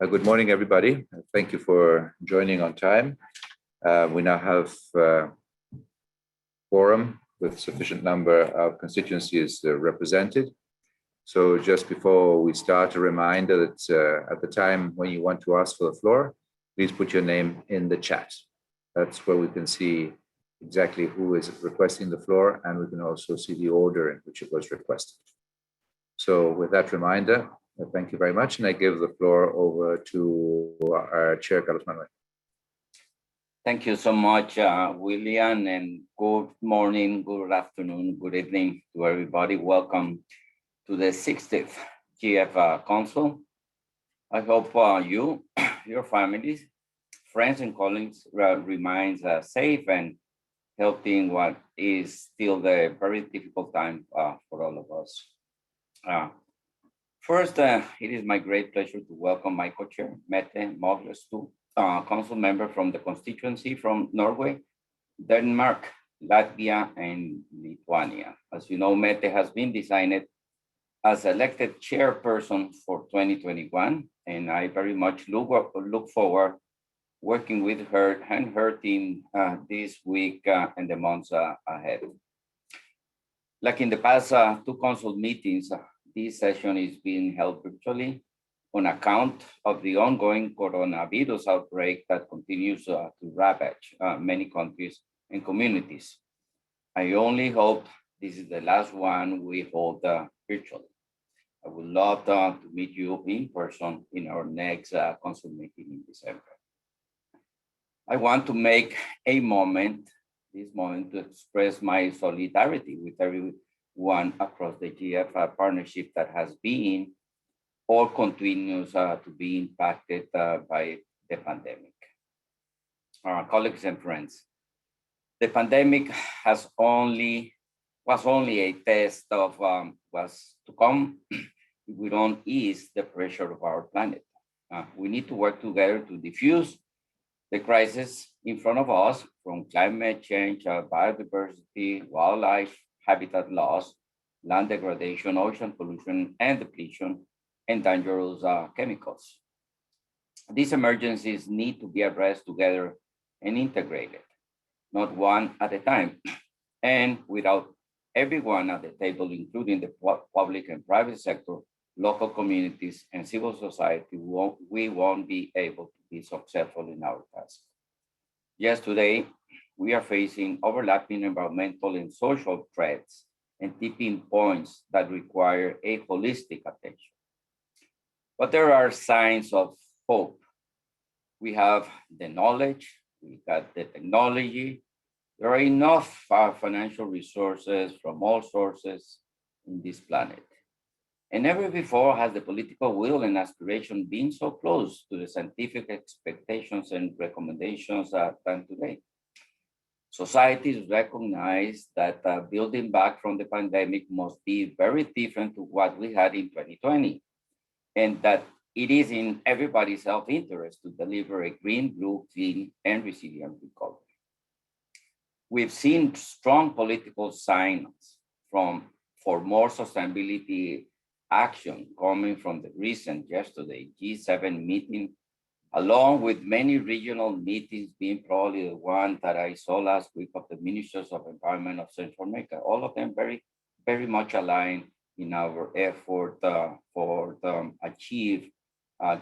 Good morning, everybody. Thank you for joining on time. We now have quorum with sufficient number of constituencies represented. So just before we start, a reminder that at the time when you want to ask for the floor, please put your name in the chat. That's where we can see exactly who is requesting the floor, and we can also see the order in which it was requested. So with that reminder, thank you very much, and I give the floor over to our Chair, Carlos Manuel. Thank you so much, William, and good morning, good afternoon, good evening to everybody. Welcome to the 60th GEF Council. I hope you, your families, friends, and colleagues remain safe and healthy in what is still the very difficult time for all of us. First, it is my great pleasure to welcome my co-chair, Mette Mogles, council member from the constituency from Norway, Denmark, Latvia, and Lithuania. As you know, Mette has been designated as elected chairperson for 2021, and I very much look forward working with her and her team this week and the months ahead. Like in the past two council meetings, this session is being held virtually on account of the ongoing coronavirus outbreak that continues to ravage many countries and communities. I only hope this is the last one we hold virtually. I would love to meet you in person in our next council meeting in December. I want to make this moment to express my solidarity with everyone across the GEF partnership that has been or continues to be impacted by the pandemic. Colleagues and friends, the pandemic was only a test of what's to come if we don't ease the pressure of our planet. We need to work together to diffuse the crisis in front of us, from climate change, biodiversity, wildlife, habitat loss, land degradation, ocean pollution and depletion, and dangerous chemicals. These emergencies need to be addressed together and integrated, not one at a time. And without everyone at the table, including the public and private sector, local communities, and civil society, we won't be able to be successful in our task. Yes, today, we are facing overlapping environmental and social threats and tipping points that require a holistic attention. But there are signs of hope. We have the knowledge, we got the technology, there are enough financial resources from all sources in this planet. And never before has the political will and aspiration been so close to the scientific expectations and recommendations than today. Societies recognize that building back from the pandemic must be very different to what we had in 2020, and that it is in everybody's self-interest to deliver a green, blue, clean, and resilient recovery. We've seen strong political signs for more sustainability action coming from the recent yesterday G7 meeting, along with many regional meetings, being probably the one that I saw last week of the Ministers of Environment of Central America. All of them very much aligned in our effort for achieve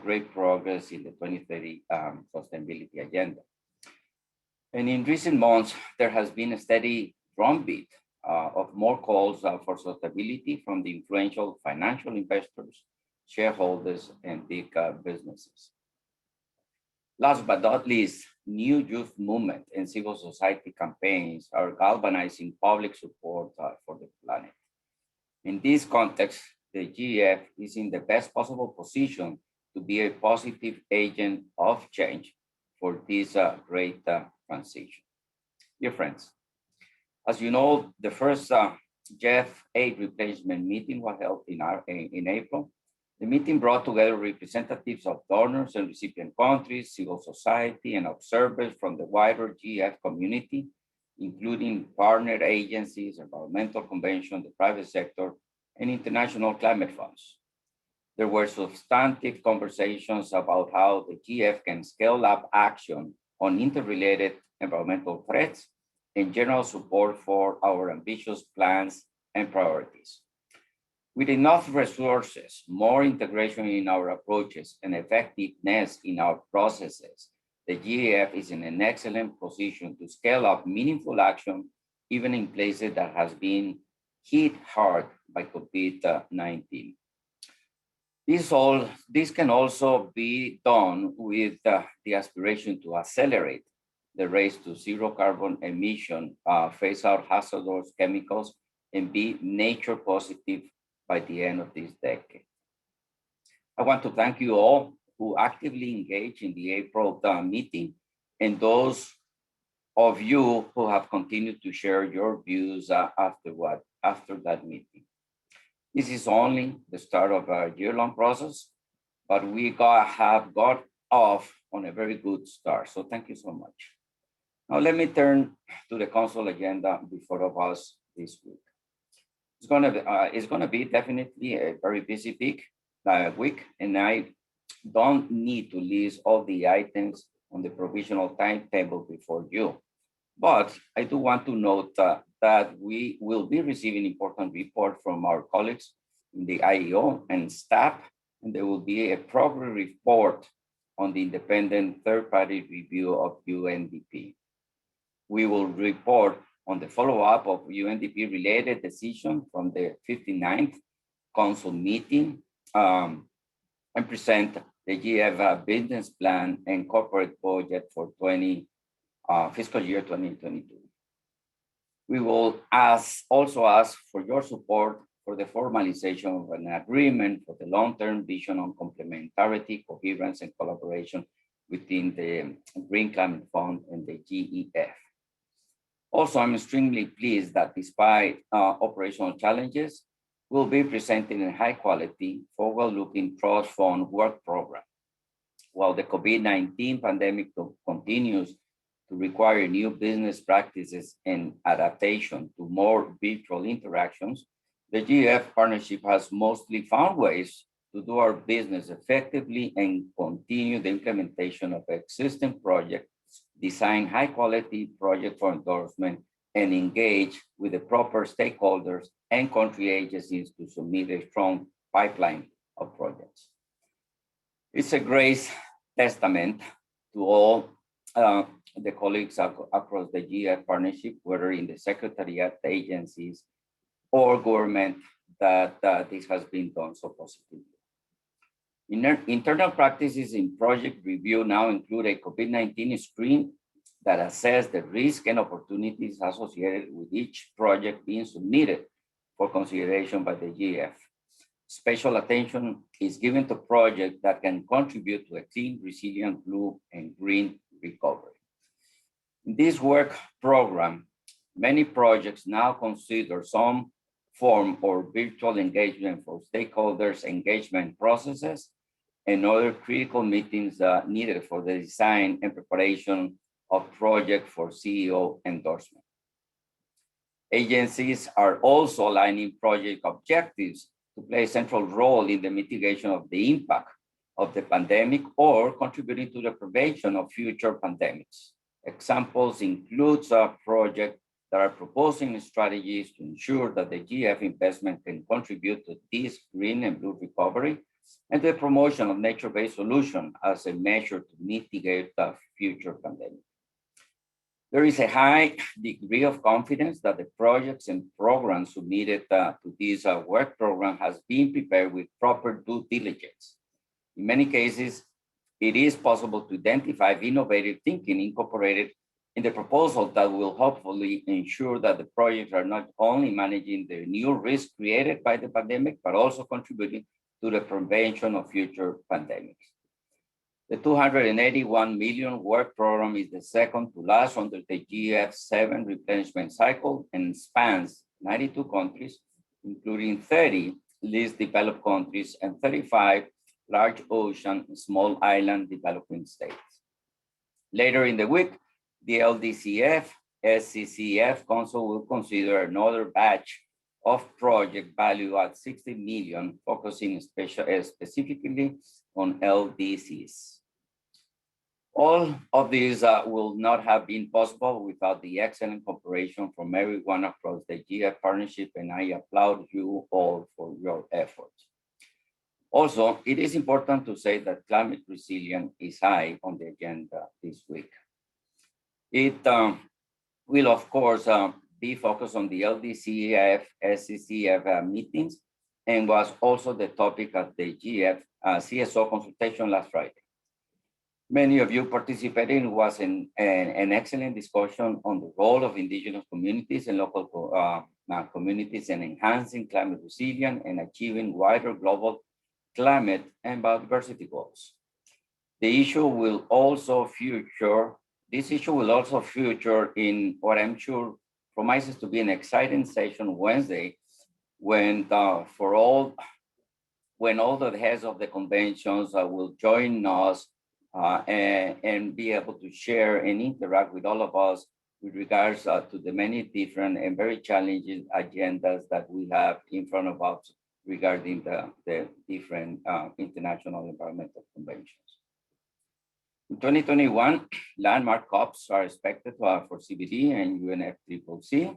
great progress in the 2030 sustainability agenda. And in recent months, there has been a steady drumbeat of more calls for sustainability from the influential financial investors, shareholders, and big businesses. Last but not least, new youth movement and civil society campaigns are galvanizing public support for the planet. In this context, the GEF is in the best possible position to be a positive agent of change for this great transition. Dear friends, as you know, the first GEF aid replacement meeting was held in April. The meeting brought together representatives of donors and recipient countries, civil society, and observers from the wider GEF community, including partner agencies, environmental convention, the private sector, and international climate funds. There were substantive conversations about how the GF can scale up action on interrelated environmental threats and general support for our ambitious plans and priorities. With enough resources, more integration in our approaches, and effectiveness in our processes, the GEF is in an excellent position to scale up meaningful action, even in places that has been hit hard by COVID-19. This can also be done with the aspiration to accelerate the race to zero carbon emission, phase out hazardous chemicals, and be nature positive by the end of this decade. I want to thank you all who actively engaged in the April meeting, and those of you who have continued to share your views after that meeting. This is only the start of a year-long process, but we have got off on a very good start. So thank you so much. Now let me turn to the council agenda before of us this week. It's gonna be definitely a very busy week, and I don't need to list all the items on the provisional timetable before you. But I do want to note that we will be receiving important report from our colleagues in the IEO and staff, and there will be a progress report on the independent third-party review of UNDP. We will report on the follow-up of UNDP related decision from the 59th council meeting and present the GF business plan and corporate budget for fiscal year 2022. We will also ask for your support for the formalization of an agreement for the long-term vision on complementarity, coherence, and collaboration within the Green Climate Fund and the GEF. Also, I'm extremely pleased that despite operational challenges, we'll be presenting a high quality, forward-looking cross-fund work program. While the COVID-19 pandemic continues to require new business practices and adaptation to more virtual interactions, the GF partnership has mostly found ways to do our business effectively and continue the implementation of existing projects, design high quality project for endorsement, and engage with the proper stakeholders and country agencies to submit a strong pipeline of projects. It's a great testament to all the colleagues across the GF partnership, whether in the secretariat, the agencies, or government, that this has been done so positively. Internal practices in project review now include a COVID-19 screen that assess the risk and opportunities associated with each project being submitted for consideration by the GF. Special attention is given to projects that can contribute to a clean, resilient, blue, and green recovery. In this work program, many projects now consider some form or virtual engagement for stakeholders engagement processes and other critical meetings needed for the design and preparation of project for CEO endorsement. Agencies are also aligning project objectives to play a central role in the mitigation of the impact of the pandemic or contributing to the prevention of future pandemics. Examples include projects that are proposing strategies to ensure that the GF investment can contribute to this green and blue recovery and the promotion of nature-based solutions as a measure to mitigate the future pandemic. There is a high degree of confidence that the projects and programs submitted to this work program has been prepared with proper due diligence. In many cases, it is possible to identify innovative thinking incorporated in the proposal that will hopefully ensure that the projects are not only managing the new risk created by the pandemic, but also contributing to the prevention of future pandemics. The 281 million work program is the second to last under the GF7 replenishment cycle and spans 92 countries, including 30 least developed countries and 35 large ocean, small island developing states. Later in the week, the LDCF, SCCF Council will consider another batch of project value at 60 million, focusing specifically on LDCs. All of these will not have been possible without the excellent cooperation from everyone across the GEF partnership, and I applaud you all for your efforts. Also, it is important to say that climate resilience is high on the agenda this week. It will, of course, be focused on the LDCF, SCCF meetings, and was also the topic at the GEF CSO consultation last Friday. Many of you participated. It was an excellent discussion on the role of indigenous communities and local communities in enhancing climate resilience and achieving wider global climate and biodiversity goals. This issue will also feature in what I'm sure promises to be an exciting session Wednesday, when all the heads of the conventions will join us and be able to share and interact with all of us with regards to the many different and very challenging agendas that we have in front of us regarding the different international environmental conventions. In 2021, landmark COPs are expected for CBD and UNFCCC.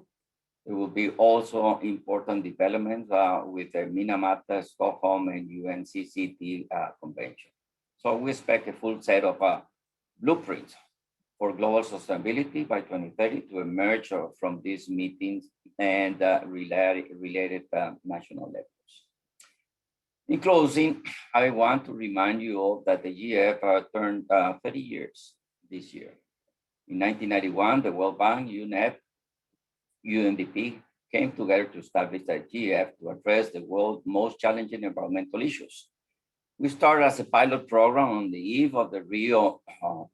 There will be also important developments with the Minamata, Stockholm, and UNCCT convention. So we expect a full set of blueprints for global sustainability by 2030 to emerge from these meetings and related national levels. In closing, I want to remind you all that the GEF turned 30 years this year. In 1991, the World Bank, UNEP, UNDP came together to establish the GEF to address the world's most challenging environmental issues. We started as a pilot program on the eve of the Rio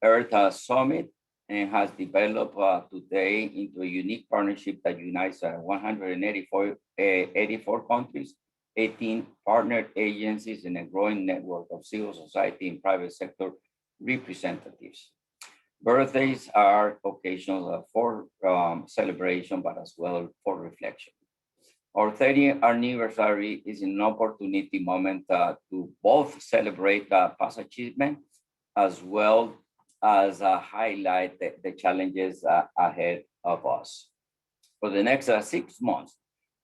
Earth Summit and has developed today into a unique partnership that unites 184 countries, 18 partnered agencies, and a growing network of civil society and private sector representatives. Birthdays are occasions for celebration, but as well for reflection. Our 30th anniversary is an opportunity moment to both celebrate past achievement as well as highlight the challenges ahead of us. For the next 6 months,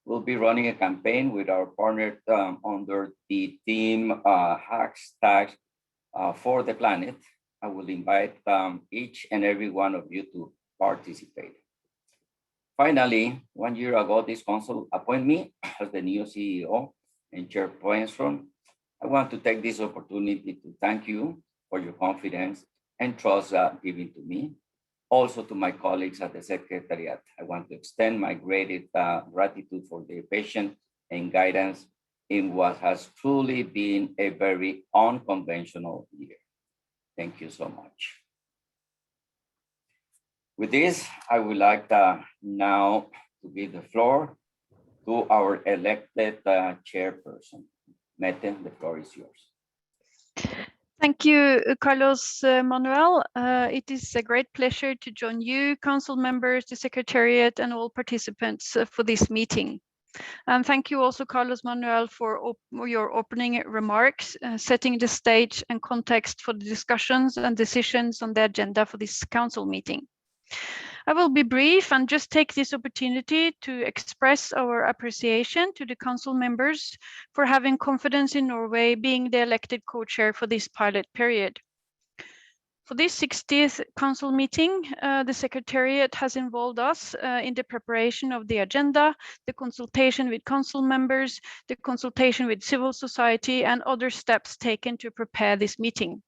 we'll be running a campaign with our partners under the theme hashtag for the planet. I will invite each and every one of you to participate. Finally, 1 year ago, this council appointed me as the new CEO and chairperson. I want to take this opportunity to thank you for your confidence and trust given to me. Also to my colleagues at the Secretariat, I want to extend my greatest gratitude for their patience and guidance in what has truly been a very unconventional year. Thank you so much. With this, I would like now to give the floor to our elected chairperson. Mette, the floor is yours. Thank you, Carlos Manuel. It is a great pleasure to join you, council members, the Secretariat, and all participants for this meeting. And thank you also, Carlos Manuel, for your opening remarks, setting the stage and context for the discussions and decisions on the agenda for this council meeting. I will be brief and just take this opportunity to express our appreciation to the council members for having confidence in Norway being the elected co-chair for this pilot period. For this 60th council meeting, the Secretariat has involved us in the preparation of the agenda, the consultation with council members, the consultation with civil society, and other steps taken to prepare this meeting.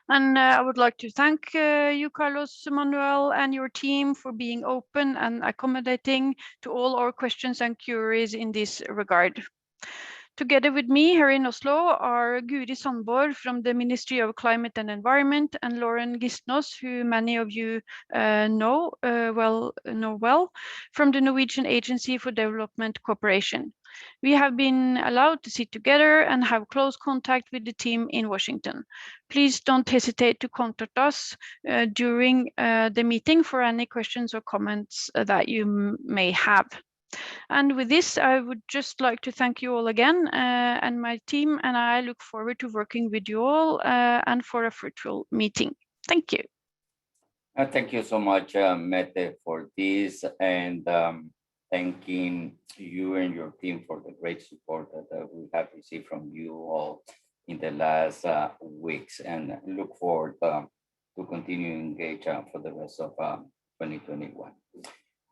And I would like to thank you, Carlos Manuel, and your team for being open and accommodating to all our questions and queries in this regard. Together with me here in Oslo are Guri Sandborg from the Ministry of Climate and Environment and Lauren Gistnos, who many of you know well, from the Norwegian Agency for Development Cooperation. We have been allowed to sit together and have close contact with the team in Washington. Please don't hesitate to contact us during the meeting for any questions or comments that you may have. And with this, I would just like to thank you all again, and my team and I look forward to working with you all and for a fruitful meeting. Thank you. Thank you so much, Mette, for this, and thanking you and your team for the great support that we have received from you all in the last weeks, and look forward to continue to engage for the rest of 2021.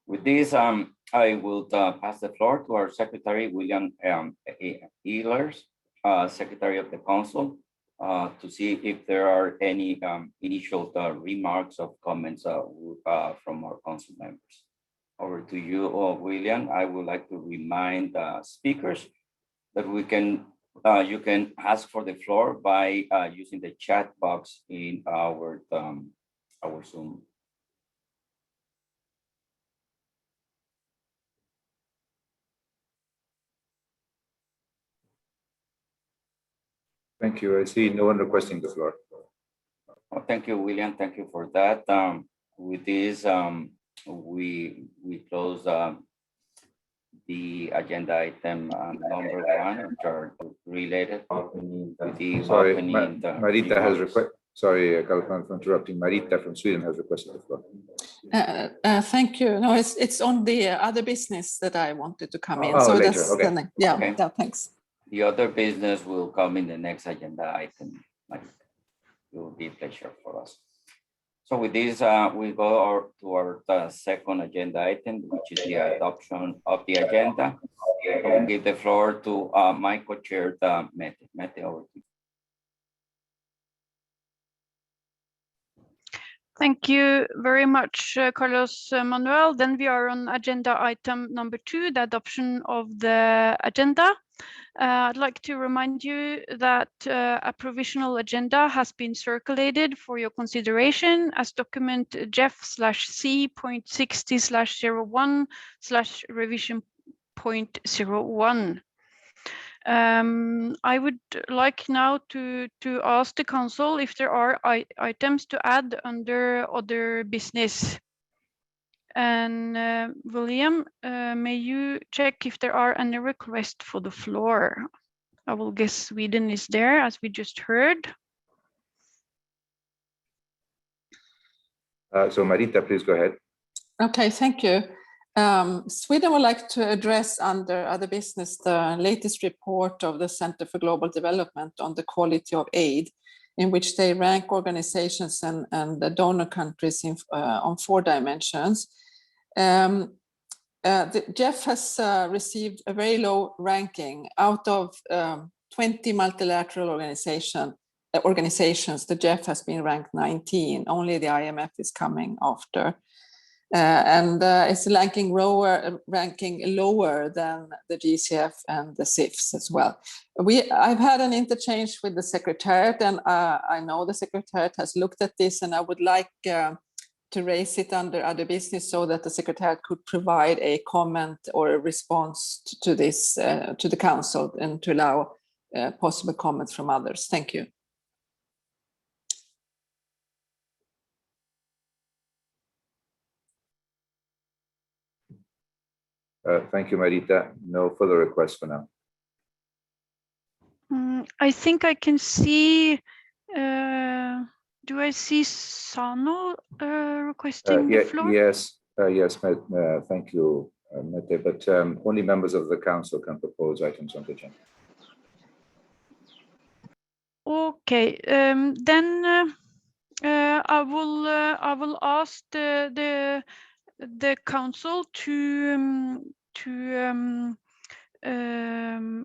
With this, I will pass the floor to our Secretary, William Ehlers, Secretary of the Council, to see if there are any initial remarks or comments from our council members. Over to you, William. I would like to remind speakers that you can ask for the floor by using the chat box in our Zoom. Thank you. I see no one requesting the floor. Oh, thank you, William. Thank you for that. With this, we close the agenda item number 1, which are related to the Sorry, opening. Marita has requested. Sorry, Carlos, for interrupting. Marita from Sweden has requested the floor. Thank you. No, it's on the other business that I wanted to come in. Oh, So later. that's Okay. yeah, Okay. yeah, thanks. The other business will come in the next agenda item. It will be a pleasure for us. So with this, we go to our second agenda item, which is the adoption of the agenda. I will give the floor to my co-chair, Mette. Mette, over to you. Thank you very much, Carlos Manuel. Then we are on agenda item number 2, the adoption of the agenda. I'd like to remind you that a provisional agenda has been circulated for your consideration as document GEF/C.60/01/revision.01. I would like now to ask the council if there are items to add under other business. And William, may you check if there are any requests for the floor? I will guess Sweden is there, as we just heard. So Marita, please go ahead. Okay, thank you. Sweden would like to address under other business the latest report of the Center for Global Development on the quality of aid, in which they rank organizations and the donor countries on 4 dimensions. The GEF has received a very low ranking out of 20 multilateral organizations. The GEF has been ranked 19. Only the IMF is coming after. And it's ranking lower than the GCF and the CIFs as well. I've had an interchange with the Secretariat, and I know the Secretariat has looked at this, and I would like to raise it under other business so that the Secretariat could provide a comment or a response to this, to the Council, and to allow possible comments from others. Thank you. Thank you, Marita. No further requests for now. I think I can see, do I see Sano requesting the floor? Yes, yes, thank you, Mette, but only members of the council can propose items on the agenda. Okay, then I will ask the council to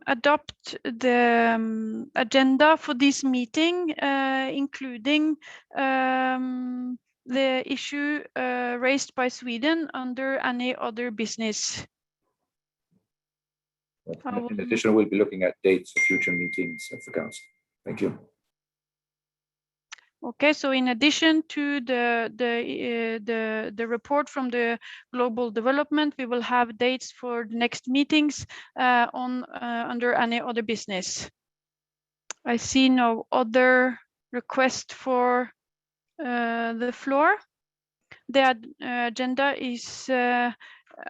adopt the agenda for this meeting, including the issue raised by Sweden under any other business. In addition, we'll be looking at dates for future meetings of the council. Thank you. Okay, so in addition to the report from the global development, we will have dates for the next meetings under any other business. I see no other request for the floor. The agenda is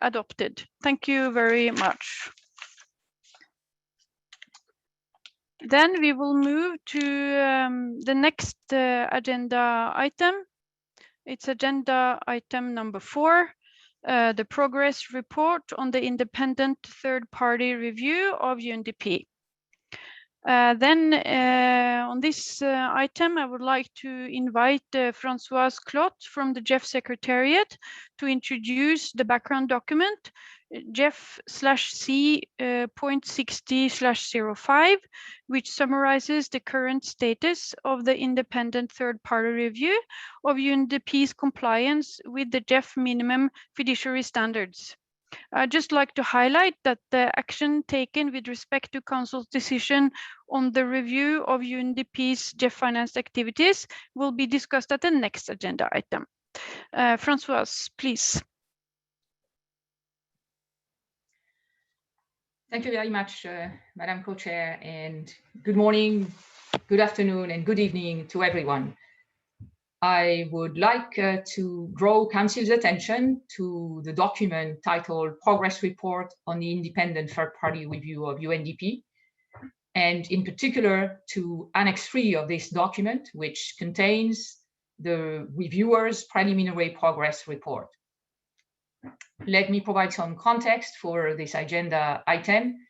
adopted. Thank you very much. Then we will move to the next agenda item. It's agenda item number 4, the progress report on the independent third-party review of UNDP. Then on this item, I would like to invite Françoise Clot from the GEF Secretariat to introduce the background document, GEF/C.60/05, which summarizes the current status of the independent third-party review of UNDP's compliance with the GEF minimum fiduciary standards. I'd just like to highlight that the action taken with respect to Council's decision on the review of UNDP's GEF financed activities will be discussed at the next agenda item. Françoise, please. Thank you very much, Madam Co-Chair, and good morning, good afternoon, and good evening to everyone. I would like to draw Council's attention to the document titled Progress Report on the Independent Third-Party Review of UNDP, and in particular to Annex 3 of this document, which contains the reviewer's preliminary progress report. Let me provide some context for this agenda item.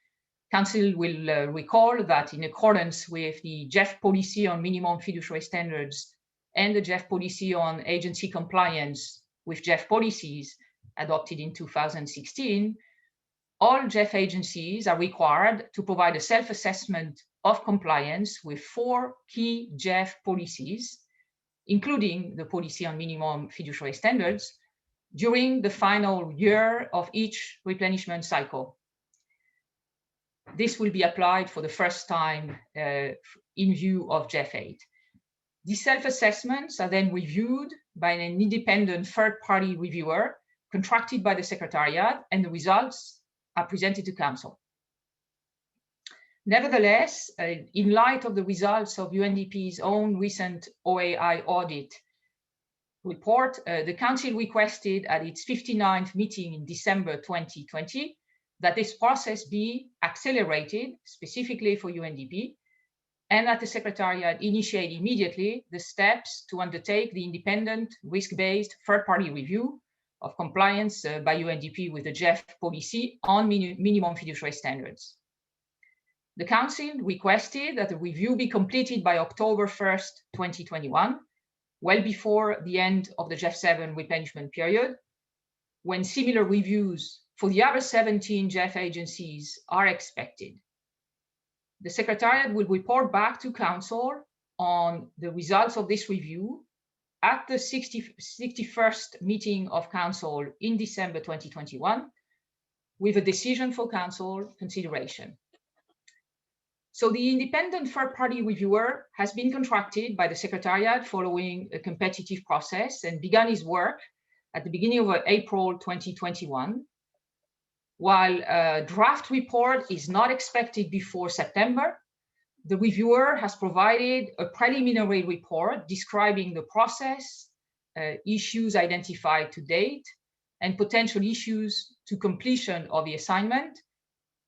Council will recall that in accordance with the GEF policy on minimum fiduciary standards and the GEF policy on agency compliance with GEF policies adopted in 2016, all GEF agencies are required to provide a self-assessment of compliance with 4 key GEF policies, including the policy on minimum fiduciary standards, during the final year of each replenishment cycle. This will be applied for the first time in view of GEF 8. These self-assessments are then reviewed by an independent third-party reviewer contracted by the Secretariat, and the results are presented to Council. Nevertheless, in light of the results of UNDP's own recent OAI audit report, the Council requested at its 59th meeting in December 2020 that this process be accelerated specifically for UNDP, and that the Secretariat initiate immediately the steps to undertake the independent risk-based third-party review of compliance by UNDP with the GEF policy on minimum fiduciary standards. The Council requested that the review be completed by October 1st, 2021, well before the end of the GEF 7 replenishment period, when similar reviews for the other 17 GEF agencies are expected. The Secretariat will report back to Council on the results of this review at the 61st meeting of Council in December 2021, with a decision for Council consideration. So the independent third-party reviewer has been contracted by the Secretariat following a competitive process and began his work at the beginning of April 2021. While a draft report is not expected before September, the reviewer has provided a preliminary report describing the process, issues identified to date, and potential issues to completion of the assignment.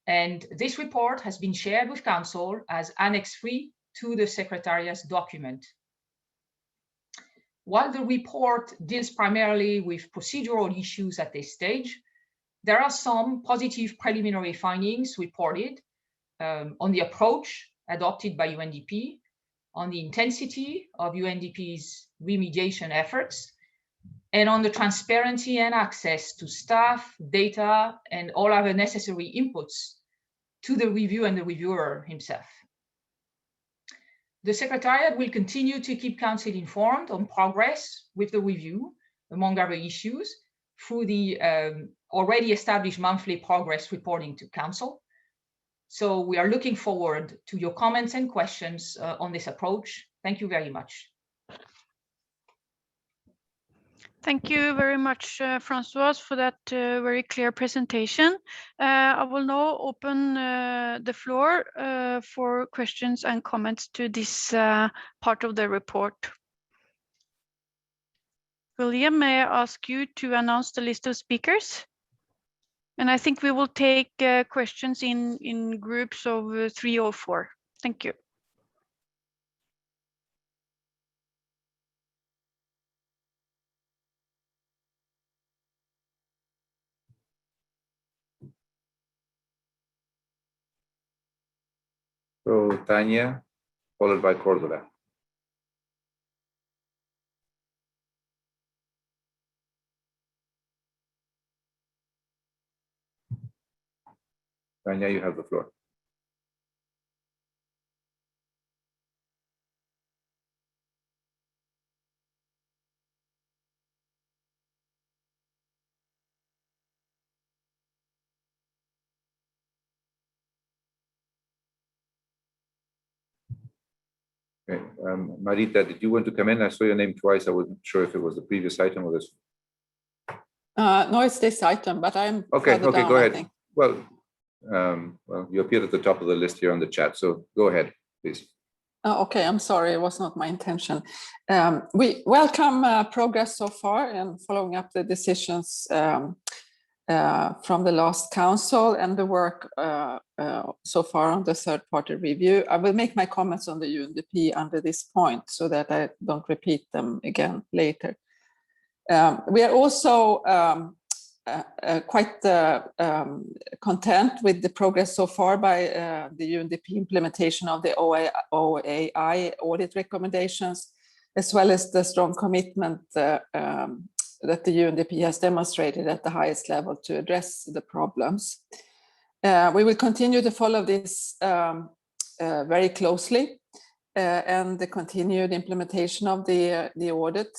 And this report has been shared with Council as Annex 3 to the Secretariat's document. While the report deals primarily with procedural issues at this stage, there are some positive preliminary findings reported on the approach adopted by UNDP, on the intensity of UNDP's remediation efforts, and on the transparency and access to staff, data, and all other necessary inputs to the review and the reviewer himself. The Secretariat will continue to keep Council informed on progress with the review, among other issues, through the already established monthly progress reporting to Council. So we are looking forward to your comments and questions on this approach. Thank you very much. Thank you very much, Françoise, for that very clear presentation. I will now open the floor for questions and comments to this part of the report. William, may I ask you to announce the list of speakers? And I think we will take questions in groups of 3 or 4. Thank you. So Tanya, followed by Cordula. Tanya, you have the floor. Okay. Marita, did you want to come in? I saw your name twice. I wasn't sure if it was the previous item or this. No, it's this item, but I'm Okay. further Okay, down, go I ahead. think. Well, you appeared at the top of the list here on the chat, so go ahead, please. Okay, I'm sorry, it was not my intention. We welcome progress so far and following up the decisions from the last council and the work so far on the third-party review. I will make my comments on the UNDP under this point so that I don't repeat them again later. We are also quite content with the progress so far by the UNDP implementation of the OAI audit recommendations, as well as the strong commitment that the UNDP has demonstrated at the highest level to address the problems. We will continue to follow this very closely and the continued implementation of the audit,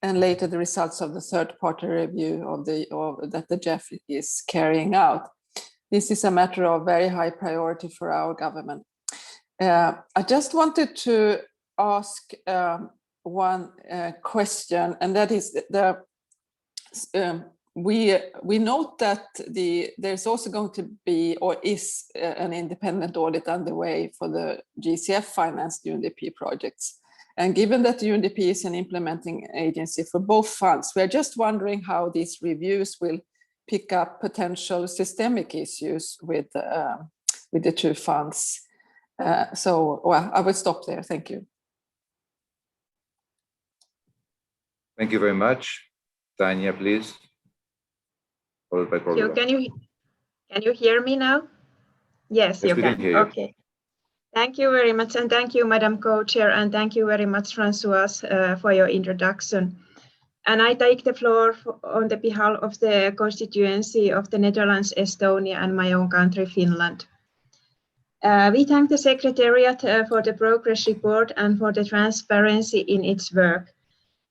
and later the results of the third-party review that the GEF is carrying out. This is a matter of very high priority for our government. I just wanted to ask one question, and that is we note that there's also going to be, or is, an independent audit underway for the GCF financed UNDP projects. And given that the UNDP is an implementing agency for both funds, we're just wondering how these reviews will pick up potential systemic issues with the two funds. Well, I will stop there. Thank you. Thank you very much. Tanya, please. Followed by Cordula. Can you hear me now? Yes, you can. Okay. Thank you very much, and thank you, Madam Co-Chair, and thank you very much, Francois, for your introduction. And I take the floor on the behalf of the constituency of the Netherlands, Estonia, and my own country, Finland. We thank the Secretariat for the progress report and for the transparency in its work.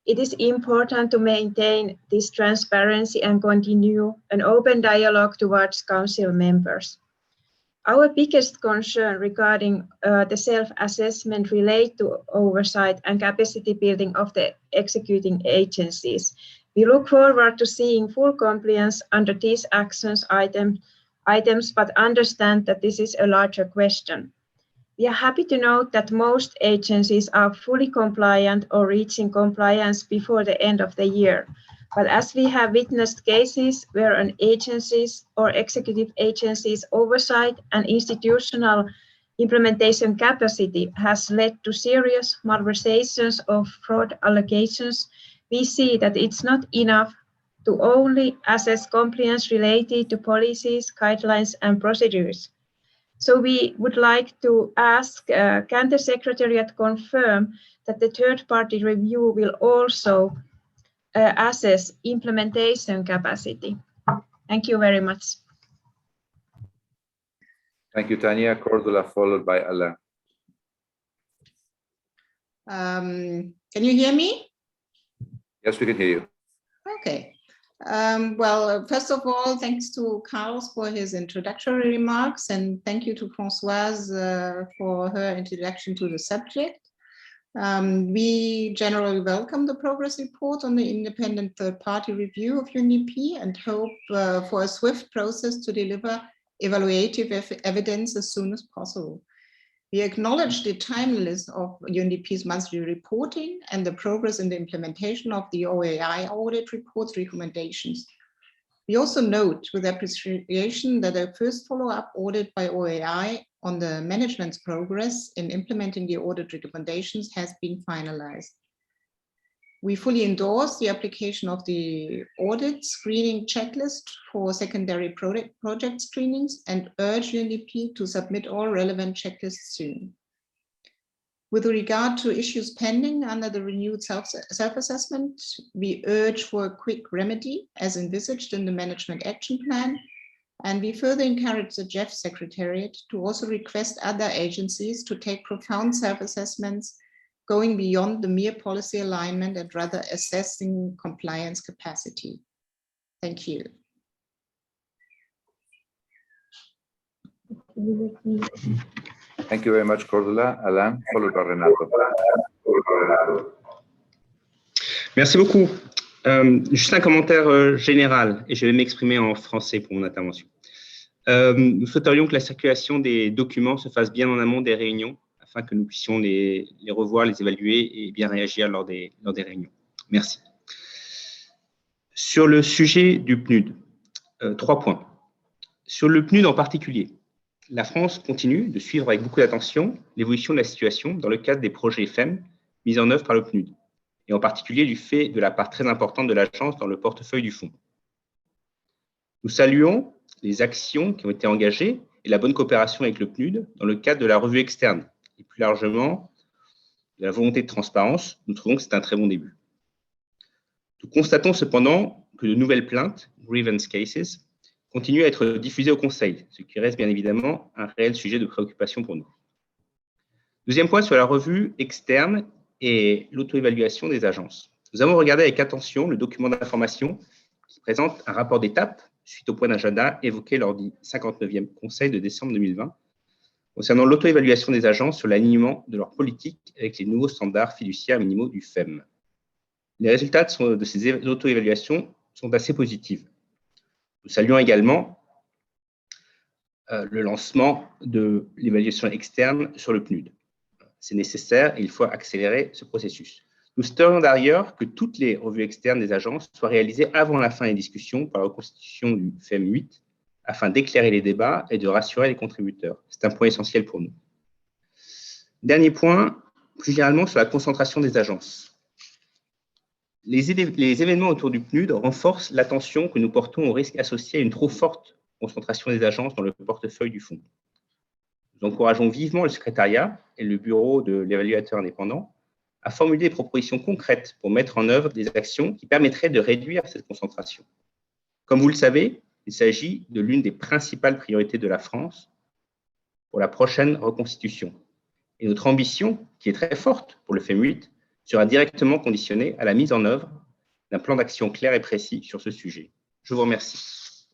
It is important to maintain this transparency and continue an open dialogue towards Council members. Our biggest concern regarding the self-assessment relate to oversight and capacity building of the executing agencies. We look forward to seeing full compliance under these actions items, but understand that this is a larger question. We are happy to note that most agencies are fully compliant or reaching compliance before the end of the year. But as we have witnessed cases where an agency's or executive agency's oversight and institutional implementation capacity has led to serious malversations of fraud allocations, we see that it's not enough to only assess compliance related to policies, guidelines, and procedures. So we would like to ask, can the Secretariat confirm that the third-party review will also assess implementation capacity? Thank you very much. Thank you, Tanya. Cordula, followed by Alain. Can you hear me? Yes, we can hear you. Okay. Well, first of all, thanks to Carlos for his introductory remarks, and thank you to Françoise for her introduction to the subject. We generally welcome the progress report on the independent third-party review of UNDP and hope for a swift process to deliver evaluative evidence as soon as possible. We acknowledge the timeliness of UNDP's monthly reporting and the progress in the implementation of the OAI audit report's recommendations. We also note with appreciation that a first follow-up audit by OAI on the management's progress in implementing the audit recommendations has been finalized. We fully endorse the application of the audit screening checklist for secondary project screenings and urge UNDP to submit all relevant checklists soon. With regard to issues pending under the renewed self-assessment, we urge for a quick remedy as envisaged in the Management Action Plan, and we further encourage the GEF Secretariat to also request other agencies to take profound self-assessments going beyond the mere policy alignment and rather assessing compliance capacity. Thank you. Thank you very much, Cordula. Alain, followed by Renato. Merci beaucoup. Juste un commentaire général, et je vais m'exprimer en français pour mon intervention. Nous souhaiterions que la circulation des documents se fasse bien en amont des réunions, afin que nous puissions les revoir, les évaluer et bien réagir lors des réunions. Merci. Sur le sujet du PNUD, 3 points. Sur le PNUD en particulier, la France continue de suivre avec beaucoup d'attention l'évolution de la situation dans le cadre des projets FEM mis en œuvre par le PNUD, et en particulier du fait de la part très importante de l'agence dans le portefeuille du fonds. Nous saluons les actions qui ont été engagées et la bonne coopération avec le PNUD dans le cadre de la revue externe, et plus largement de la volonté de transparence. Nous trouvons que c'est un très bon début. Nous constatons cependant que de nouvelles plaintes, grievance cases, continuent à être diffusées au Conseil, ce qui reste bien évidemment un réel sujet de préoccupation pour nous. Deuxième point sur la revue externe et l'auto-évaluation des agences. Nous avons regardé avec attention le document d'information qui présente un rapport d'étape suite au point d'agenda évoqué lors du 59e Conseil de décembre 2020 concernant l'auto-évaluation des agences sur l'alignement de leur politique avec les nouveaux standards fiduciaires minimaux du FEM. Les résultats de ces auto-évaluations sont assez positifs. Nous saluons également le lancement de l'évaluation externe sur le PNUD. C'est nécessaire et il faut accélérer ce processus. Nous souhaiterions d'ailleurs que toutes les revues externes des agences soient réalisées avant la fin des discussions par la reconstitution du FEM 8 afin d'éclairer les débats et de rassurer les contributeurs. C'est un point essentiel pour nous. Dernier point, plus généralement sur la concentration des agences. Les événements autour du PNUD renforcent l'attention que nous portons aux risques associés à une trop forte concentration des agences dans le portefeuille du fonds. Nous encourageons vivement le secrétariat et le bureau de l'évaluateur indépendant à formuler des propositions concrètes pour mettre en œuvre des actions qui permettraient de réduire cette concentration. Comme vous le savez, il s'agit de l'une des principales priorités de la France pour la prochaine reconstitution. Et notre ambition, qui est très forte pour le FEM 8, sera directement conditionnée à la mise en œuvre d'un plan d'action clair et précis sur ce sujet. Je vous remercie.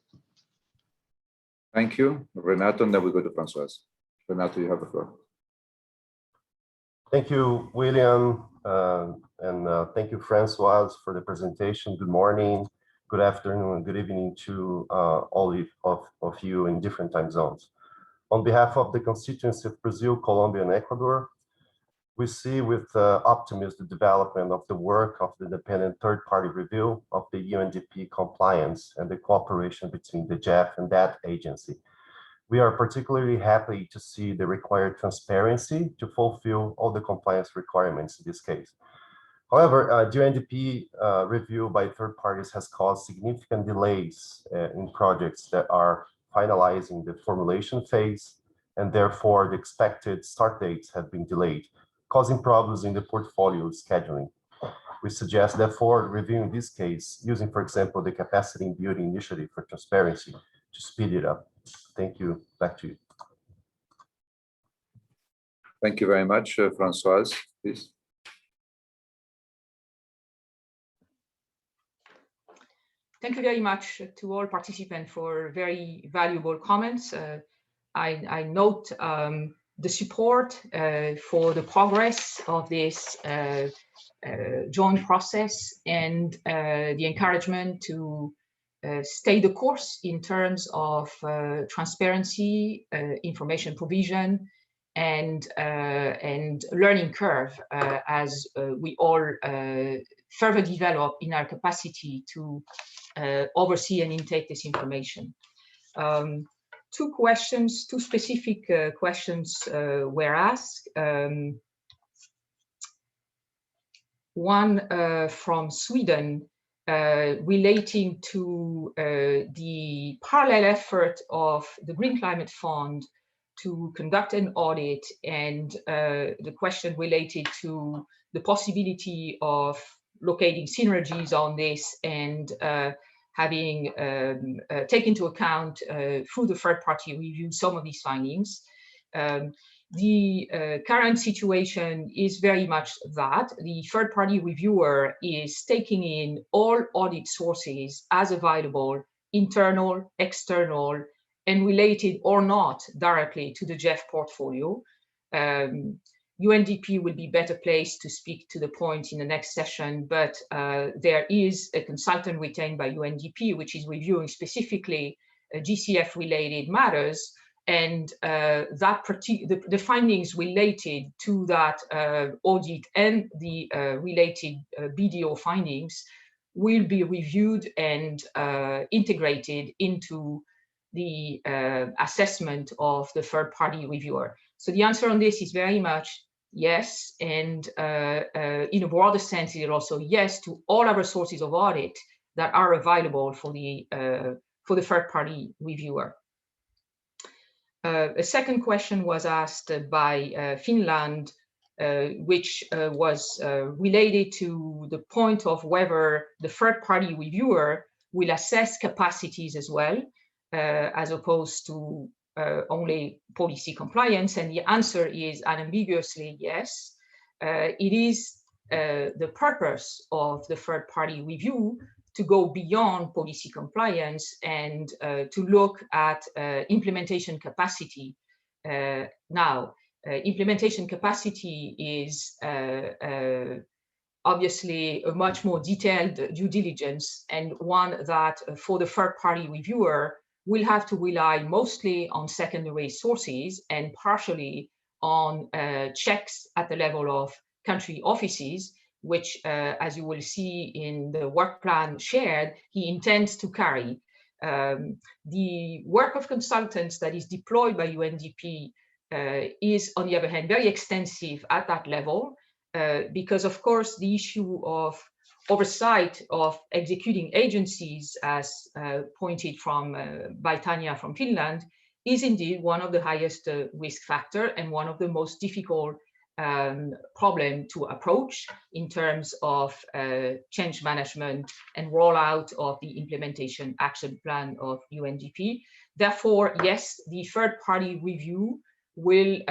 Thank you, Renato, and then we go to Françoise. Renato, you have the floor. Thank you, William, and thank you, Françoise, for the presentation. Good morning, good afternoon, and good evening to all of you in different time zones. On behalf of the constituency of Brazil, Colombia, and Ecuador, we see with optimism the development of the work of the independent third-party review of the UNDP compliance and the cooperation between the GEF and that agency. We are particularly happy to see the required transparency to fulfill all the compliance requirements in this case. However, the UNDP review by third parties has caused significant delays in projects that are finalizing the formulation phase, and therefore the expected start dates have been delayed, causing problems in the portfolio scheduling. We suggest, therefore, reviewing this case using, for example, the capacity building initiative for transparency to speed it up. Thank you. Back to you. Thank you very much, Françoise, please. Thank you very much to all participants for very valuable comments. I note the support for the progress of this joint process and the encouragement to stay the course in terms of transparency, information provision, and learning curve as we all further develop in our capacity to oversee and intake this information. Two specific questions were asked. One from Sweden relating to the parallel effort of the Green Climate Fund to conduct an audit, and the question related to the possibility of locating synergies on this and having take into account through the third-party review some of these findings. The current situation is very much that the third-party reviewer is taking in all audit sources as available, internal, external, and related or not directly to the GEF portfolio. UNDP will be better placed to speak to the point in the next session, but there is a consultant retained by UNDP, which is reviewing specifically GCF-related matters, and the findings related to that audit and the related BDO findings will be reviewed and integrated into the assessment of the third-party reviewer. So the answer on this is very much yes, and in a broader sense, it is also yes to all other sources of audit that are available for the third-party reviewer. A second question was asked by Finland, which was related to the point of whether the third-party reviewer will assess capacities as well, as opposed to only policy compliance. And the answer is unambiguously yes. It is the purpose of the third-party review to go beyond policy compliance and to look at implementation capacity. Now, implementation capacity is obviously a much more detailed due diligence, and one that for the third-party reviewer will have to rely mostly on secondary sources and partially on checks at the level of country offices, which, as you will see in the work plan shared, he intends to carry. The work of consultants that is deployed by UNDP is, on the other hand, very extensive at that level, because, of course, the issue of oversight of executing agencies, as pointed from by Tanya from Finland, is indeed one of the highest risk factor and one of the most difficult problem to approach in terms of change management and rollout of the implementation action plan of UNDP. Therefore, yes, the third-party review will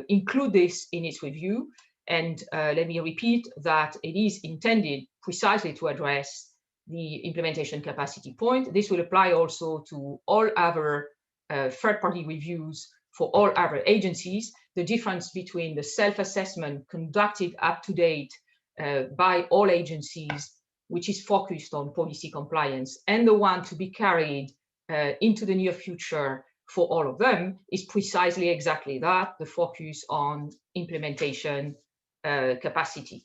include this in its review. And let me repeat that it is intended precisely to address the implementation capacity point. This will apply also to all other third-party reviews for all other agencies. The difference between the self-assessment conducted up to date by all agencies, which is focused on policy compliance, and the one to be carried into the near future for all of them, is precisely exactly that, the focus on implementation capacity.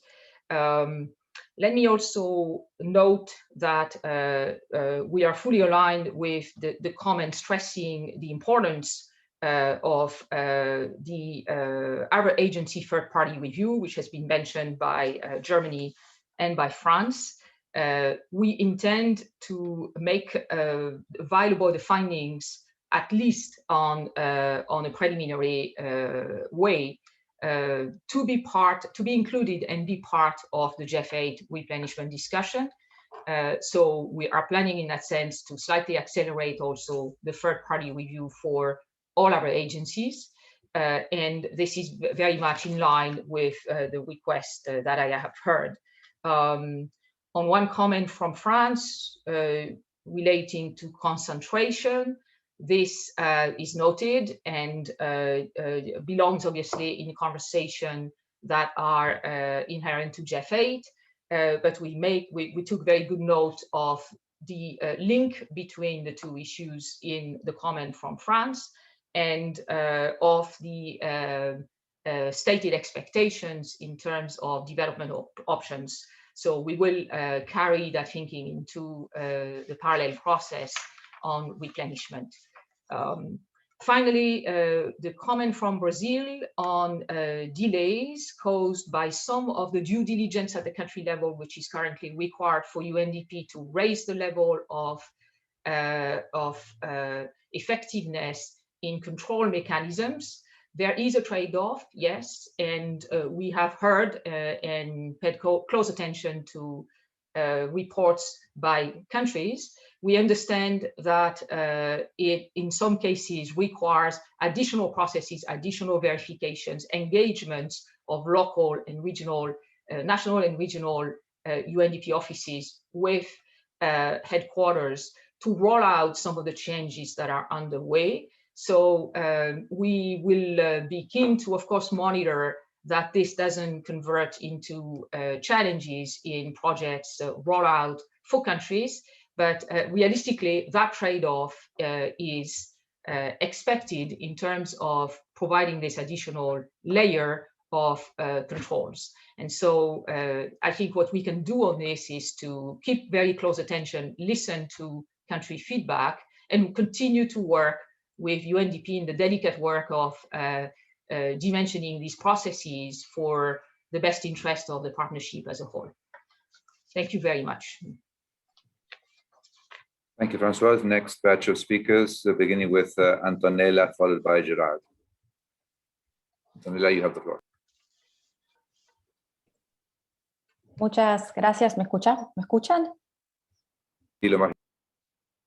Let me also note that we are fully aligned with the comment stressing the importance of the other agency third-party review, which has been mentioned by Germany and by France. We intend to make available the findings, at least on a preliminary way, to be included and be part of the GEF 8 replenishment discussion. So we are planning in that sense to slightly accelerate also the third-party review for all our agencies. And this is very much in line with the request that I have heard. On one comment from France relating to concentration, this is noted and belongs obviously in a conversation that are inherent to GEF 8, but we took very good note of the link between the two issues in the comment from France and of the stated expectations in terms of development options So we will carry that thinking into the parallel process on replenishment. Finally, the comment from Brazil on delays caused by some of the due diligence at the country level, which is currently required for UNDP to raise the level of effectiveness in control mechanisms. There is a trade-off, yes, and we have heard and paid close attention to reports by countries. We understand that it, in some cases, requires additional processes, additional verifications, engagements of local and regional, national and regional UNDP offices with headquarters to roll out some of the changes that are underway. So we will be keen to, of course, monitor that this doesn't convert into challenges in projects rollout for countries. But realistically, that trade-off is expected in terms of providing this additional layer of controls. And so I think what we can do on this is to keep very close attention, listen to country feedback, and continue to work with UNDP in the delicate work of dimensioning these processes for the best interest of the partnership as a whole. Thank you very much. Thank you, Francois. Next batch of speakers, beginning with Antonella, followed by Gerard. Antonella, you have the floor. Muchas gracias. ¿Me escuchan? ¿Me escuchan? Sí, lo más.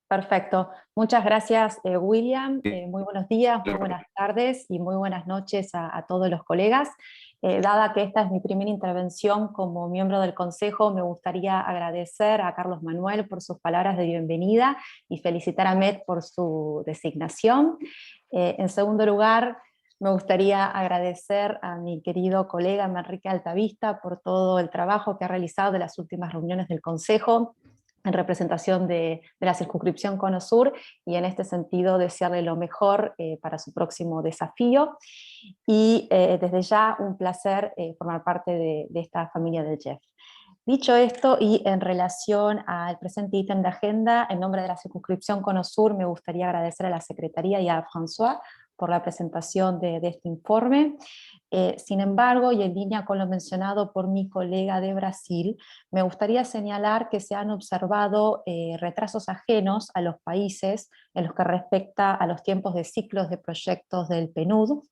Perfecto. Muchas gracias, William. Muy buenos días, muy buenas tardes y muy buenas noches a todos los colegas. Dada que esta es mi primera intervención como miembro del Consejo, me gustaría agradecer a Carlos Manuel por sus palabras de bienvenida y felicitar a Met por su designación. En segundo lugar, me gustaría agradecer a mi querido colega Enrique Altavista por todo el trabajo que ha realizado de las últimas reuniones del Consejo en representación de la circunscripción Cono Sur, y en este sentido desearle lo mejor para su próximo desafío. Y desde ya un placer formar parte de esta familia del GEF. Dicho esto, y en relación al presente ítem de agenda, en nombre de la circunscripción Cono Sur me gustaría agradecer a la Secretaría y a François por la presentación de este informe. Sin embargo, y en línea con lo mencionado por mi colega de Brasil, me gustaría señalar que se han observado retrasos ajenos a los países en los que respecta a los tiempos de ciclos de proyectos del PNUD,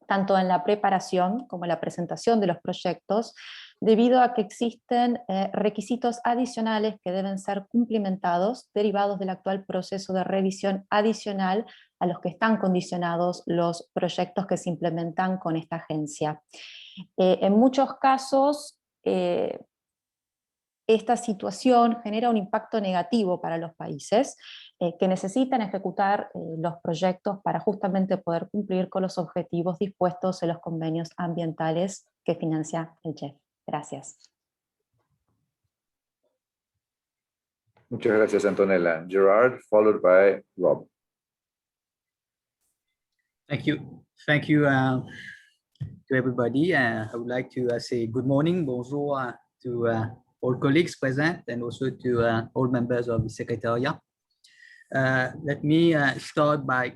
tanto en la preparación como en la presentación de los proyectos, debido a que existen requisitos adicionales que deben ser cumplimentados, derivados del actual proceso de revisión adicional a los que están condicionados los proyectos que se implementan con esta agencia. En muchos casos, esta situación genera un impacto negativo para los países que necesitan ejecutar los proyectos para justamente poder cumplir con los objetivos dispuestos en los convenios ambientales que financia el GEF. Gracias. Muchas gracias, Antonella. Gerard, followed by Rob. Thank you. Thank you to everybody. I would like to say good morning, bonjour to all colleagues present and also to all members of the Secretariat. Let me start by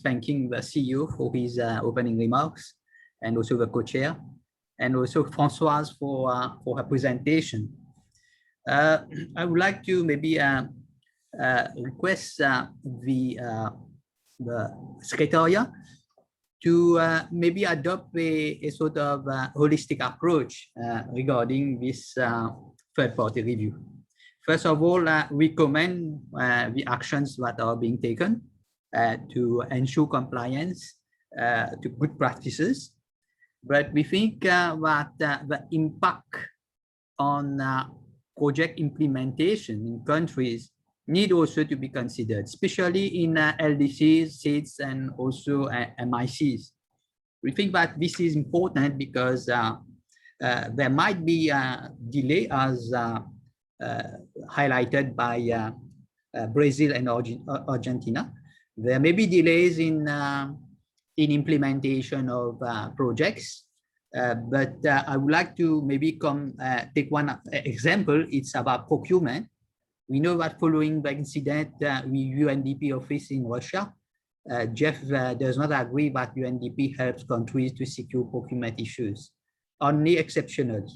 thanking the CEO for his opening remarks and also the co-chair, and also Françoise for her presentation. I would like to maybe request the Secretariat to maybe adopt a sort of holistic approach regarding this third-party review. First of all, we commend the actions that are being taken to ensure compliance to good practices. But we think that the impact on project implementation in countries need also to be considered, especially in LDCs, SIDS, and also MICs. We think that this is important because there might be a delay, as highlighted by Brazil and Argentina. There may be delays in implementation of projects But I would like to maybe take one example. It's about procurement. We know that following the incident with UNDP office in Russia, GEF does not agree that UNDP helps countries to secure procurement issues, only exceptionally.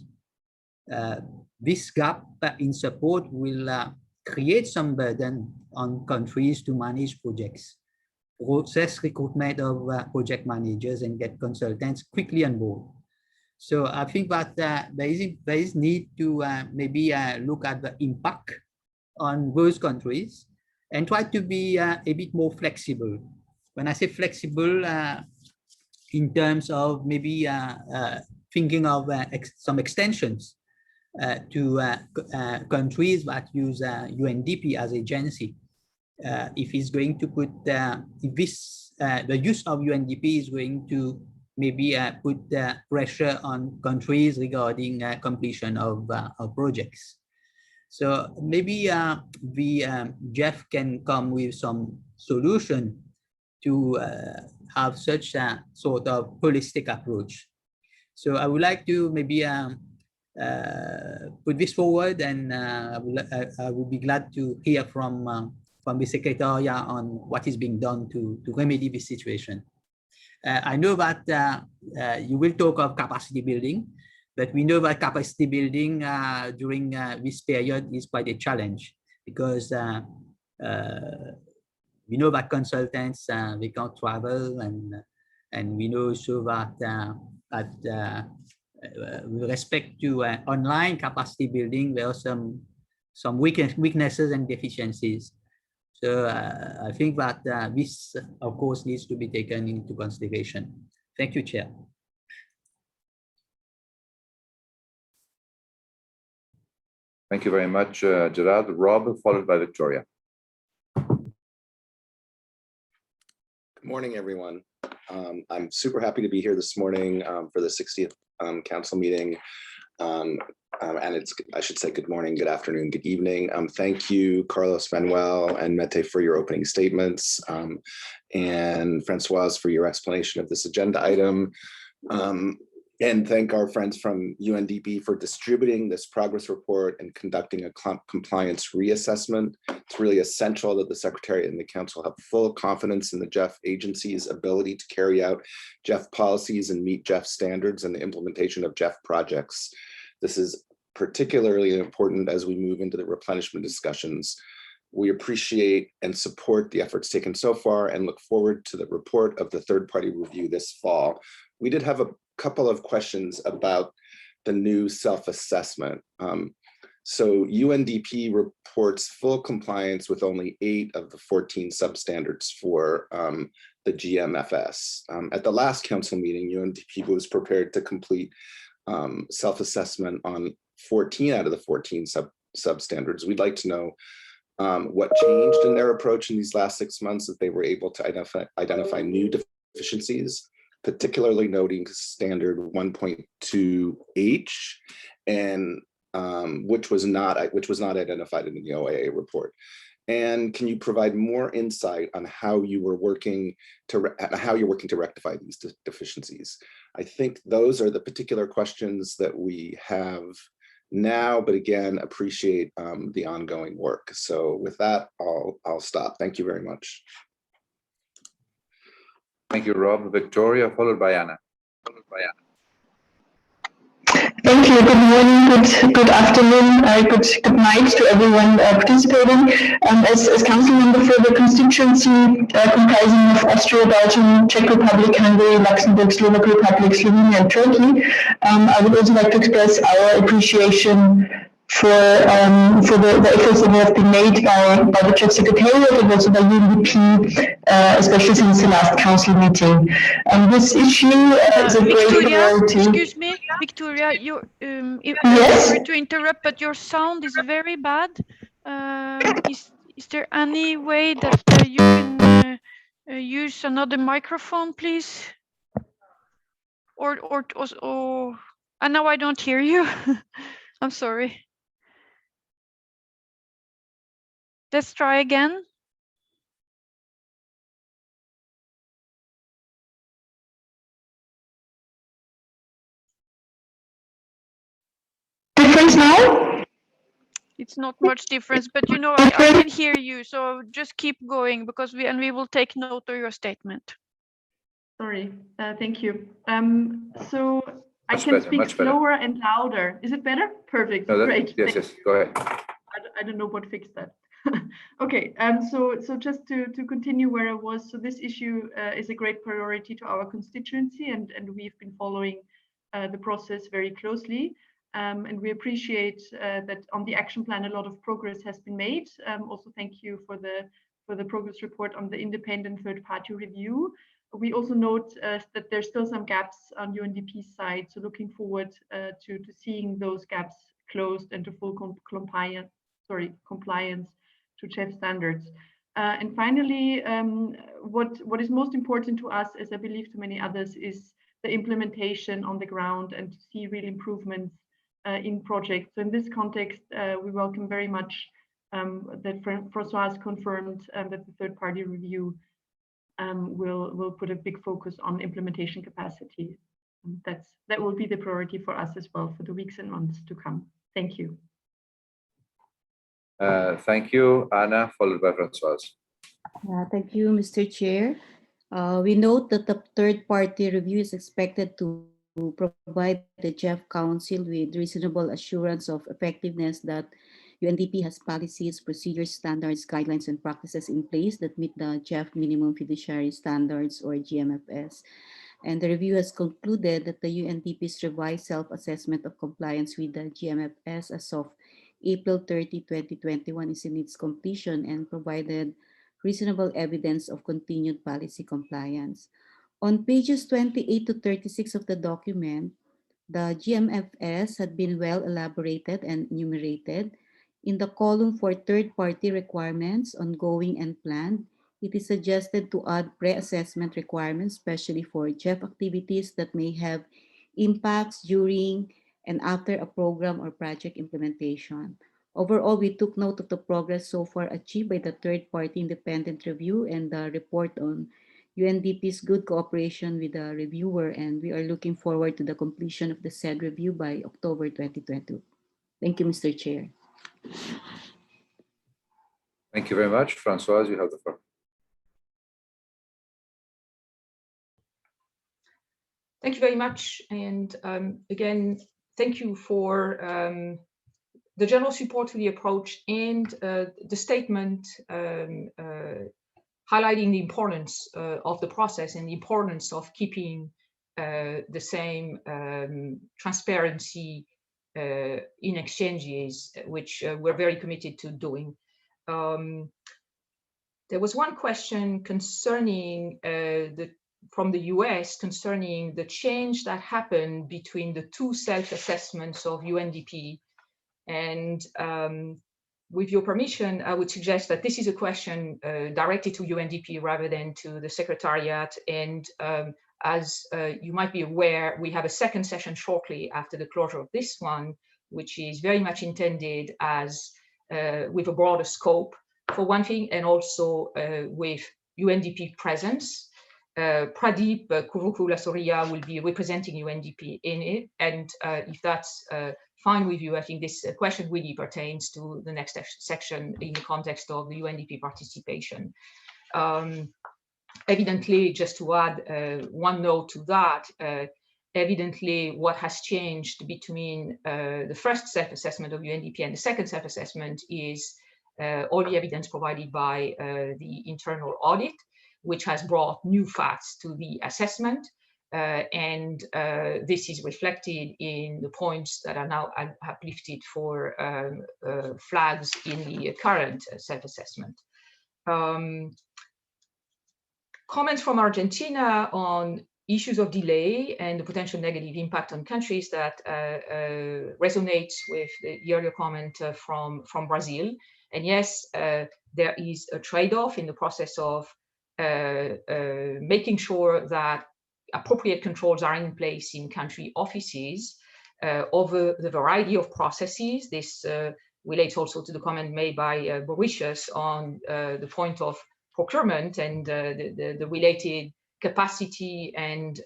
This gap in support will create some burden on countries to manage projects, process recruitment of project managers, and get consultants quickly on board. So I think that there is need to maybe look at the impact on those countries and try to be a bit more flexible. When I say flexible, in terms of maybe thinking of some extensions to countries that use UNDP as agency. If it's going to put, if this, the use of UNDP is going to maybe put pressure on countries regarding completion of projects. So maybe the GEF can come with some solution to have such a sort of holistic approach. So I would like to maybe put this forward, and I would be glad to hear from the Secretariat on what is being done to remedy this situation. I know that you will talk of capacity building, but we know that capacity building during this period is quite a challenge, because we know that consultants, they can't travel, and we know also that with respect to online capacity building, there are some weaknesses and deficiencies. So I think that this, of course, needs to be taken into consideration. Thank you, Chair. Thank you very much, Gerard. Rob, followed by Victoria. Good morning, everyone. I'm super happy to be here this morning for the 60th council meeting. And it's, I should say, good morning, good afternoon, good evening. Thank you, Carlos, Manuel, and Mete for your opening statements, and Francoise for your explanation of this agenda item. And thank our friends from UNDP for distributing this progress report and conducting a compliance reassessment. It's really essential that the Secretariat and the Council have full confidence in the GEF agency's ability to carry out GEF policies and meet GEF standards and the implementation of GEF projects. This is particularly important as we move into the replenishment discussions. We appreciate and support the efforts taken so far and look forward to the report of the third-party review this fall. We did have a couple of questions about the new self-assessment. So UNDP reports full compliance with only 8 of the 14 substandards for the GMFS. At the last council meeting, UNDP was prepared to complete self-assessment on 14 out of the 14 substandards. We'd like to know what changed in their approach in these last 6 months, that they were able to identify new deficiencies, particularly noting standard 1.2H, and which was not identified in the OAA report. And can you provide more insight on how you were working to rectify these deficiencies? I think those are the particular questions that we have now, but again, appreciate the ongoing work. So with that, I'll stop. Thank you very much. Thank you, Rob. Victoria, followed by Anna. Thank you. Good morning, good afternoon, good night to everyone participating. As council member for the constituency comprising of Austria, Belgium, Czech Republic, Hungary, Luxembourg, Slovak Republic, Slovenia, and Turkey, I would also like to express our appreciation for the efforts that have been made by the GEF Secretariat and also by UNDP, especially since the last council meeting. This issue is a great priority. Excuse me, Victoria, yes? Sorry to interrupt, but your sound is very bad. Is there any way that you can use another microphone, please? Or and now I don't hear you. I'm sorry. Let's try again. now? It's not much difference, but you know, I can hear you, so just keep going because we will take note of your statement. Sorry, thank you. So I Much can better, speak much better. slower and louder. Is it better? Perfect, No, great. yes, yes, go ahead. I don't know what fixed that. Okay, so just to continue where I was, so this issue is a great priority to our constituency, and we've been following the process very closely. And we appreciate that on the action plan, a lot of progress has been made. Also, thank you for the progress report on the independent third-party review. We also note that there's still some gaps on UNDP's side, so looking forward to seeing those gaps closed and to full compliance to GEF standards. And finally, what is most important to us, as I believe to many others, is the implementation on the ground and to see real improvements in projects. So in this context, we welcome very much that François has confirmed that the third-party review will put a big focus on implementation capacity. That will be the priority for us as well for the weeks and months to come. Thank you. Thank you, Anna, followed by François. Thank you, Mr. Chair. We note that the third-party review is expected to provide the GEF Council with reasonable assurance of effectiveness that UNDP has policies, procedures, standards, guidelines, and practices in place that meet the GEF Minimum Fiduciary Standards, or GMFS. And the review has concluded that the UNDP's revised self-assessment of compliance with the GMFS as of April 30, 2021 is in its completion and provided reasonable evidence of continued policy compliance. On pages 28 to 36 of the document, the GMFS had been well elaborated and enumerated. In the column for third-party requirements, ongoing and planned, it is suggested to add pre-assessment requirements, especially for GEF activities that may have impacts during and after a program or project implementation. Overall, we took note of the progress so far achieved by the third-party independent review and the report on UNDP's good cooperation with the reviewer, and we are looking forward to the completion of the said review by October 2022. Thank you, Mr. Chair. Thank you very much. Françoise, you have the floor. Thank you very much. And again, thank you for the general support to the approach and the statement highlighting the importance of the process and the importance of keeping the same transparency in exchanges, which we're very committed to doing. There was one question concerning from the US concerning the change that happened between the two self-assessments of UNDP. And with your permission, I would suggest that this is a question directed to UNDP rather than to the Secretariat. And as you might be aware, we have a second session shortly after the closure of this one, which is very much intended as with a broader scope for one thing, and also with UNDP presence. Pradeep Kurukula-Soria will be representing UNDP in it. And if that's fine with you, I think this question really pertains to the next section in the context of the UNDP participation. Evidently, just to add one note to that, evidently what has changed between the first self-assessment of UNDP and the second self-assessment is all the evidence provided by the internal audit, which has brought new facts to the assessment. And this is reflected in the points that are now uplifted for flags in the current self-assessment. Comments from Argentina on issues of delay and the potential negative impact on countries that resonates with the earlier comment from Brazil. And yes, there is a trade-off in the process of making sure that appropriate controls are in place in country offices over the variety of processes. This relates also to the comment made by Mauritius on the point of procurement and the related capacity and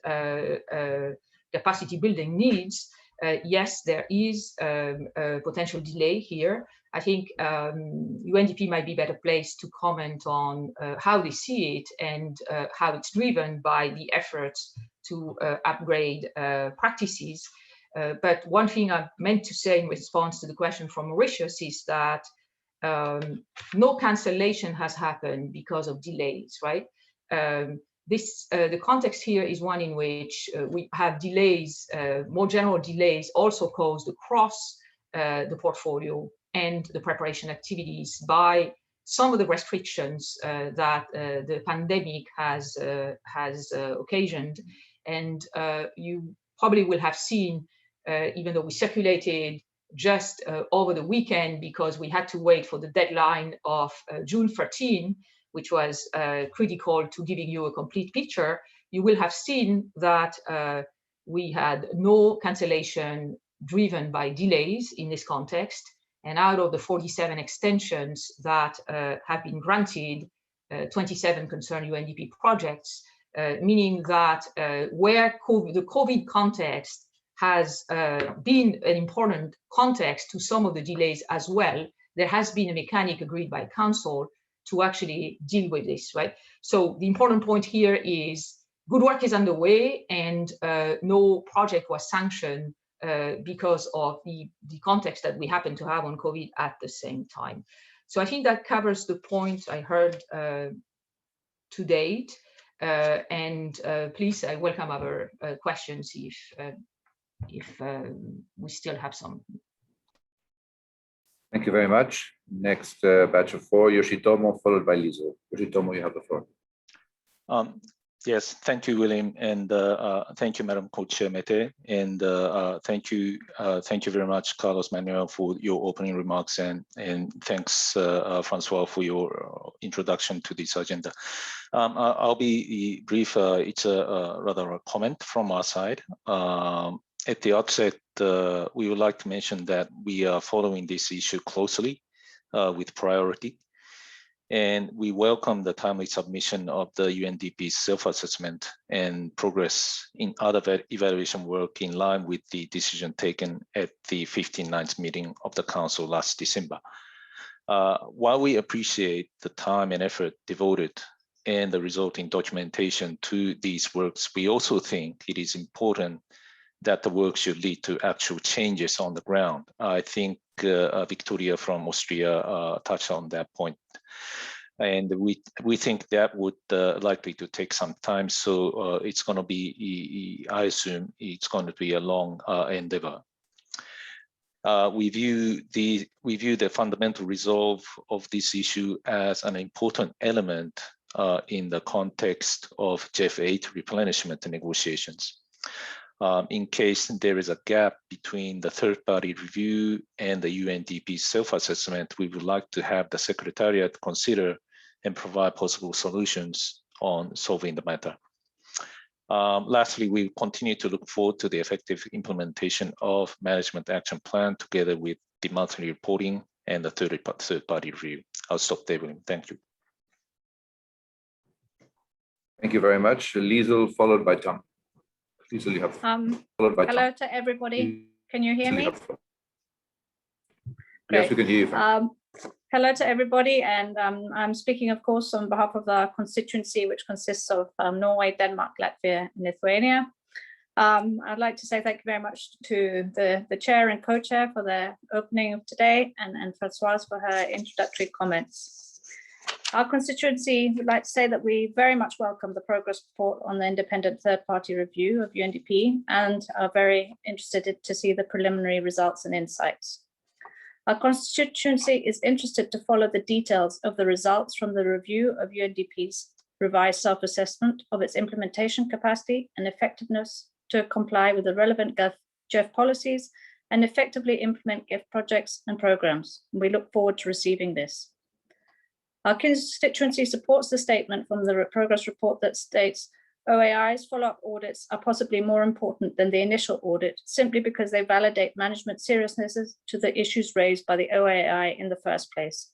capacity building needs. yes, there is a potential delay here. I think UNDP might be better placed to comment on how they see it and how it's driven by the efforts to upgrade practices. But one thing I meant to say in response to the question from Mauritius is that no cancellation has happened because of delays, right? The context here is one in which we have delays, more general delays also caused across the portfolio and the preparation activities by some of the restrictions that the pandemic has occasioned. And you probably will have seen, even though we circulated just over the weekend because we had to wait for the deadline of June 13, which was critical to giving you a complete picture, you will have seen that we had no cancellation driven by delays in this context. And out of the 47 extensions that have been granted, 27 concern UNDP projects, meaning that where the COVID context has been an important context to some of the delays as well, there has been a mechanic agreed by Council to actually deal with this, right? So the important point here is good work is underway and no project was sanctioned because of the context that we happen to have on COVID at the same time. So I think that covers the points I heard to date. Please, I welcome other questions if we still have some. Thank you very much. Next batch of 4, Yoshitomo, followed by Lizo. Yoshitomo, you have the floor. Yes, thank you, William, and thank you, Madam Co-Chair Mete, and thank you very much, Carlos Manuel, for your opening remarks, and thanks, Francois, for your introduction to this agenda. I'll be brief. It's rather a comment from our side. At the outset, we would like to mention that we are following this issue closely with priority. And we welcome the timely submission of the UNDP's self-assessment and progress in other evaluation work in line with the decision taken at the 59th meeting of the Council last December. While we appreciate the time and effort devoted and the resulting documentation to these works, we also think it is important that the work should lead to actual changes on the ground. I think Victoria from Austria touched on that point. And we think that would likely to take some time. So it's going to be, I assume it's going to be a long endeavor. We view the fundamental resolve of this issue as an important element in the context of GEF 8 replenishment negotiations. In case there is a gap between the third-party review and the UNDP self-assessment, we would like to have the Secretariat consider and provide possible solutions on solving the matter. Lastly, we continue to look forward to the effective implementation of Management Action Plan together with the monthly reporting and the third-party review. I'll stop there, William. Thank you. Thank you very much. Lizo, followed by Tom. Lizo, you have followed by hello Tom. to everybody. Can you hear me? Yes, we can hear you. Hello to everybody, and I'm speaking, of course, on behalf of the constituency, which consists of Norway, Denmark, Latvia, and Lithuania. I'd like to say thank you very much to the chair and co-chair for their opening of today, and Françoise for her introductory comments. Our constituency would like to say that we very much welcome the progress report on the independent third-party review of UNDP and are very interested to see the preliminary results and insights. Our constituency is interested to follow the details of the results from the review of UNDP's revised self-assessment of its implementation capacity and effectiveness to comply with the relevant GEF policies and effectively implement GEF projects and programs. We look forward to receiving this. Our constituency supports the statement from the progress report that states OAI's follow-up audits are possibly more important than the initial audit simply because they validate management seriousness to the issues raised by the OAI in the first place,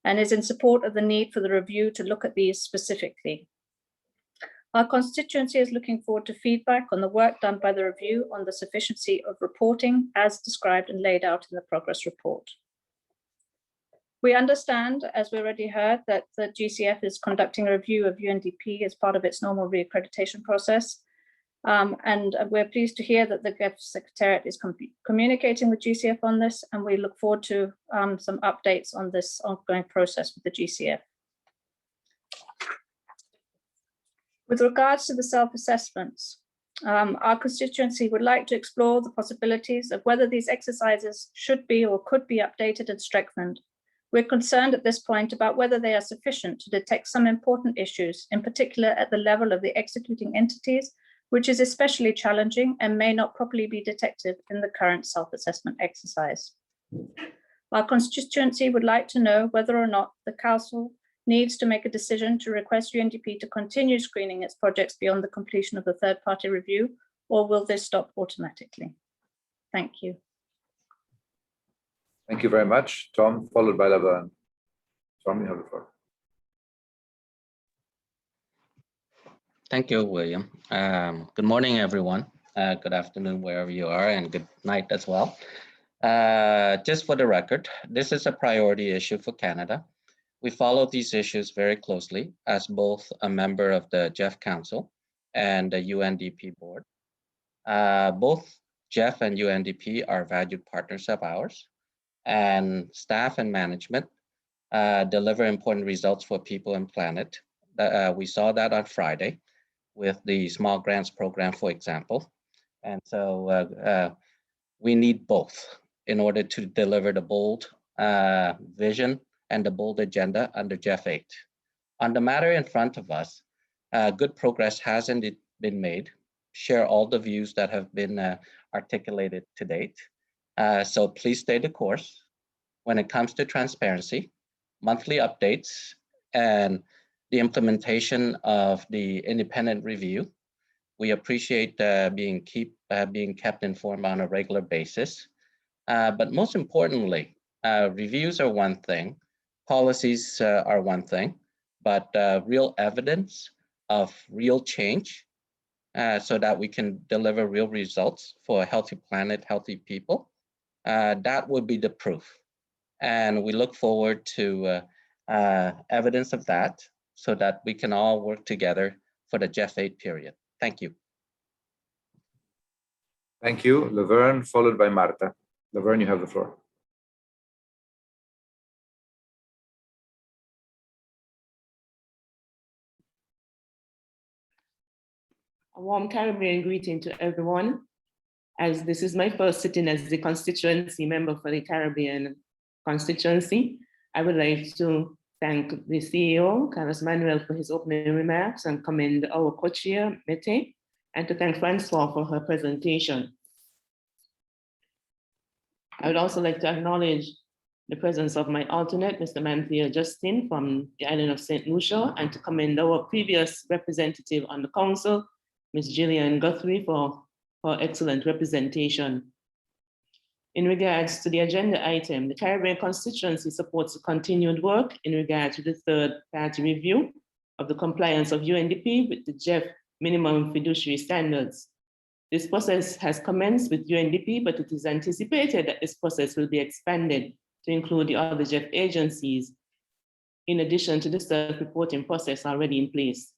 and is in support of the need for the review to look at these specifically. Our constituency is looking forward to feedback on the work done by the review on the sufficiency of reporting as described and laid out in the progress report. We understand, as we already heard, that the GCF is conducting a review of UNDP as part of its normal reaccreditation process. And we're pleased to hear that the GEF Secretariat is communicating with GCF on this, and we look forward to some updates on this ongoing process with the GCF. With regards to the self-assessments, our constituency would like to explore the possibilities of whether these exercises should be or could be updated and strengthened. We're concerned at this point about whether they are sufficient to detect some important issues, in particular at the level of the executing entities, which is especially challenging and may not properly be detected in the current self-assessment exercise. Our constituency would like to know whether or not the Council needs to make a decision to request UNDP to continue screening its projects beyond the completion of the third-party review, or will this stop automatically? Thank you. Thank you very much, Tom, followed by Laverne. Tom, you have the floor. Thank you, William. Good morning, everyone. Good afternoon, wherever you are, and good night as well. Just for the record, this is a priority issue for Canada. We follow these issues very closely as both a member of the GEF Council and the UNDP board. Both GEF and UNDP are valued partners of ours, and staff and management deliver important results for people and planet. We saw that on Friday with the small grants program, for example. And so we need both in order to deliver the bold vision and the bold agenda under GEF 8. On the matter in front of us, good progress has indeed been made. Share all the views that have been articulated to date. So please stay the course when it comes to transparency, monthly updates, and the implementation of the independent review. We appreciate being kept informed on a regular basis. But most importantly, reviews are one thing, policies are one thing, but real evidence of real change so that we can deliver real results for a healthy planet, healthy people, that would be the proof. And we look forward to evidence of that so that we can all work together for the GEF 8 period. Thank you. Thank you, Laverne, followed by Marta. Laverne, you have the floor. A warm Caribbean greeting to everyone, as this is my first sitting as the constituency member for the Caribbean constituency. I would like to thank the CEO, Carlos Manuel, for his opening remarks and commend our co-chair, Mete, and to thank Francois for her presentation. I would also like to acknowledge the presence of my alternate, Mr. Manthea Justin from the island of St. Lucia, and to commend our previous representative on the council, Ms. Gillian Guthrie, for excellent representation. In regards to the agenda item, the Caribbean constituency supports the continued work in regard to the third-party review of the compliance of UNDP with the GEF minimum fiduciary standards. This process has commenced with UNDP, but it is anticipated that this process will be expanded to include the other GEF agencies, in addition to the self-reporting process already in place.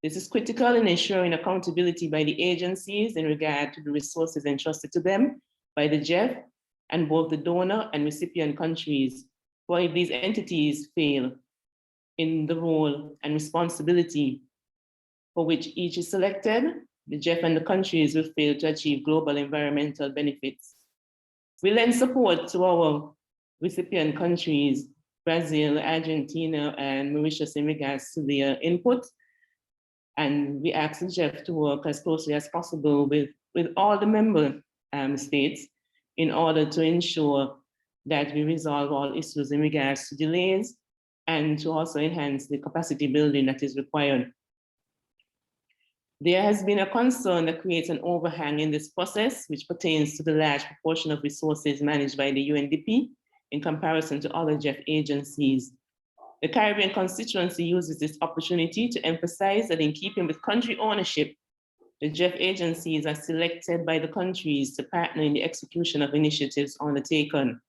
This is critical in ensuring accountability by the agencies in regard to the resources entrusted to them by the GEF and both the donor and recipient countries, for if these entities fail in the role and responsibility for which each is selected, the GEF and the countries will fail to achieve global environmental benefits. We lend support to our recipient countries, Brazil, Argentina, and Mauritius in regards to their input. And we ask the GEF to work as closely as possible with all the member states in order to ensure that we resolve all issues in regards to delays and to also enhance the capacity building that is required. There has been a concern that creates an overhang in this process, which pertains to the large proportion of resources managed by the UNDP in comparison to other GEF agencies. The Caribbean constituency uses this opportunity to emphasize that in keeping with country ownership, the GEF agencies are selected by the countries to partner in the execution of initiatives undertaken.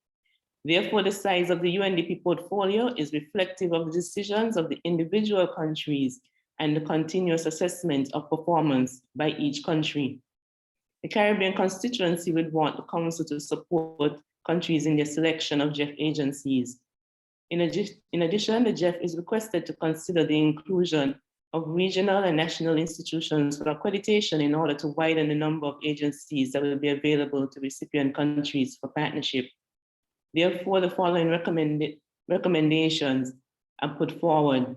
Therefore, the size of the UNDP portfolio is reflective of the decisions of the individual countries and the continuous assessment of performance by each country. The Caribbean constituency would want the Council to support countries in their selection of GEF agencies. In addition, the GEF is requested to consider the inclusion of regional and national institutions for accreditation in order to widen the number of agencies that will be available to recipient countries for partnership. Therefore, the following recommendations are put forward.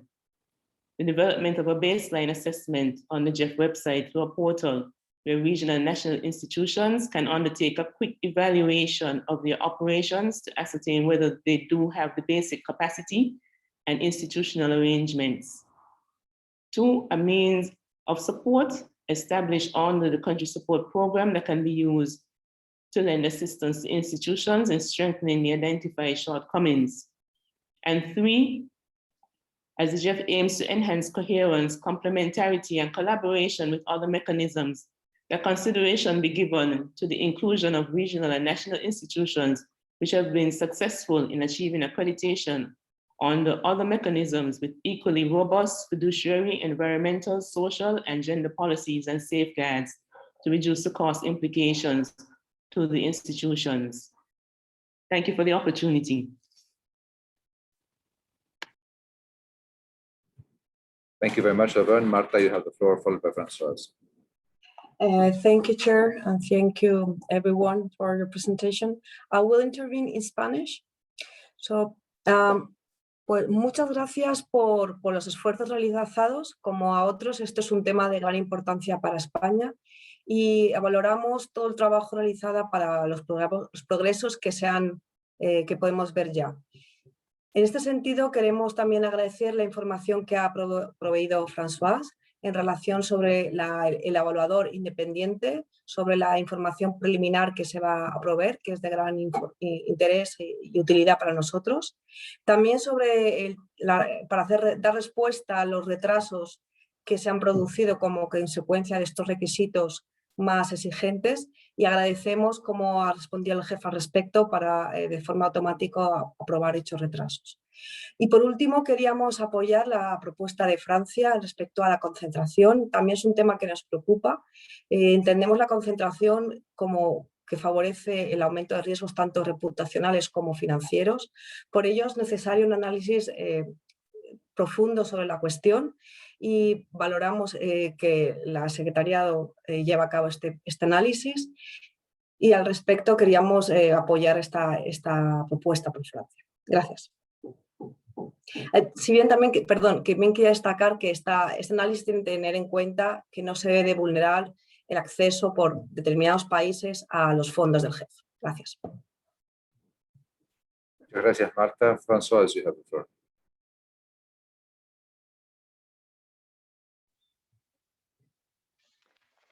The development of a baseline assessment on the GEF website through a portal where regional and national institutions can undertake a quick evaluation of their operations to ascertain whether they do have the basic capacity and institutional arrangements. 2, a means of support established under the country support program that can be used to lend assistance to institutions in strengthening the identified shortcomings. And 3, as the GEF aims to enhance coherence, complementarity, and collaboration with other mechanisms, that consideration be given to the inclusion of regional and national institutions which have been successful in achieving accreditation under other mechanisms with equally robust fiduciary, environmental, social, and gender policies and safeguards to reduce the cost implications to the institutions. Thank you for the opportunity. Thank you very much, Laverne. Marta, you have the floor, followed by Françoise. Thank you, Chair, and thank you everyone for your presentation. I will intervene in Spanish. So, pues muchas gracias por los esfuerzos realizados. Como a otros, esto es un tema de gran importancia para España y valoramos todo el trabajo realizado para los progresos que podemos ver ya. En este sentido, queremos también agradecer la información que ha proveído Françoise en relación sobre el evaluador independiente, sobre la información preliminar que se va a proveer, que es de gran interés y utilidad para nosotros. También sobre para dar respuesta a los retrasos que se han producido como consecuencia de estos requisitos más exigentes, y agradecemos cómo ha respondido el jefe al respecto para de forma automática aprobar dichos retrasos. Y por último, queríamos apoyar la propuesta de Francia respecto a la concentración. También es un tema que nos preocupa. Entendemos la concentración como que favorece el aumento de riesgos tanto reputacionales como financieros. Por ello es necesario un análisis profundo sobre la cuestión y valoramos que la Secretariado lleva a cabo este análisis, y al respecto queríamos apoyar esta propuesta por Francia. Gracias. Si bien también, también quería destacar que este análisis tiene que tener en cuenta que no se debe vulnerar el acceso por determinados países a los fondos del GEF. Gracias. Muchas gracias, Marta. Françoise, you have the floor.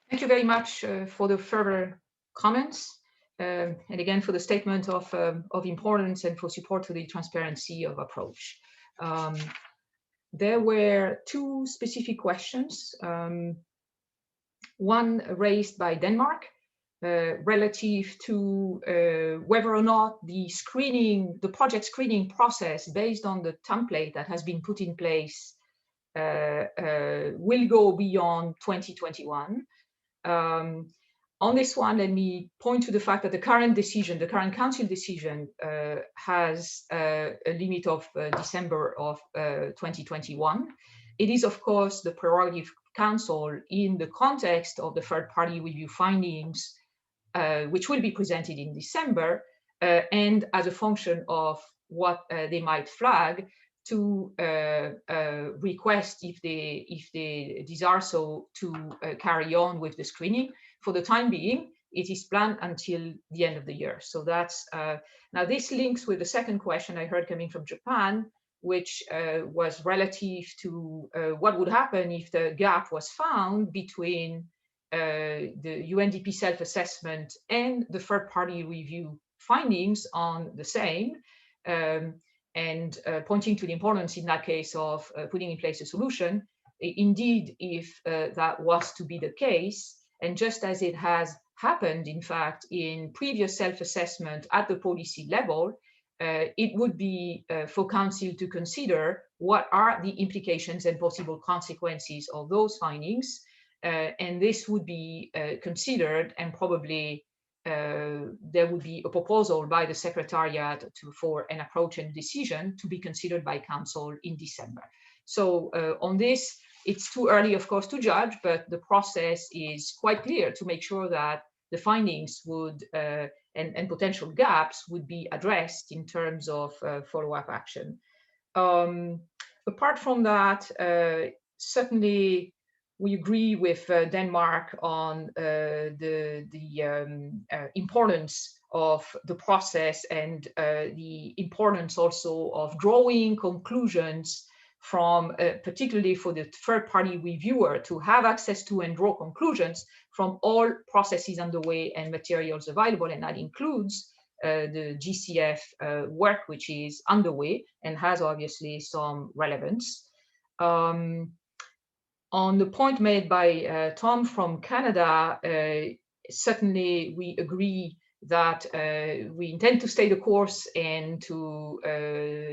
Thank you very much for the further comments and again for the statement of importance and for support to the transparency of approach. There were 2 specific questions. One raised by Denmark relative to whether or not the project screening process based on the template that has been put in place will go beyond 2021. On this one, let me point to the fact that the current council decision has a limit of December of 2021. It is, of course, the prerogative council in the context of the third-party review findings, which will be presented in December, and as a function of what they might flag, to request if they desire so to carry on with the screening. For the time being, it is planned until the end of the year. So that's now this links with the second question I heard coming from Japan, which was relative to what would happen if the gap was found between the UNDP self-assessment and the third-party review findings on the same. and pointing to the importance in that case of putting in place a solution. Indeed, if that was to be the case, and just as it has happened, in fact, in previous self-assessment at the policy level, it would be for Council to consider what are the implications and possible consequences of those findings. And this would be considered, and probably there would be a proposal by the Secretariat for an approach and decision to be considered by Council in December. So on this, it's too early, of course, to judge, but the process is quite clear to make sure that the findings would and potential gaps would be addressed in terms of follow-up action. Apart from that, certainly we agree with Denmark on the importance of the process and the importance also of drawing conclusions from, particularly for the third-party reviewer, to have access to and draw conclusions from all processes underway and materials available, and that includes the GCF work which is underway and has obviously some relevance. On the point made by Tom from Canada, certainly we agree that we intend to stay the course and to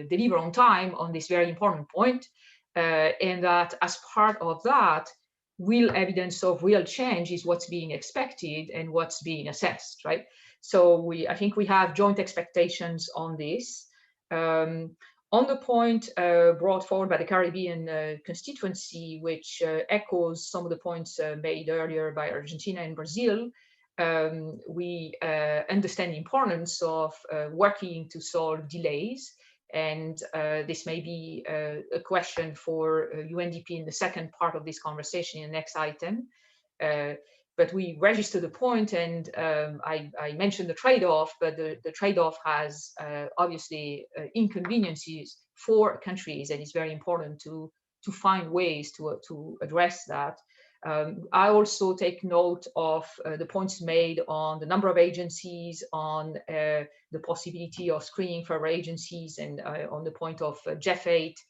deliver on time on this very important point, and that as part of that, real evidence of real change is what's being expected and what's being assessed, right? So I think we have joint expectations on this. On the point brought forward by the Caribbean constituency, which echoes some of the points made earlier by Argentina and Brazil, we understand the importance of working to solve delays. And this may be a question for UNDP in the second part of this conversation in the next item. But we register the point, and I mentioned the trade-off, but the trade-off has obviously inconveniences for countries, and it's very important to find ways to address that. I also take note of the points made on the number of agencies, on the possibility of screening for agencies, and on the point of GEF 8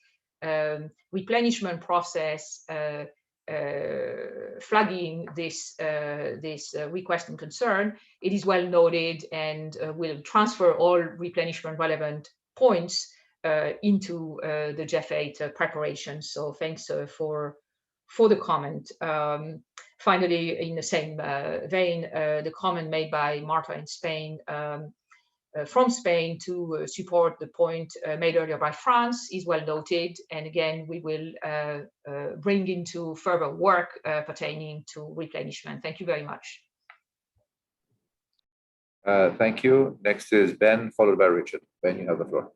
replenishment process, flagging this request and concern. It is well noted, and will transfer all replenishment relevant points into the GEF 8 preparation. So thanks for the comment. Finally, in the same vein, the comment made by Marta in Spain, from Spain, to support the point made earlier by France is well noted. And again, we will bring into further work pertaining to replenishment. Thank you very much. Thank you. Next is Ben, followed by Richard. Ben, you have the floor.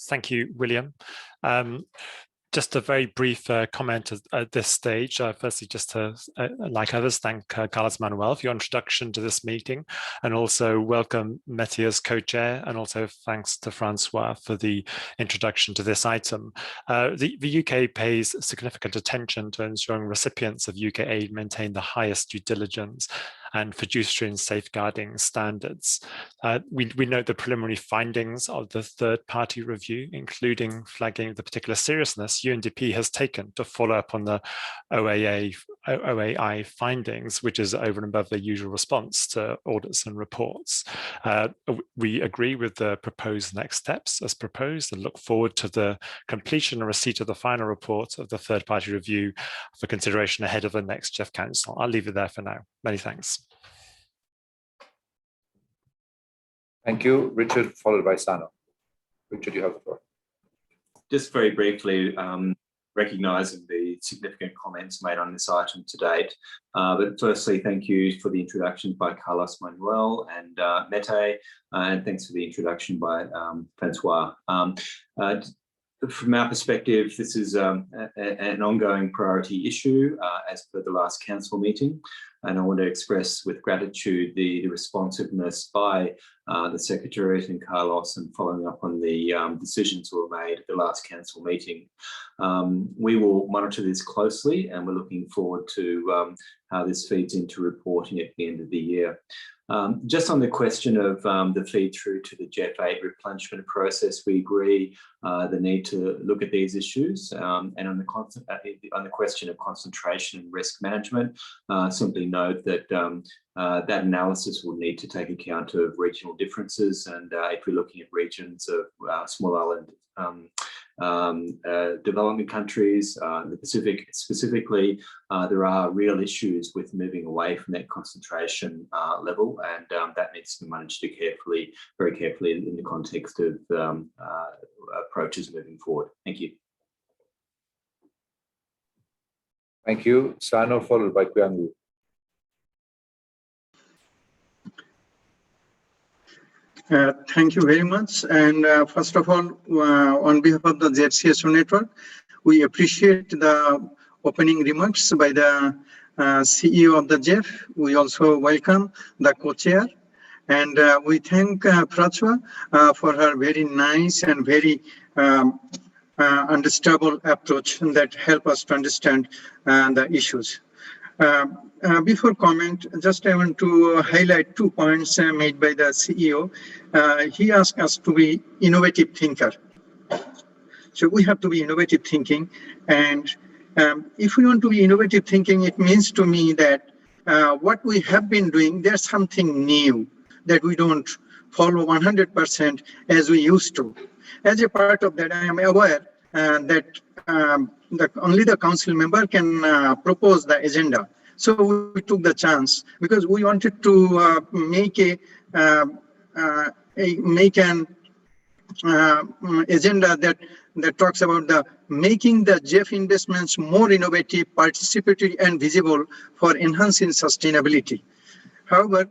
Thank you, William. Just a very brief comment at this stage. Firstly, just to, like others, thank Carlos Manuel for your introduction to this meeting, and also welcome Mette as co-chair, and also thanks to Francois for the introduction to this item. The UK pays significant attention to ensuring recipients of UK aid maintain the highest due diligence and fiduciary and safeguarding standards. We note the preliminary findings of the third-party review, including flagging the particular seriousness UNDP has taken to follow up on the OAI findings, which is over and above the usual response to audits and reports. We agree with the proposed next steps as proposed, and look forward to the completion and receipt of the final report of the third-party review for consideration ahead of the next GEF Council. I'll leave it there for now. Many thanks. Thank you. Richard, followed by Sano. Richard, you have the floor. Just very briefly, recognising the significant comments made on this item to date. But firstly, thank you for the introduction by Carlos Manuel and Mette, and thanks for the introduction by Francois. From our perspective, this is an ongoing priority issue as per the last council meeting. And I want to express with gratitude the responsiveness by the Secretariat and Carlos, and following up on the decisions that were made at the last council meeting. We will monitor this closely, and we're looking forward to how this feeds into reporting at the end of the year. Just on the question of the feed through to the GEF 8 replenishment process, we agree the need to look at these issues. And on the question of concentration and risk management, simply note that that analysis will need to take account of regional differences. And if we're looking at regions of small island development countries, the Pacific specifically, there are real issues with moving away from that concentration level, and that needs to be managed very carefully in the context of approaches moving forward. Thank you. Thank you. Sano, followed by Kuyangu. Thank you very much. And first of all, on behalf of the ZCSO network, we appreciate the opening remarks by the CEO of the GEF. We also welcome the co-chair. And we thank Francois for her very nice and very understandable approach that help us to understand the issues. Before comment, just I want to highlight 2 points made by the CEO. He asked us to be innovative thinker. So we have to be innovative thinking. And if we want to be innovative thinking, it means to me that what we have been doing, there's something new that we don't follow 100% as we used to. As a part of that, I am aware that only the council member can propose the agenda. So we took the chance because we wanted to make an agenda that talks about making the GEF investments more innovative, participatory, and visible for enhancing sustainability. However,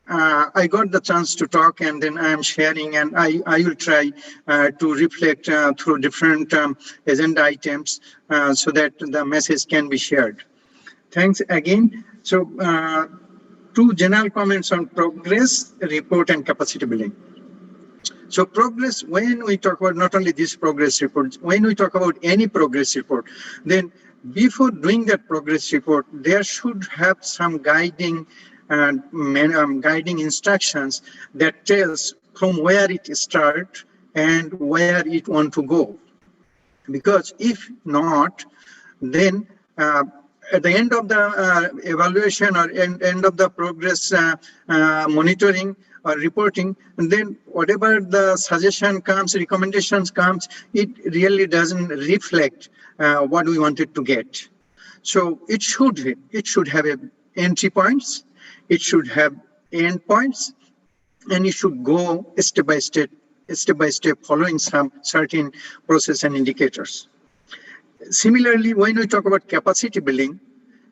I got the chance to talk, and then I am sharing, and I will try to reflect through different agenda items so that the message can be shared. Thanks again. So 2 general comments on progress report and capacity building. So progress, when we talk about not only this progress report, when we talk about any progress report, then before doing that progress report, there should have some guiding instructions that tells from where it starts and where it want to go. Because if not, then at the end of the evaluation or end of the progress monitoring or reporting, and then whatever the suggestion comes, recommendations comes, it really doesn't reflect what we wanted to get. So it should have entry points, it should have end points, and it should go step by step following some certain process and indicators. Similarly, when we talk about capacity building,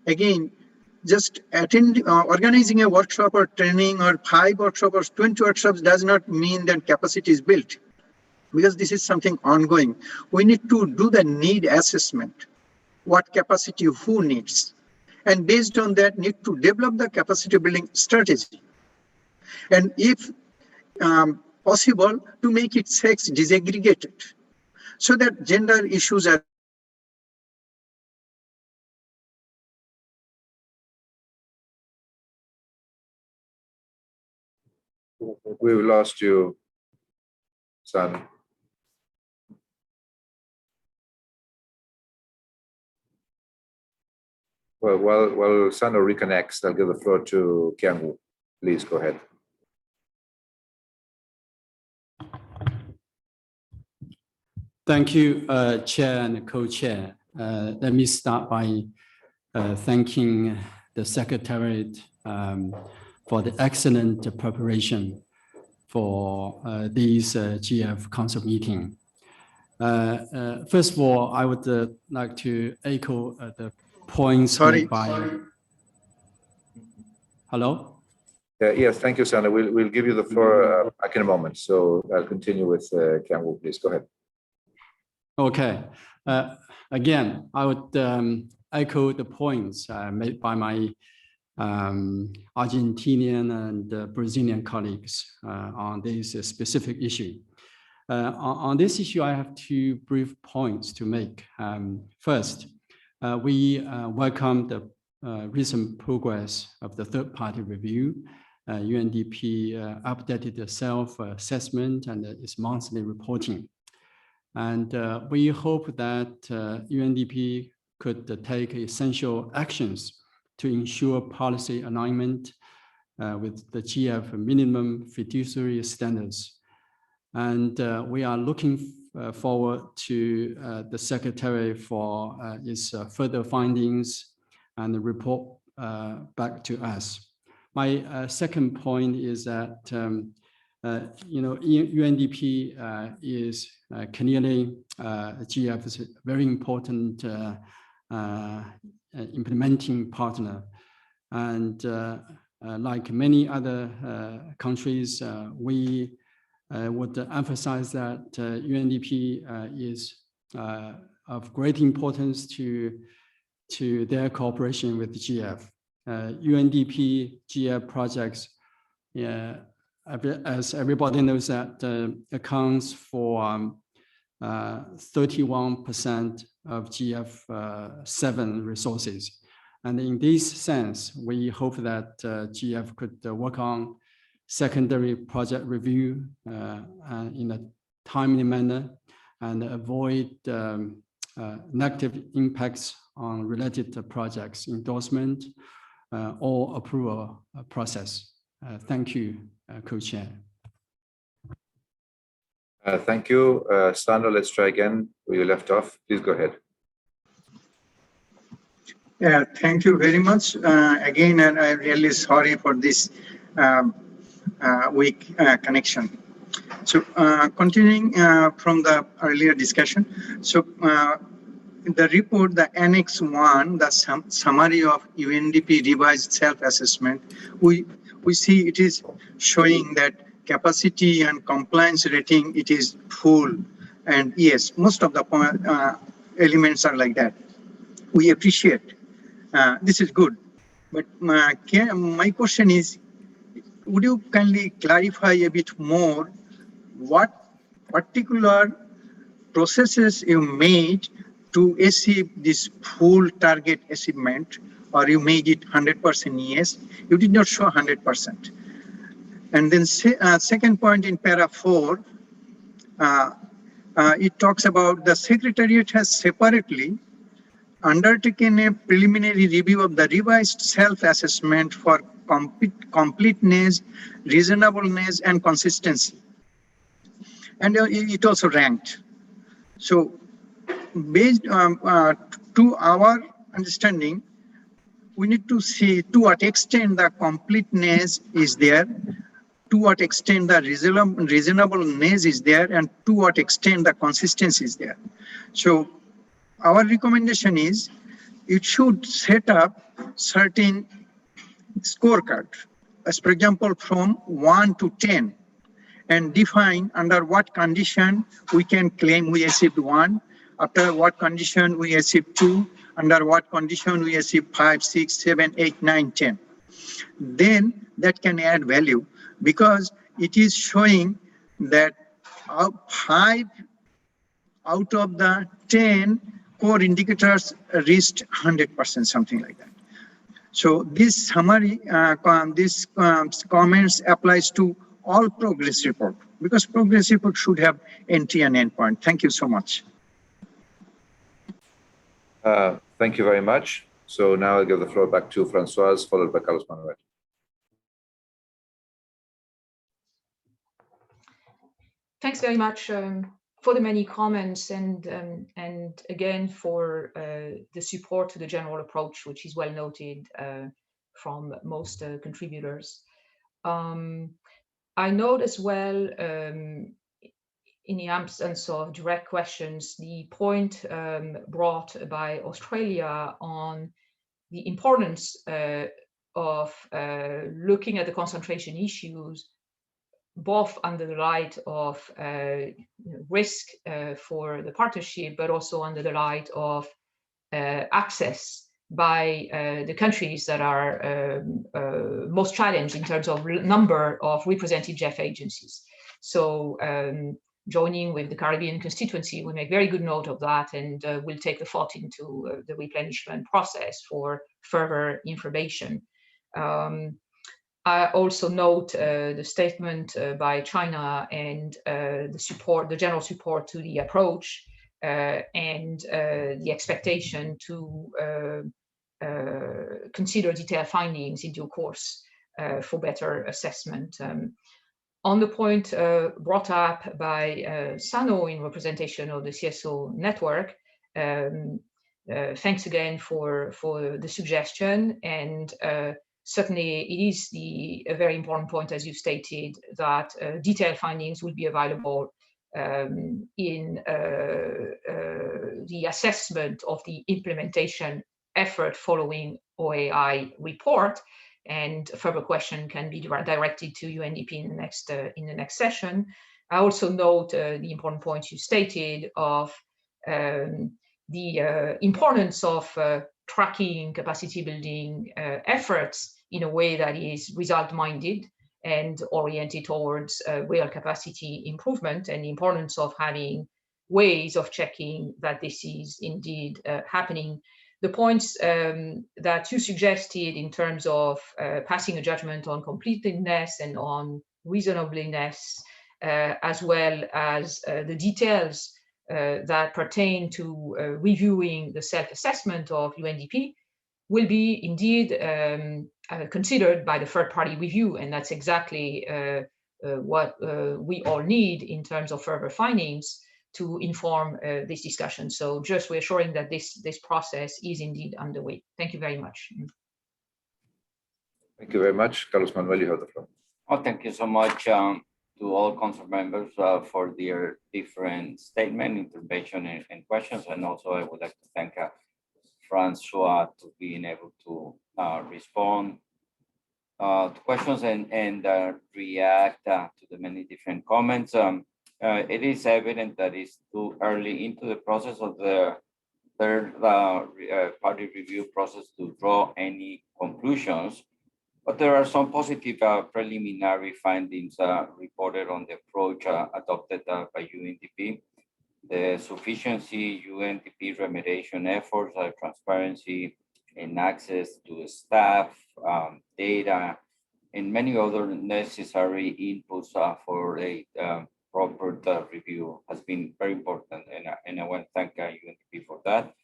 again, just organizing a workshop or training or 5 workshops or 20 workshops does not mean that capacity is built, because this is something ongoing. We need to do the need assessment, what capacity who needs, and based on that need to develop the capacity building strategy. And if possible, to make it sex disaggregated so that gender issues are We've lost you, San. Well, while Sano reconnects, I'll give the floor to Kyang-woo. Please go ahead. Thank you, Chair and Co-Chair. Let me start by thanking the Secretariat for the excellent preparation for this GEF Council meeting. First of all, I would like to echo the points made by... Hello? Yes, thank you, Sano. We'll give you the floor back in a moment. So I'll continue with Kyang-woo, please. Go ahead. Okay. Again, I would echo the points made by my Argentinian and Brazilian colleagues on this specific issue. On this issue, I have 2 brief points to make. First, we welcome the recent progress of the third-party review UNDP updated self-assessment and its monthly reporting. And we hope that UNDP could take essential actions to ensure policy alignment with the GEF minimum fiduciary standards. And we are looking forward to the Secretary for its further findings and the report back to us. My second point is that UNDP is clearly GEF is a very important implementing partner, and like many other countries, we would emphasize that UNDP is of great importance to their cooperation with GEF. UNDP GEF projects, as everybody knows, that accounts for 31% of GEF 7 resources. And in this sense, we hope that GEF could work on secondary project review in a timely manner and avoid negative impacts on related projects endorsement or approval process. Thank you, Co-Chair. Thank you. Sandra, let's try again where you left off. Please go ahead. Yeah, thank you very much. Again, and I'm really sorry for this weak connection. So continuing from the earlier discussion, so the report, the Annex 1, the summary of UNDP revised self-assessment, we see it is showing that capacity and compliance rating, it is full. And yes, most of the elements are like that. We appreciate. This is good. But my question is, would you kindly clarify a bit more what particular processes you made to achieve this full target achievement, or you made it 100% yes? You did not show 100%. And then second point in para 4, it talks about the Secretariat has separately undertaken a preliminary review of the revised self-assessment for completeness, reasonableness, and consistency. And it also ranked. So based to our understanding, we need to see to what extent the completeness is there, to what extent the reasonableness is there, and to what extent the consistency is there. So our recommendation is it should set up certain scorecard, as for example, from 1 to 10, and define under what condition we can claim we achieved 1, after what condition we achieved 2, under what condition we achieved 5, 6, 7, 8, 9, 10. Then that can add value, because it is showing that 5 out of the 10 core indicators reached 100%, something like that. So this summary, this comments applies to all progress report, because progress report should have entry and endpoint. Thank you so much. Thank you very much. So now I'll give the floor back to Francoise, followed by Carlos Manuel. Thanks very much for the many comments and again for the support to the general approach, which is well noted from most contributors. I note as well, in the absence of direct questions, the point brought by Australia on the importance of looking at the concentration issues, both under the light of risk for the partnership, but also under the light of access by the countries that are most challenged in terms of number of represented GEF agencies. So joining with the Caribbean constituency, we make very good note of that, and we'll take the thought into the replenishment process for further information. I also note the statement by China and the general support to the approach and the expectation to consider detailed findings in due course for better assessment. On the point brought up by Sano in representation of the CSO network, thanks again for the suggestion, and certainly it is a very important point, as you stated, that detailed findings will be available in the assessment of the implementation effort following OAI report, and further question can be directed to UNDP in the next session. I also note the important points you stated of the importance of tracking capacity building efforts in a way that is result-minded and oriented towards real capacity improvement, and the importance of having ways of checking that this is indeed happening. The points that you suggested in terms of passing a judgment on completeness and on reasonableness, as well as the details that pertain to reviewing the self-assessment of UNDP, will be indeed considered by the third-party review, and that's exactly what we all need in terms of further findings to inform this discussion. So just reassuring that this process is indeed underway. Thank you very much. Thank you very much. Carlos Manuel, you have the floor. Oh, thank you so much to all council members for their different statement, intervention, and questions. And also I would like to thank Francois to being able to respond to questions and react to the many different comments. It is evident that it's too early into the process of the third party review process to draw any conclusions, but there are some positive preliminary findings reported on the approach adopted by UNDP. The sufficiency UNDP remediation efforts, transparency and access to staff, data, and many other necessary inputs for a proper review has been very important, and I want to thank UNDP for that.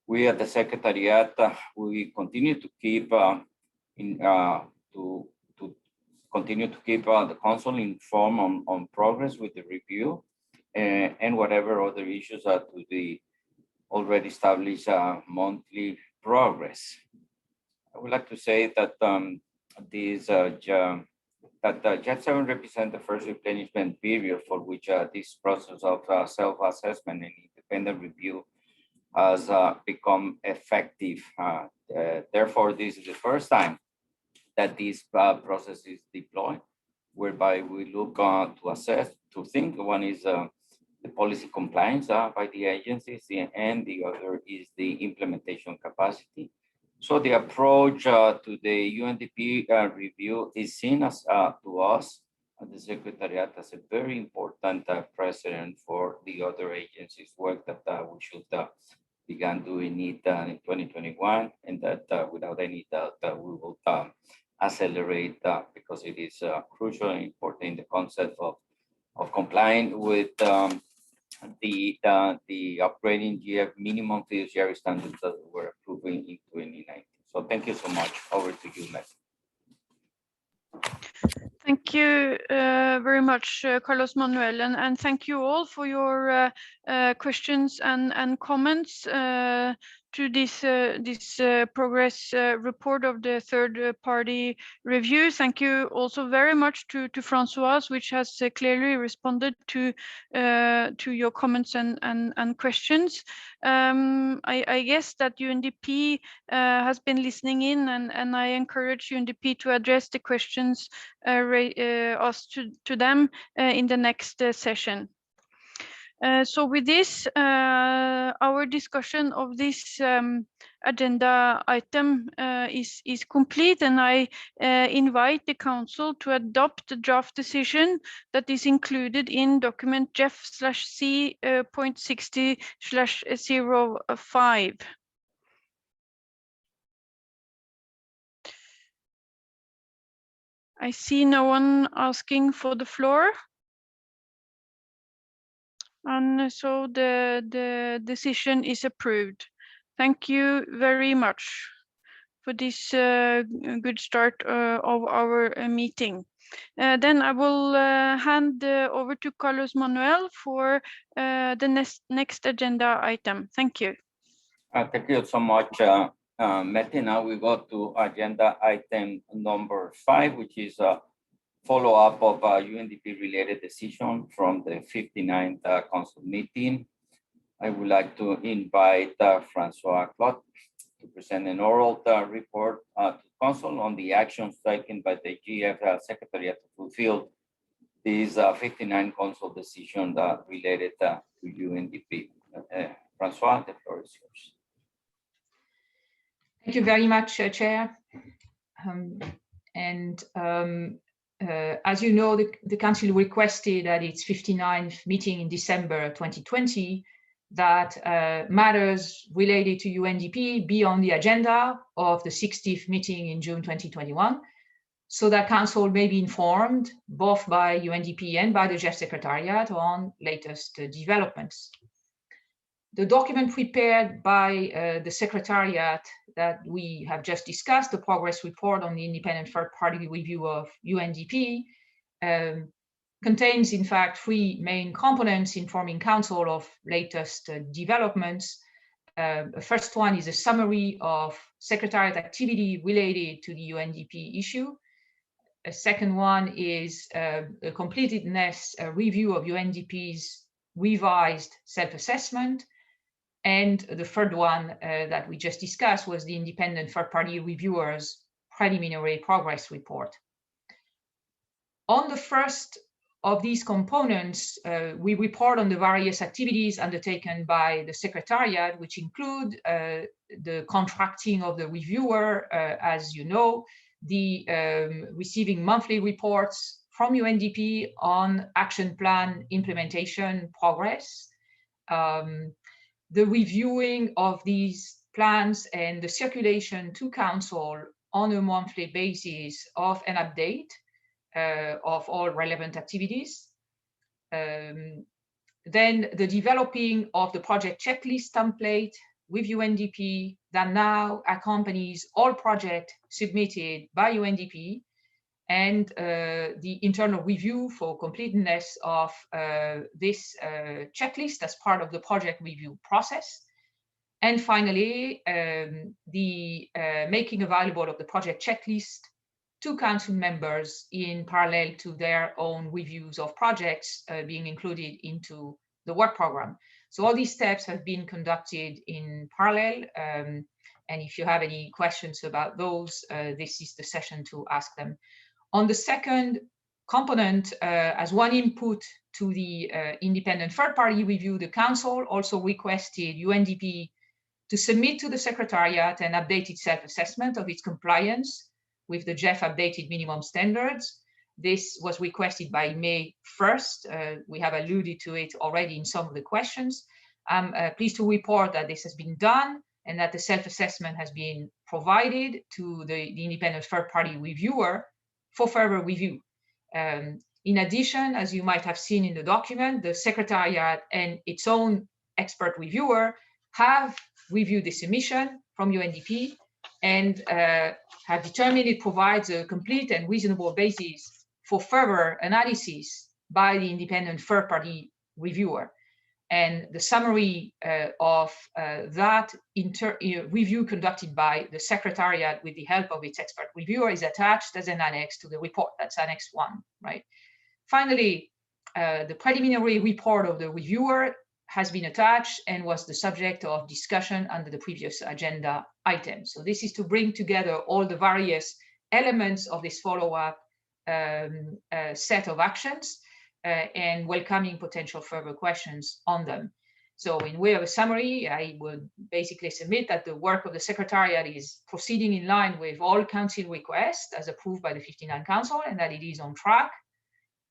We at the Secretariat, we continue to keep continue to keep the Council informed on progress with the review and whatever other issues are to the already established monthly progress. I would like to say that GEF 7 represents the first replenishment period for which this process of self-assessment and independent review has become effective. Therefore, this is the first time that this process is deployed, whereby we look to assess two things. One is the policy compliance by the agencies, and the other is the implementation capacity. So the approach to the UNDP review is seen as to us at the Secretariat as a very important precedent for the other agencies' work that we should begin doing it in 2021, and that without any doubt we will accelerate because it is crucial and important in the concept of complying with the upgrading GEF minimum fiduciary standards that were approved in 2019. So thank you so much. Over to you, Matt. Thank you very much, Carlos Manuel, and thank you all for your questions and comments to this progress report of the third party review. Thank you also very much to Francois, which has clearly responded to your comments and questions. I guess that UNDP has been listening in, and I encourage UNDP to address the questions asked to them in the next session. So with this, our discussion of this agenda item is complete, and I invite the Council to adopt the draft decision that is included in document GEF/C.60/05. I see no one asking for the floor. And so the decision is approved. Thank you very much for this good start of our meeting. Then I will hand over to Carlos Manuel for the next agenda item. Thank you. Thank you so much, Mette. Now we go to agenda item number 5, which is a follow-up of a UNDP-related decision from the 59th Council meeting. I would like to invite Francois Clot to present an oral report to Council on the actions taken by the GEF Secretariat to fulfill this 59 Council decision related to UNDP. Francois, the floor is yours. Thank you very much, Chair. As you know, the Council requested at its 59th meeting in December 2020 that matters related to UNDP be on the agenda of the 60th meeting in June 2021, so that Council may be informed both by UNDP and by the GEF Secretariat on latest developments. The document prepared by the Secretariat that we have just discussed, the progress report on the independent third-party review of UNDP, contains in fact 3 main components informing Council of latest developments. The first one is a summary of Secretariat activity related to the UNDP issue. A second one is a completedness review of UNDP's revised self-assessment. And the third one that we just discussed was the independent third-party reviewers' preliminary progress report. On the first of these components, we report on the various activities undertaken by the Secretariat, which include the contracting of the reviewer, as you know, the receiving monthly reports from UNDP on action plan implementation progress, the reviewing of these plans and the circulation to Council on a monthly basis of an update of all relevant activities. Then the developing of the project checklist template with UNDP that now accompanies all projects submitted by UNDP, and the internal review for completeness of this checklist as part of the project review process. And finally, the making available of the project checklist to Council members in parallel to their own reviews of projects being included into the work program. So all these steps have been conducted in parallel. And if you have any questions about those, this is the session to ask them. On the second component, as one input to the independent third-party review, the Council also requested UNDP to submit to the Secretariat an updated self-assessment of its compliance with the GEF updated minimum standards. This was requested by May 1st. We have alluded to it already in some of the questions. I'm pleased to report that this has been done and that the self-assessment has been provided to the independent third-party reviewer for further review. In addition, as you might have seen in the document, the Secretariat and its own expert reviewer have reviewed the submission from UNDP and have determined it provides a complete and reasonable basis for further analysis by the independent third-party reviewer. And the summary of that review conducted by the Secretariat with the help of its expert reviewer is attached as an annex to the report. That's Annex 1, right? Finally, the preliminary report of the reviewer has been attached and was the subject of discussion under the previous agenda item. So this is to bring together all the various elements of this follow-up set of actions and welcoming potential further questions on them. So in way of a summary, I would basically submit that the work of the Secretariat is proceeding in line with all Council requests as approved by the 59 Council, and that it is on track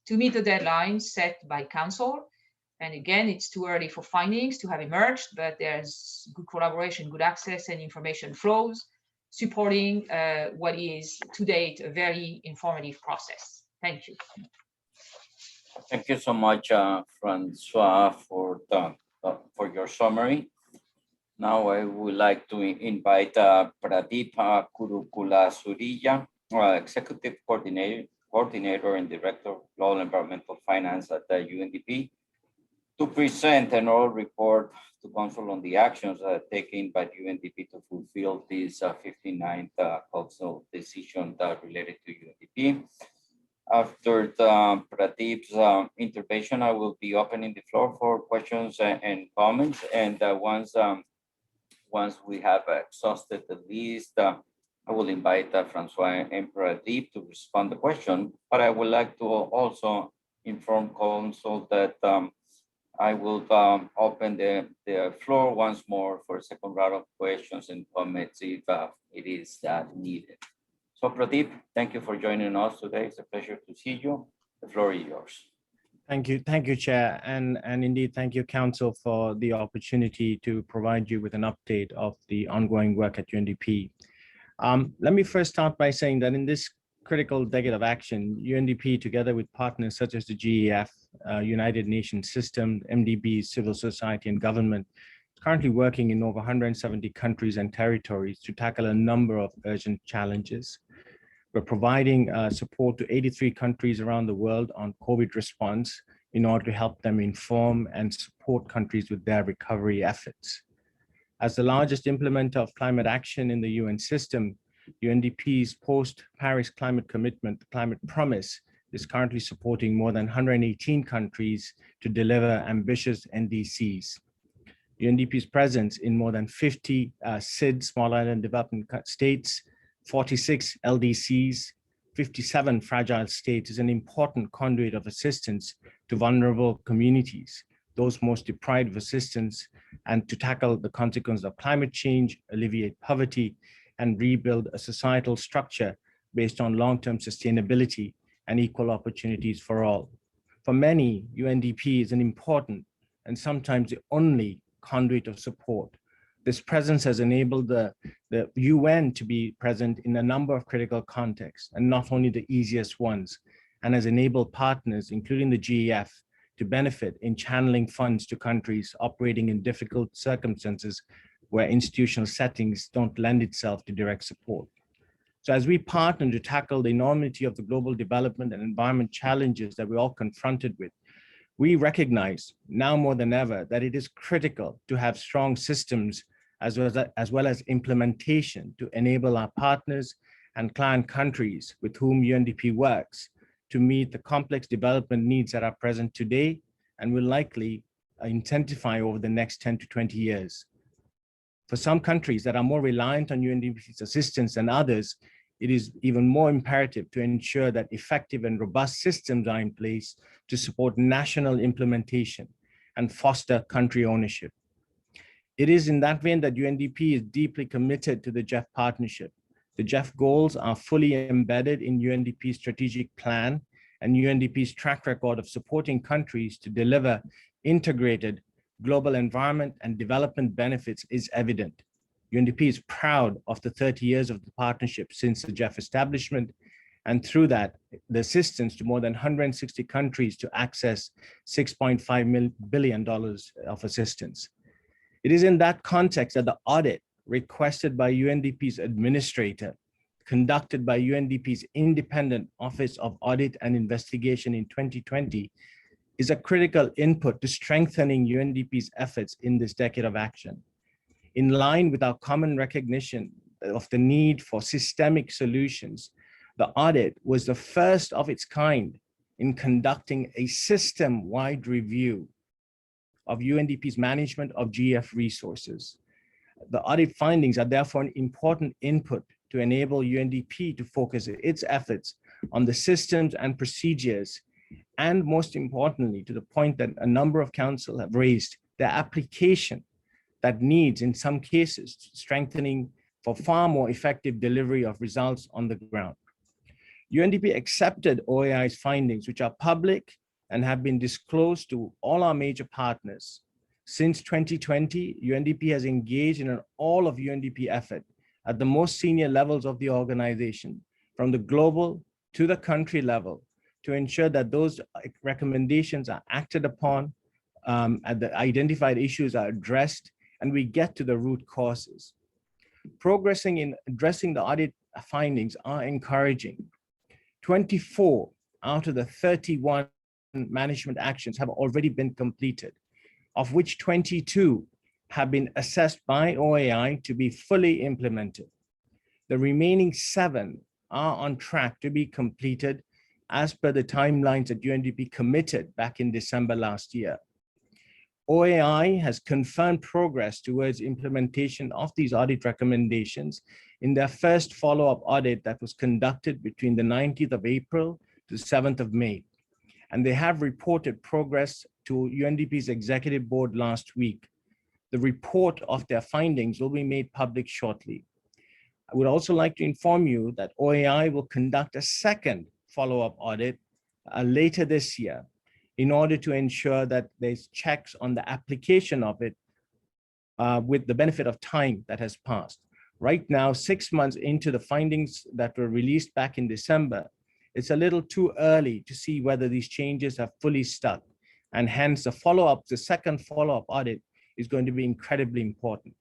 to meet the deadlines set by Council. And again, it's too early for findings to have emerged, but there's good collaboration, good access, and information flows. supporting what is to date a very informative process. Thank you. Thank you so much, Francois, for your summary. Now I would like to invite Pradeep Kurukula-Surya, Executive Coordinator and Director of Global Environmental Finance at the UNDP, to present an oral report to Council on the actions taken by the UNDP to fulfill this 59th Council decision related to UNDP. After Pradeep's intervention, I will be opening the floor for questions and comments. And once we have exhausted the list, I will invite Francois and Pradeep to respond to the question. But I would like to also inform Council that I will open the floor once more for a second round of questions and comments if it is needed. So Pradeep, thank you for joining us today. It's a pleasure to see you. The floor is yours. Thank you, Chair, and indeed thank you, Council, for the opportunity to provide you with an update of the ongoing work at UNDP. Let me first start by saying that in this critical decade of action, UNDP, together with partners such as the GEF, United Nations System, MDB, civil society, and government, is currently working in over 170 countries and territories to tackle a number of urgent challenges. We're providing support to 83 countries around the world on COVID response in order to help them inform and support countries with their recovery efforts. As the largest implementer of climate action in the UN system, UNDP's post-Paris climate commitment, the Climate Promise, is currently supporting more than 118 countries to deliver ambitious NDCs. UNDP's presence in more than 50 SID, small island development states, 46 LDCs, 57 fragile states is an important conduit of assistance to vulnerable communities, those most deprived of assistance, and to tackle the consequences of climate change, alleviate poverty, and rebuild a societal structure based on long-term sustainability and equal opportunities for all. For many, UNDP is an important and sometimes the only conduit of support. This presence has enabled the UN to be present in a number of critical contexts, and not only the easiest ones, and has enabled partners, including the GEF, to benefit in channeling funds to countries operating in difficult circumstances where institutional settings don't lend itself to direct support. So as we partner to tackle the enormity of the global development and environment challenges that we're all confronted with, we recognize now more than ever that it is critical to have strong systems as well as implementation to enable our partners and client countries with whom UNDP works to meet the complex development needs that are present today and will likely intensify over the next 10 to 20 years. For some countries that are more reliant on UNDP's assistance than others, it is even more imperative to ensure that effective and robust systems are in place to support national implementation and foster country ownership. It is in that vein that UNDP is deeply committed to the GEF partnership. The GEF goals are fully embedded in UNDP's strategic plan, and UNDP's track record of supporting countries to deliver integrated global environment and development benefits is evident. UNDP is proud of the 30 years of the partnership since the GEF establishment, and through that, the assistance to more than 160 countries to access $6.5 billion of assistance. It is in that context that the audit requested by UNDP's administrator, conducted by UNDP's Independent Office of Audit and Investigation in 2020, is a critical input to strengthening UNDP's efforts in this decade of action. In line with our common recognition of the need for systemic solutions, the audit was the first of its kind in conducting a system-wide review of UNDP's management of GEF resources. The audit findings are therefore an important input to enable UNDP to focus its efforts on the systems and procedures, and most importantly, to the point that a number of council have raised, their application that needs, in some cases, strengthening for far more effective delivery of results on the ground. UNDP accepted OAI's findings, which are public and have been disclosed to all our major partners. Since 2020, UNDP has engaged in an all of UNDP effort at the most senior levels of the organization, from the global to the country level, to ensure that those recommendations are acted upon, and the identified issues are addressed, and we get to the root causes. Progressing in addressing the audit findings are encouraging. 24 out of the 31 management actions have already been completed, of which 22 have been assessed by OAI to be fully implemented. The remaining 7 are on track to be completed as per the timelines that UNDP committed back in December last year. OAI has confirmed progress towards implementation of these audit recommendations in their first follow-up audit that was conducted between the 19th of April to 7th of May. And they have reported progress to UNDP's executive board last week. The report of their findings will be made public shortly. I would also like to inform you that OAI will conduct a second follow-up audit later this year in order to ensure that there's checks on the application of it with the benefit of time that has passed. Right now, 6 months into the findings that were released back in December, it's a little too early to see whether these changes have fully stuck. And hence the follow-up, the second follow-up audit is going to be incredibly important.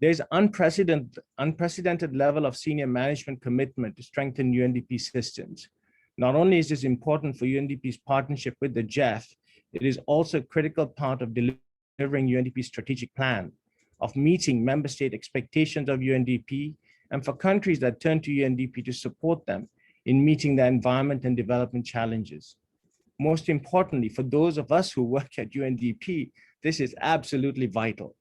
There's unprecedented level of senior management commitment to strengthen UNDP systems. Not only is this important for UNDP's partnership with the GEF, it is also a critical part of delivering UNDP's strategic plan, of meeting member state expectations of UNDP, and for countries that turn to UNDP to support them in meeting their environment and development challenges. Most importantly, for those of us who work at UNDP, this is absolutely vital.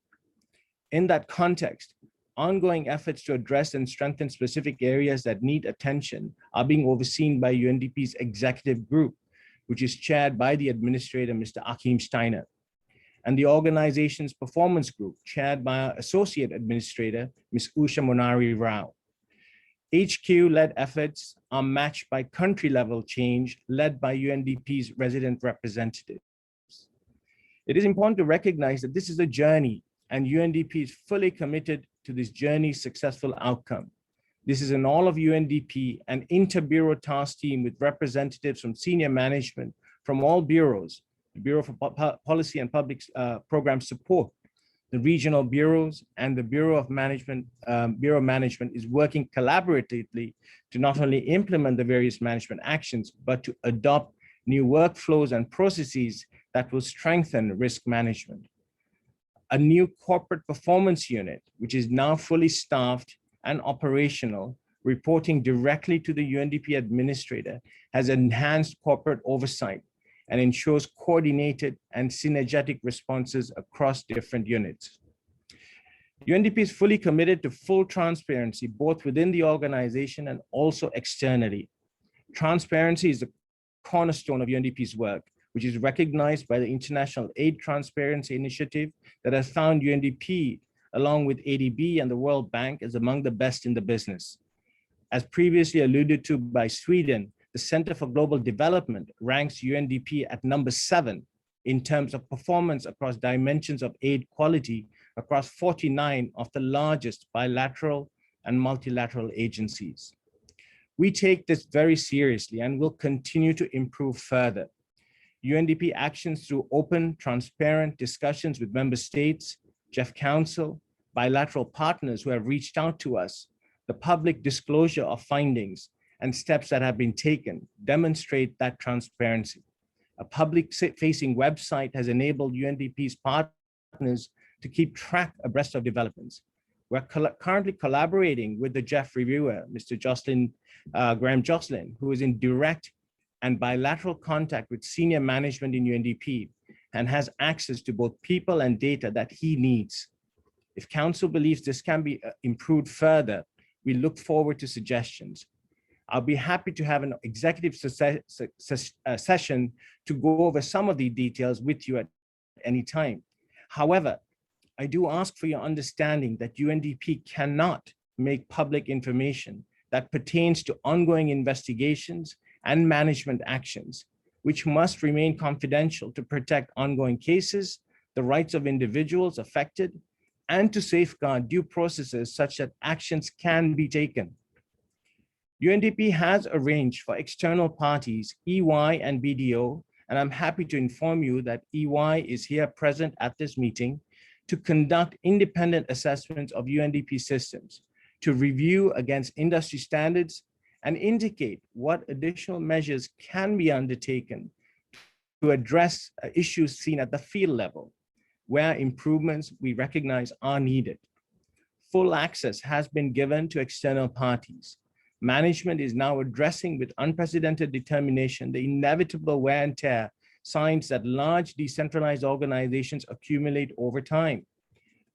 In that context, ongoing efforts to address and strengthen specific areas that need attention are being overseen by UNDP's executive group, which is chaired by the administrator, Mr. Achim Steiner, and the organization's performance group, chaired by our associate administrator, Ms. Usha Monari Rao. HQ-led efforts are matched by country-level change led by UNDP's resident representatives. It is important to recognize that this is a journey, and UNDP is fully committed to this journey's successful outcome. This is an all of UNDP and inter-bureau task team with representatives from senior management from all bureaus, the Bureau for Policy and Public Program Support, the regional bureaus, and the Bureau Management is working collaboratively to not only implement the various management actions, but to adopt new workflows and processes that will strengthen risk management. A new corporate performance unit, which is now fully staffed and operational, reporting directly to the UNDP administrator, has enhanced corporate oversight and ensures coordinated and synergetic responses across different units. UNDP is fully committed to full transparency, both within the organization and also externally. Transparency is the cornerstone of UNDP's work, which is recognized by the International Aid Transparency Initiative that has found UNDP, along with ADB and the World Bank, as among the best in the business. As previously alluded to by Sweden, the Center for Global Development ranks UNDP at number 7 in terms of performance across dimensions of aid quality across 49 of the largest bilateral and multilateral agencies. We take this very seriously and will continue to improve further. UNDP actions through open, transparent discussions with member states, GEF Council, bilateral partners who have reached out to us, the public disclosure of findings and steps that have been taken demonstrate that transparency. A public-facing website has enabled UNDP's partners to keep track abreast of developments. We're currently collaborating with the GEF reviewer, Mr. Graham Jocelyn, who is in direct and bilateral contact with senior management in UNDP and has access to both people and data that he needs. If Council believes this can be improved further, we look forward to suggestions. I'll be happy to have an executive session to go over some of the details with you at any time. However, I do ask for your understanding that UNDP cannot make public information that pertains to ongoing investigations and management actions, which must remain confidential to protect ongoing cases, the rights of individuals affected, and to safeguard due processes such that actions can be taken. UNDP has arranged for external parties, EY and BDO, and I'm happy to inform you that EY is here present at this meeting to conduct independent assessments of UNDP systems, to review against industry standards and indicate what additional measures can be undertaken to address issues seen at the field level, where improvements we recognize are needed. Full access has been given to external parties. Management is now addressing with unprecedented determination the inevitable wear and tear signs that large decentralized organizations accumulate over time.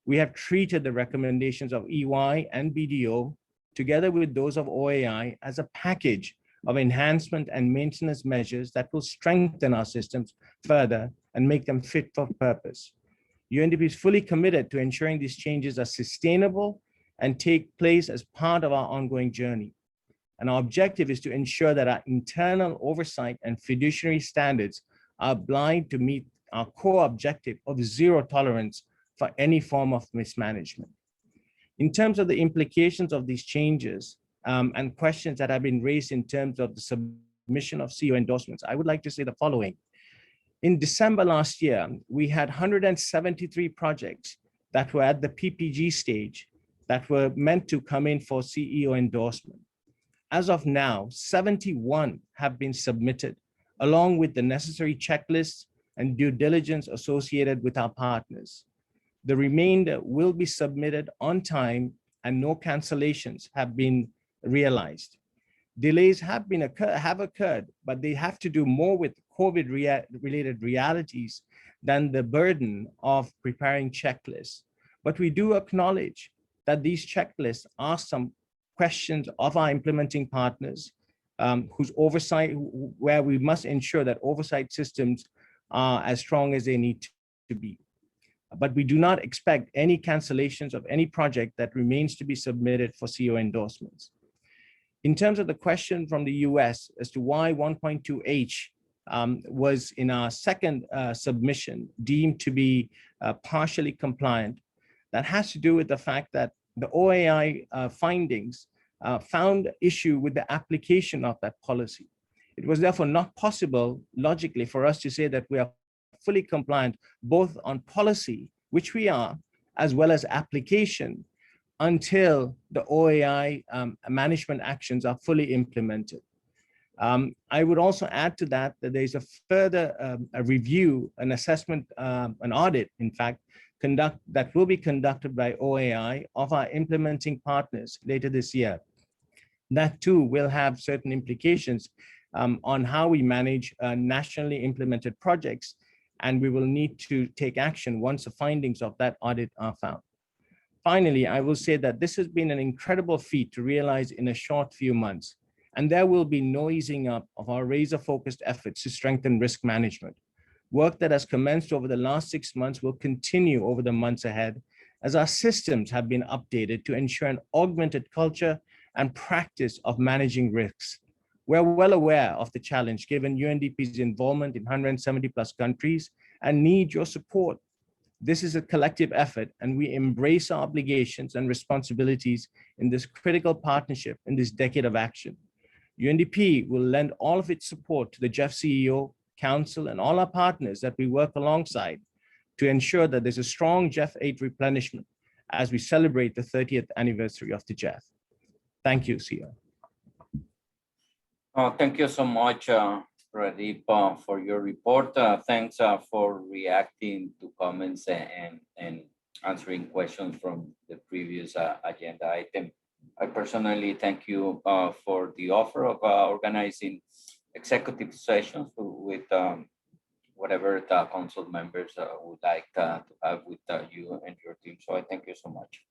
We have treated the recommendations of EY and BDO together with those of OAI as a package of enhancement and maintenance measures that will strengthen our systems further and make them fit for purpose. UNDP is fully committed to ensuring these changes are sustainable and take place as part of our ongoing journey. And our objective is to ensure that our internal oversight and fiduciary standards are aligned to meet our core objective of zero tolerance for any form of mismanagement. In terms of the implications of these changes and questions that have been raised in terms of the submission of CEO endorsements, I would like to say the following. In December last year, we had 173 projects that were at the PPG stage that were meant to come in for CEO endorsement. As of now, 71 have been submitted, along with the necessary checklists and due diligence associated with our partners. The remainder will be submitted on time and no cancellations have been realized. Delays have occurred, but they have to do more with COVID-related realities than the burden of preparing checklists. But we do acknowledge that these checklists are some questions of our implementing partners whose oversight, where we must ensure that oversight systems are as strong as they need to be. But we do not expect any cancellations of any project that remains to be submitted for CEO endorsements. In terms of the question from the US as to why 1.2H was in our second submission deemed to be partially compliant, that has to do with the fact that the OAI findings found issue with the application of that policy. It was therefore not possible logically for us to say that we are fully compliant both on policy, which we are, as well as application until the OAI management actions are fully implemented. I would also add to that there's a further a review, an assessment, an audit, in fact, that will be conducted by OAI of our implementing partners later this year. That too will have certain implications on how we manage nationally implemented projects, and we will need to take action once the findings of that audit are found. Finally, I will say that this has been an incredible feat to realize in a short few months, and there will be no easing up of our razor-focused efforts to strengthen risk management. Work that has commenced over the last 6 months will continue over the months ahead as our systems have been updated to ensure an augmented culture and practice of managing risks. We're well aware of the challenge given UNDP's involvement in 170 plus countries and need your support. This is a collective effort and we embrace our obligations and responsibilities in this critical partnership in this decade of action. UNDP will lend all of its support to the GEF CEO, Council, and all our partners that we work alongside to ensure that there's a strong GEF 8 replenishment as we celebrate the 30th anniversary of the GEF. Thank you, CEO. Thank you so much, Pradeep, for your report. Thanks for reacting to comments and answering questions from the previous agenda item. I personally thank you for the offer of organizing executive sessions with whatever the council members would like to have with you and your team. So I thank you so much.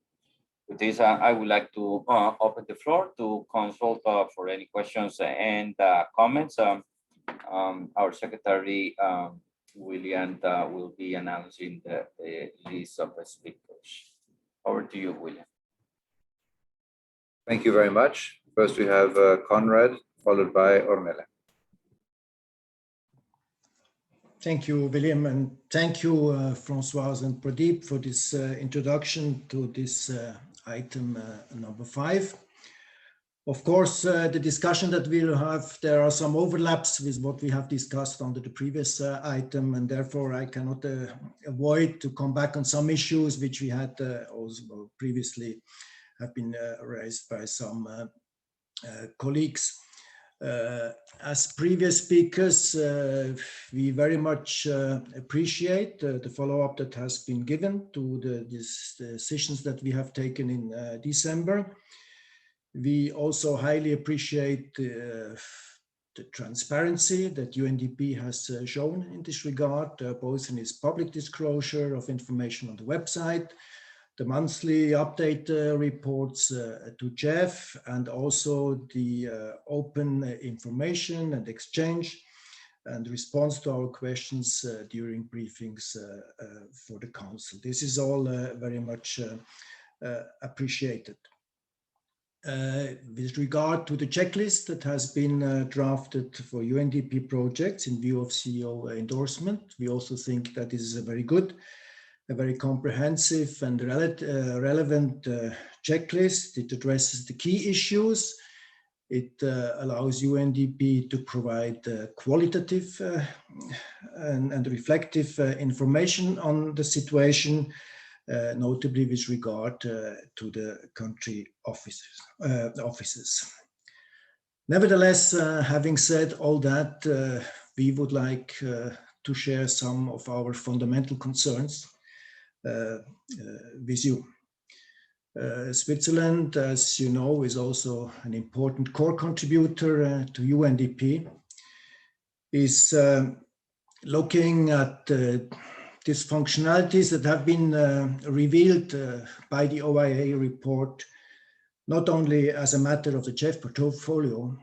With this, I would like to open the floor to consult for any questions and comments. Our secretary, William, will be announcing the list of speakers. Over to you, William. Thank you very much. First, we have Conrad, followed by Ornella. Thank you, William, and thank you, Françoise and Pradeep, for this introduction to this item number 5. Of course, the discussion that we'll have, there are some overlaps with what we have discussed under the previous item, and therefore I cannot avoid to come back on some issues which we had also previously have been raised by some colleagues. As previous speakers, we very much appreciate the follow-up that has been given to the decisions that we have taken in December. We also highly appreciate the transparency that UNDP has shown in this regard, both in its public disclosure of information on the website, the monthly update reports to GEF, and also the open information and exchange and response to our questions during briefings for the Council. This is all very much appreciated. With regard to the checklist that has been drafted for UNDP projects in view of CEO endorsement, we also think that this is a very good, a very comprehensive and relevant checklist. It addresses the key issues. It allows UNDP to provide qualitative and reflective information on the situation, notably with regard to the country offices. Nevertheless, having said all that, we would like to share some of our fundamental concerns with you. Switzerland, as you know, is also an important core contributor to UNDP, is looking at dysfunctionalities that have been revealed by the OIA report, not only as a matter of the GEF portfolio,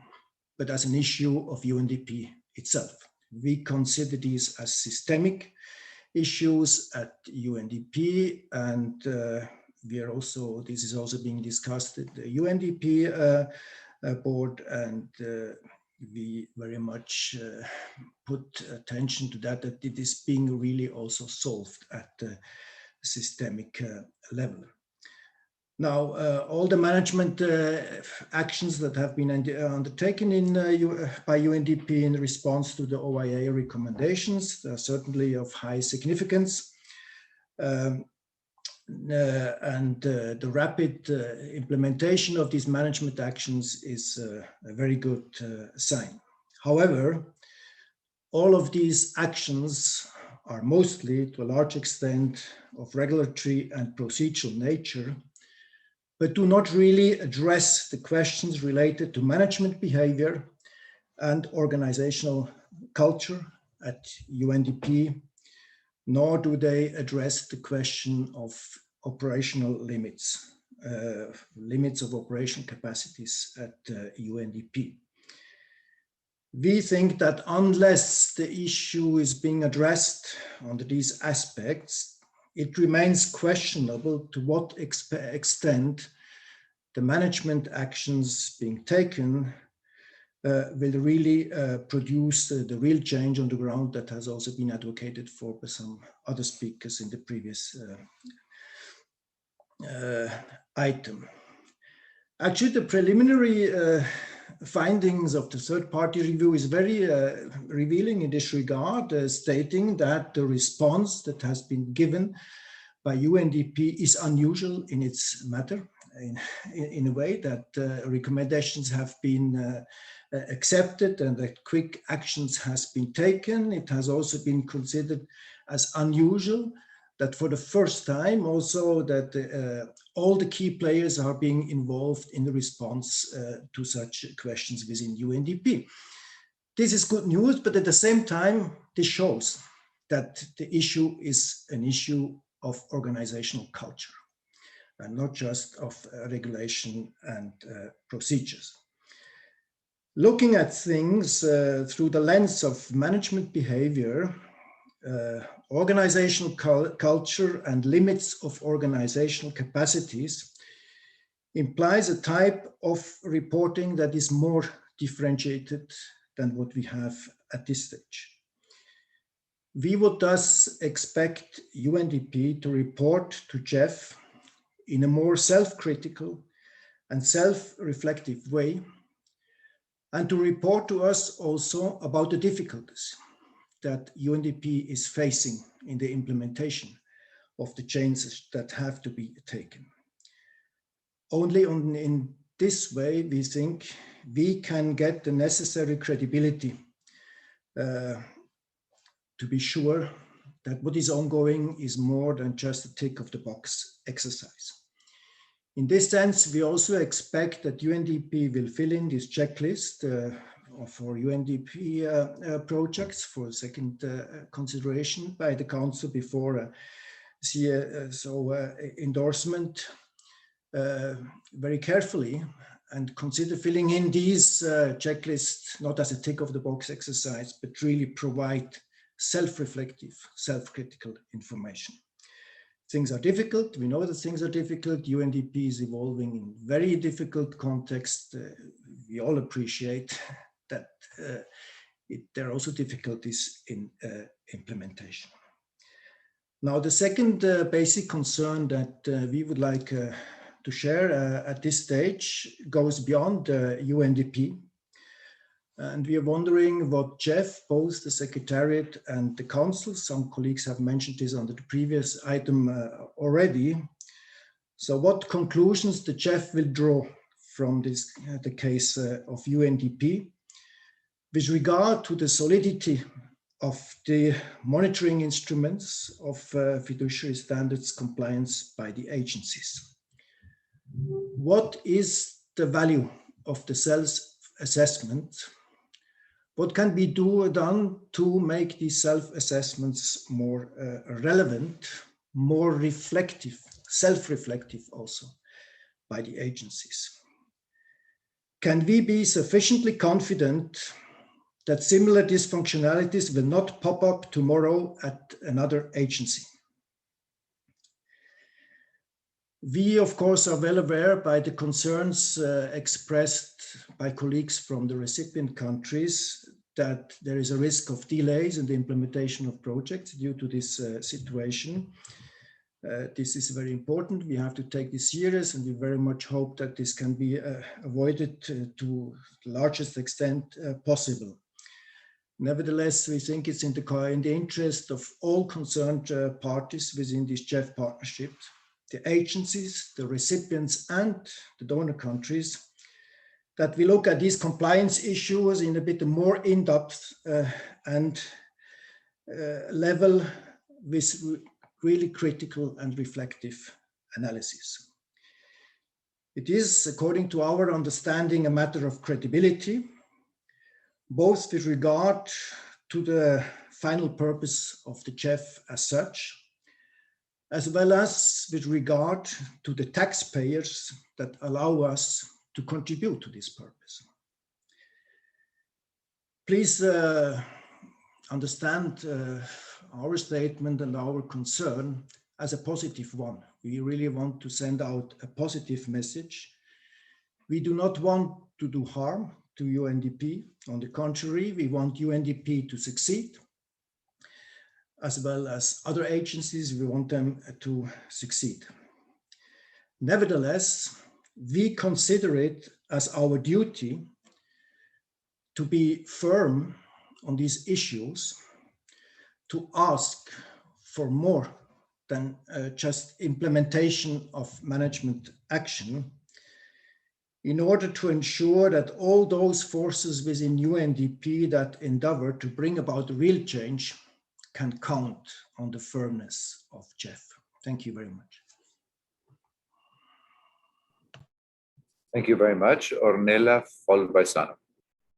but as an issue of UNDP itself. We consider these as systemic issues at UNDP, and this is also being discussed at the UNDP board, and we very much put attention to that it is being really also solved at the systemic level. Now, all the management actions that have been undertaken by UNDP in response to the OIA recommendations are certainly of high significance. And the rapid implementation of these management actions is a very good sign. However, all of these actions are mostly, to a large extent, of regulatory and procedural nature, but do not really address the questions related to management behavior and organizational culture at UNDP, nor do they address the question of operational limits, limits of operational capacities at UNDP. We think that unless the issue is being addressed under these aspects, it remains questionable to what extent the management actions being taken will really produce the real change on the ground that has also been advocated for by some other speakers in the previous item. Actually, the preliminary findings of the third-party review is very revealing in this regard, stating that the response that has been given by UNDP is unusual in its matter, in a way that recommendations have been accepted and that quick actions has been taken. It has also been considered as unusual that for the first time also that all the key players are being involved in the response to such questions within UNDP. This is good news, but at the same time, this shows that the issue is an issue of organizational culture and not just of regulation and procedures. Looking at things through the lens of management behavior, organizational culture and limits of organizational capacities implies a type of reporting that is more differentiated than what we have at this stage. We would thus expect UNDP to report to GEF in a more self-critical and self-reflective way, and to report to us also about the difficulties that UNDP is facing in the implementation of the changes that have to be taken. Only in this way, we think we can get the necessary credibility to be sure that what is ongoing is more than just a tick of the box exercise. In this sense, we also expect that UNDP will fill in this checklist for UNDP projects for second consideration by the Council before endorsement very carefully, and consider filling in these checklists not as a tick of the box exercise, but really provide self-reflective, self-critical information. Things are difficult. We know that things are difficult. UNDP is evolving in very difficult context. We all appreciate that there are also difficulties in implementation. Now, the second basic concern that we would like to share at this stage goes beyond UNDP. And we are wondering what GEF, both the Secretariat and the Council, some colleagues have mentioned this under the previous item already. So what conclusions the GEF will draw from this, the case of UNDP with regard to the solidity of the monitoring instruments of fiduciary standards compliance by the agencies. What is the value of the self-assessment? What can be done to make these self-assessments more relevant, more reflective, self-reflective also by the agencies? Can we be sufficiently confident that similar dysfunctionalities will not pop up tomorrow at another agency? We, of course, are well aware by the concerns expressed by colleagues from the recipient countries that there is a risk of delays in the implementation of projects due to this situation. This is very important. We have to take this serious, and we very much hope that this can be avoided to the largest extent possible. Nevertheless, we think it's in the interest of all concerned parties within this GEF partnership, the agencies, the recipients, and the donor countries, that we look at these compliance issues in a bit more in-depth and level with really critical and reflective analysis. It is, according to our understanding, a matter of credibility, both with regard to the final purpose of the GEF as such, as well as with regard to the taxpayers that allow us to contribute to this purpose. Please understand our statement and our concern as a positive one. We really want to send out a positive message. We do not want to do harm to UNDP. On the contrary, we want UNDP to succeed, as well as other agencies. We want them to succeed. Nevertheless, we consider it as our duty to be firm on these issues, to ask for more than just implementation of management action, in order to ensure that all those forces within UNDP that endeavor to bring about real change can count on the firmness of GEF. Thank you very much. Thank you very much. Ornella, followed by Sana.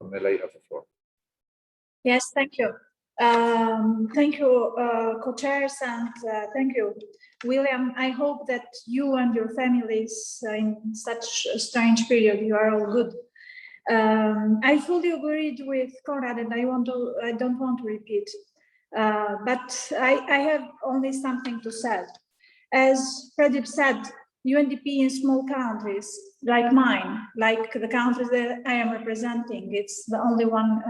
Ornella, you have the floor. Yes, thank you. Thank you, co-chairs, and thank you, William. I hope that you and your families in such a strange period, you are all good. I fully agreed with Konrad, and I don't want to repeat, but I have only something to say. As Pradeep said, UNDP in small countries like mine, like the countries that I am representing, it's the only one,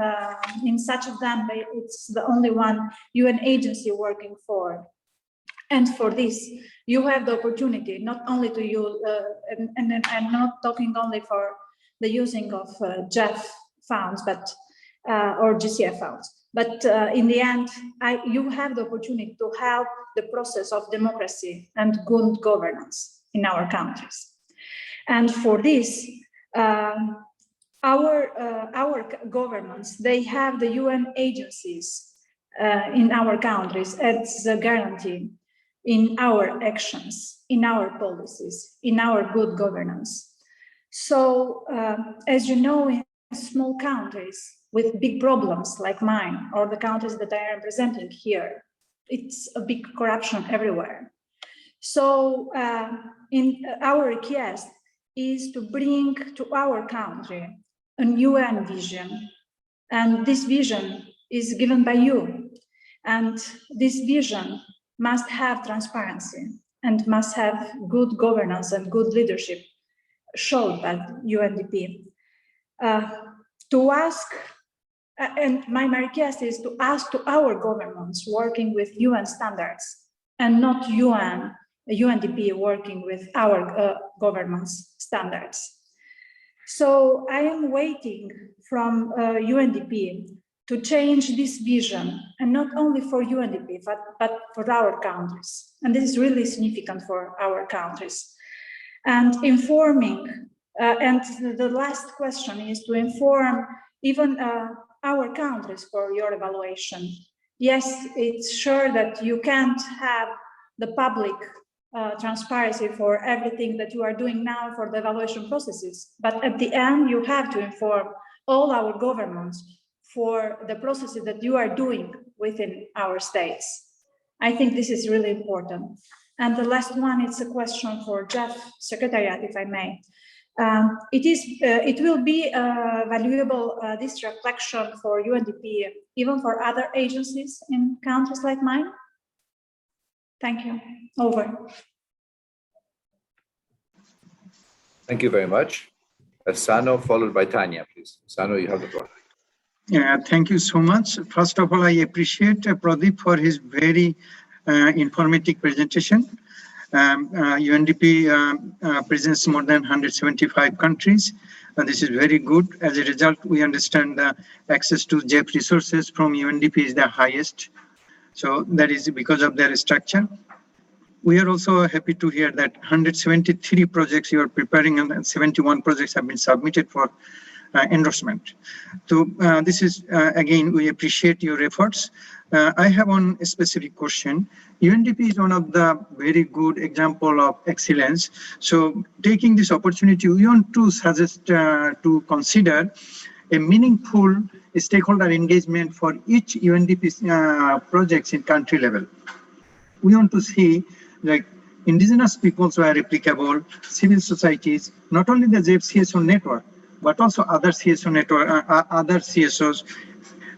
in such of them, it's the only one UN agency working for. And for this, you have the opportunity not only to use, and I'm not talking only for the using of GEF funds, but or GCF funds, but in the end, you have the opportunity to help the process of democracy and good governance in our countries. And for this, our governments, they have the UN agencies in our countries as a guarantee in our actions, in our policies, in our good governance. So, as you know, in small countries with big problems like mine, or the countries that I am representing here, it's a big corruption everywhere. So, in our request is to bring to our country a UN vision, and this vision is given by you, and this vision must have transparency and must have good governance and good leadership showed by UNDP. To ask, and my request is to ask to our governments working with UN standards and not UNDP working with our government's standards. So I am waiting from UNDP to change this vision, and not only for UNDP, but for our countries. And this is really significant for our countries. And informing, and the last question is to inform even our countries for your evaluation. Yes, it's sure that you can't have the public transparency for everything that you are doing now for the evaluation processes, but at the end, you have to inform all our governments for the processes that you are doing within our states. I think this is really important. And the last one, it's a question for GEF Secretariat, if I may. It will be valuable, this reflection for UNDP, even for other agencies in countries like mine. Thank you. Over. Thank you very much. Sano, followed by Tanya, please. Sano, you have the floor. Yeah, thank you so much. First of all, I appreciate Pradeep for his very informative presentation. UNDP presents more than 175 countries. This is very good. As a result, we understand the access to GEF resources from UNDP is the highest. So that is because of their structure. We are also happy to hear that 173 projects you are preparing and 71 projects have been submitted for endorsement. So this is, again, we appreciate your efforts. I have one specific question. UNDP is one of the very good example of excellence. So taking this opportunity, we want to suggest to consider a meaningful stakeholder engagement for each UNDP projects in country level. We want to see like indigenous peoples where applicable, civil societies, not only the GEF CSO network, but also other CSO network, other CSOs,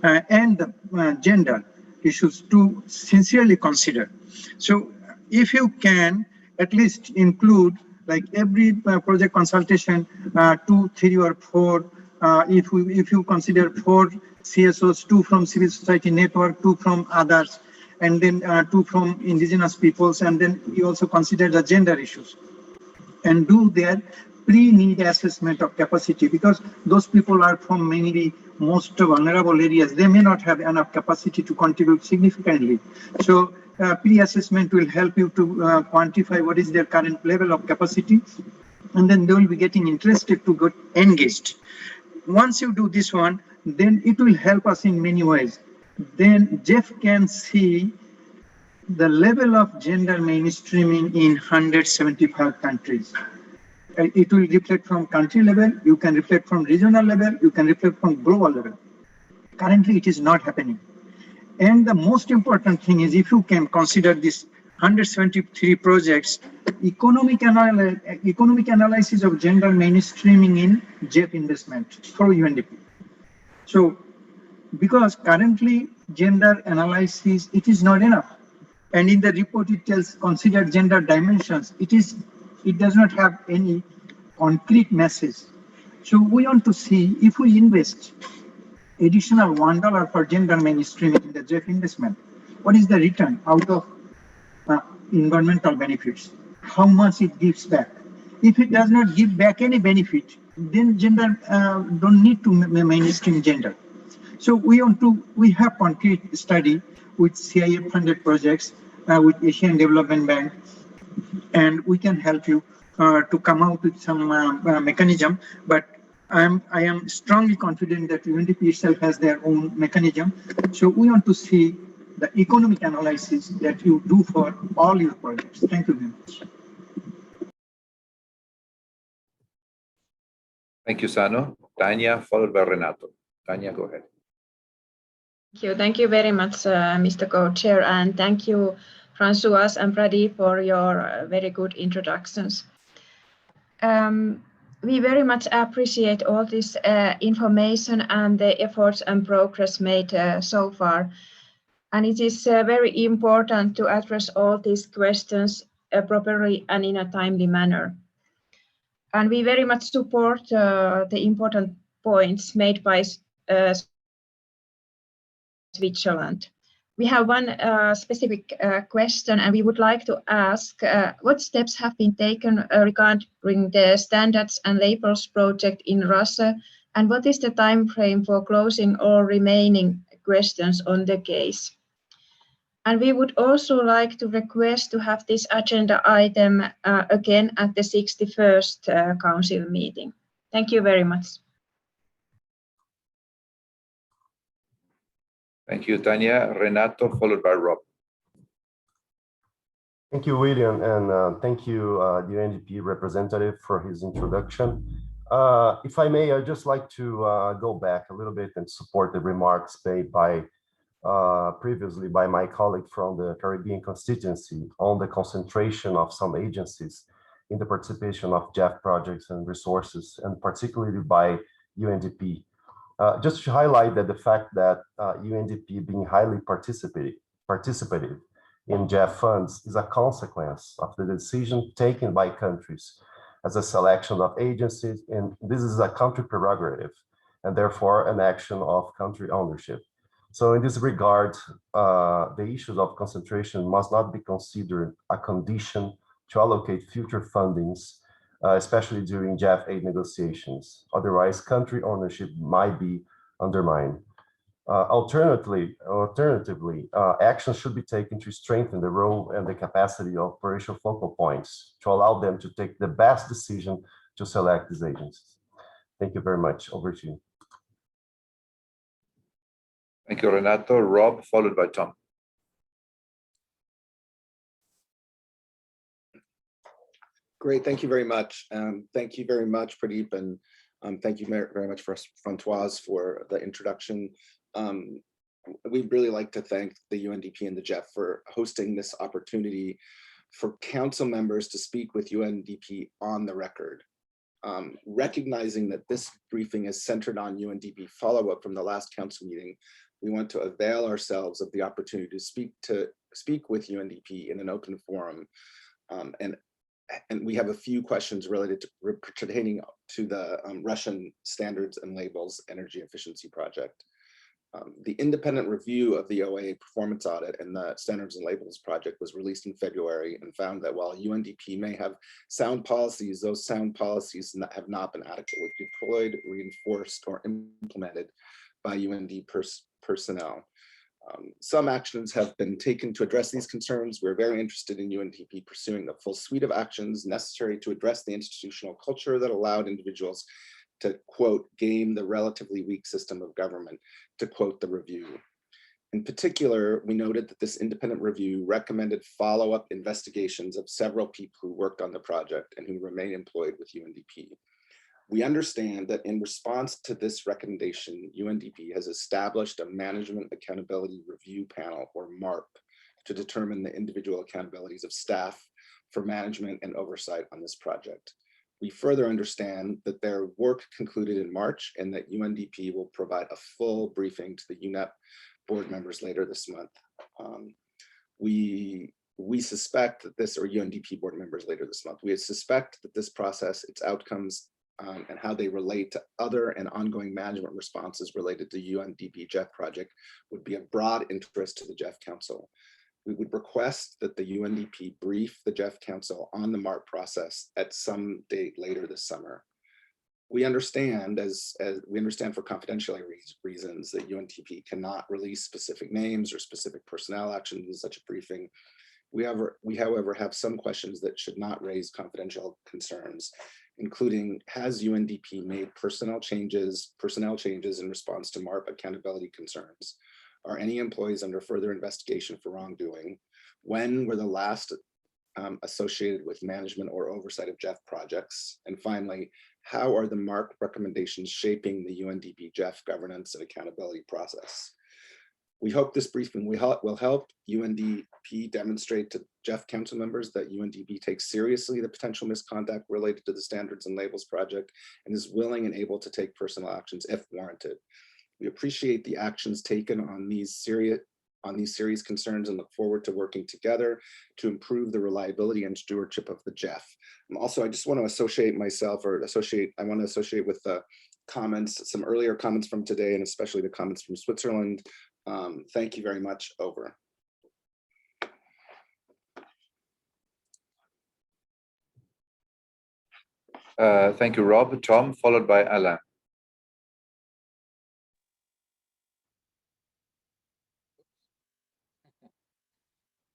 and the gender issues to sincerely consider. So if you can at least include like every project consultation, 2, 3 or 4, if you consider 4 CSOs, 2 from civil society network, 2 from others, and then 2 from indigenous peoples, and then you also consider the gender issues and do their pre-need assessment of capacity, because those people are from mainly most vulnerable areas. They may not have enough capacity to contribute significantly. So pre-assessment will help you to quantify what is their current level of capacity, and then they will be getting interested to get engaged. Once you do this one, then it will help us in many ways. Then GEF can see the level of gender mainstreaming in 175 countries. It will reflect from country level, you can reflect from regional level, you can reflect from global level. Currently, it is not happening. And the most important thing is if you can consider this 173 projects, economic analysis of gender mainstreaming in GEF investment for UNDP. So, because currently gender analysis, it is not enough. And in the report, it tells consider gender dimensions. It is it does not have any concrete message. So we want to see if we invest additional $1 for gender mainstreaming in the GEF investment, what is the return out of environmental benefits? How much it gives back? If it does not give back any benefit, then gender don't need to mainstream gender. So we have concrete study with CIF funded projects, with Asian Development Bank, and we can help you to come out with some mechanism. But I am strongly confident that UNDP itself has their own mechanism. So we want to see the economic analysis that you do for all your projects. Thank you very much. Thank you, Sano. Tanya, followed by Renato. Tanya, go ahead. Thank you very much, Mr. Co-Chair, and thank you, Francois and Pradeep, for your very good introductions. We very much appreciate all this information and the efforts and progress made so far. And it is very important to address all these questions properly and in a timely manner. And we very much support the important points made by Switzerland. We have one specific question, and we would like to ask what steps have been taken regarding the standards and labels project in Russia, and what is the time frame for closing all remaining questions on the case? And we would also like to request to have this agenda item again at the 61st Council meeting. Thank you very much. Thank you, Tanya. Renato, followed by Rob. Thank you, William, and thank you, the UNDP representative, for his introduction. If I may, I'd just like to go back a little bit and support the remarks made by previously by my colleague from the Caribbean constituency on the concentration of some agencies in the participation of GEF projects and resources, and particularly by UNDP. Just to highlight that the fact that UNDP being highly participative in GEF funds is a consequence of the decision taken by countries as a selection of agencies, and this is a country prerogative, and therefore an action of country ownership. So in this regard, the issues of concentration must not be considered a condition to allocate future fundings, especially during GEF aid negotiations. Otherwise, country ownership might be undermined. Alternatively, action should be taken to strengthen the role and the capacity of operational focal points to allow them to take the best decision to select these agencies. Thank you very much. Over to you. Thank you, Renato. Rob, followed by Tom. Great, thank you very much. Thank you very much, Pradeep, and thank you very much, Francois, for the introduction. We'd really like to thank the UNDP and the GEF for hosting this opportunity for council members to speak with UNDP on the record. Recognizing that this briefing is centered on UNDP follow-up from the last council meeting, we want to avail ourselves of the opportunity to speak with UNDP in an open forum. And we have a few questions related to pertaining to the Russian standards and labels energy efficiency project. The independent review of the OA performance audit and the standards and labels project was released in February and found that while UNDP may have sound policies, those sound policies have not been adequately deployed, reinforced, or implemented by UND personnel. Some actions have been taken to address these concerns. We're very interested in UNDP pursuing the full suite of actions necessary to address the institutional culture that allowed individuals to, quote, game the relatively weak system of government, to quote the review. In particular, we noted that this independent review recommended follow-up investigations of several people who worked on the project and who remain employed with UNDP. We understand that in response to this recommendation, UNDP has established a Management Accountability Review Panel, or MARP, to determine the individual accountabilities of staff for management and oversight on this project. We further understand that their work concluded in March and that UNDP will provide a full briefing to the UNEP board members later this month. We we suspect that this, or UNDP board members later this month, we suspect that this process, its outcomes, and how they relate to other and ongoing management responses related to UNDP GEF project would be of broad interest to the GEF Council. We would request that the UNDP brief the GEF Council on the MARC process at some date later this summer. We understand, as we understand for confidentiality reasons, that UNDP cannot release specific names or specific personnel actions in such a briefing. We, however, have some questions that should not raise confidential concerns, including, has UNDP made personnel changes in response to MARP accountability concerns? Are any employees under further investigation for wrongdoing? When were the last associated with management or oversight of GEF projects? And finally, how are the MARC recommendations shaping the UNDP GEF governance and accountability process? We hope this briefing will help UNDP demonstrate to GEF Council members that UNDP takes seriously the potential misconduct related to the Standards and Labels project and is willing and able to take personal actions if warranted. We appreciate the actions taken on these serious concerns and look forward to working together to improve the reliability and stewardship of the GEF. Also, I just want to associate myself, I want to associate with the comments, some earlier comments from today, and especially the comments from Switzerland. Thank you very much. Over. Thank you, Rob. Tom, followed by Alain.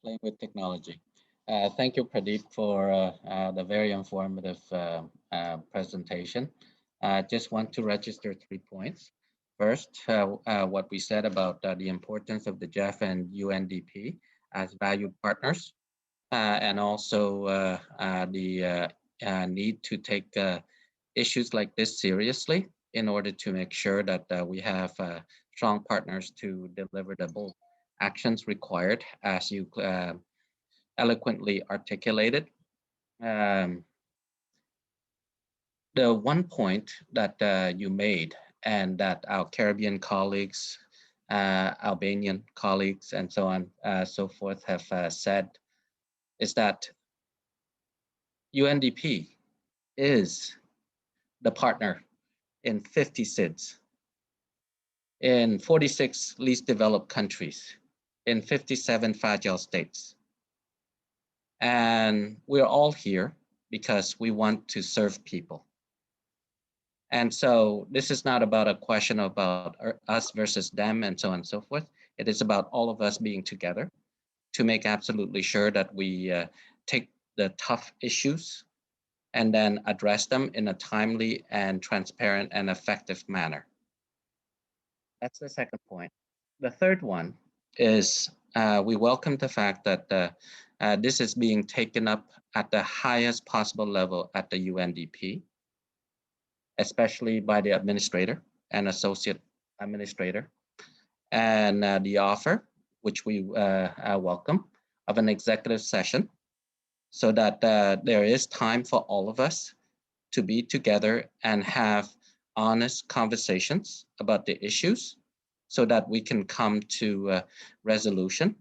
Playing with technology. Thank you, Pradeep, for the very informative presentation. I just want to register 3 points. First, what we said about the importance of the GEF and UNDP as valued partners, and also the need to take issues like this seriously in order to make sure that we have strong partners to deliver the bold actions required, as you eloquently articulated. The one point that you made, and that our Caribbean colleagues, Albanian colleagues, and so on, so forth have said, is that UNDP is the partner in 50 SIDS, in 46 least developed countries, in 57 fragile states. And we're all here because we want to serve people. And so this is not about a question about us versus them and so on and so forth. It is about all of us being together to make absolutely sure that we take the tough issues and then address them in a timely and transparent and effective manner. That's the second point. The third one is we welcome the fact that this is being taken up at the highest possible level at the UNDP, especially by the administrator and associate administrator, and the offer, which we welcome, of an executive session, so that there is time for all of us to be together and have honest conversations about the issues, so that we can come to resolution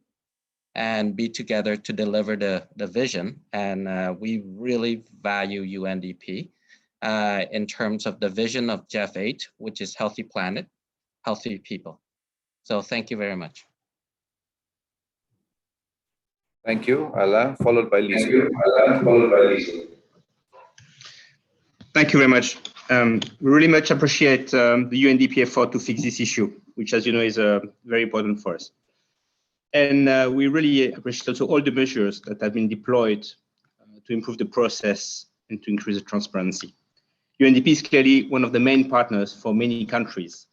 and be together to deliver the vision. And we really value UNDP in terms of the vision of GEF 8, which is healthy planet, healthy people. So thank you very much. Thank you, Alain, followed by Lisa. Thank you very much. We really much appreciate the UNDP effort to fix this issue, which, as you know, is very important for us. And we really appreciate also all the measures that have been deployed to improve the process and to increase the transparency. UNDP is clearly one of the main partners for many countries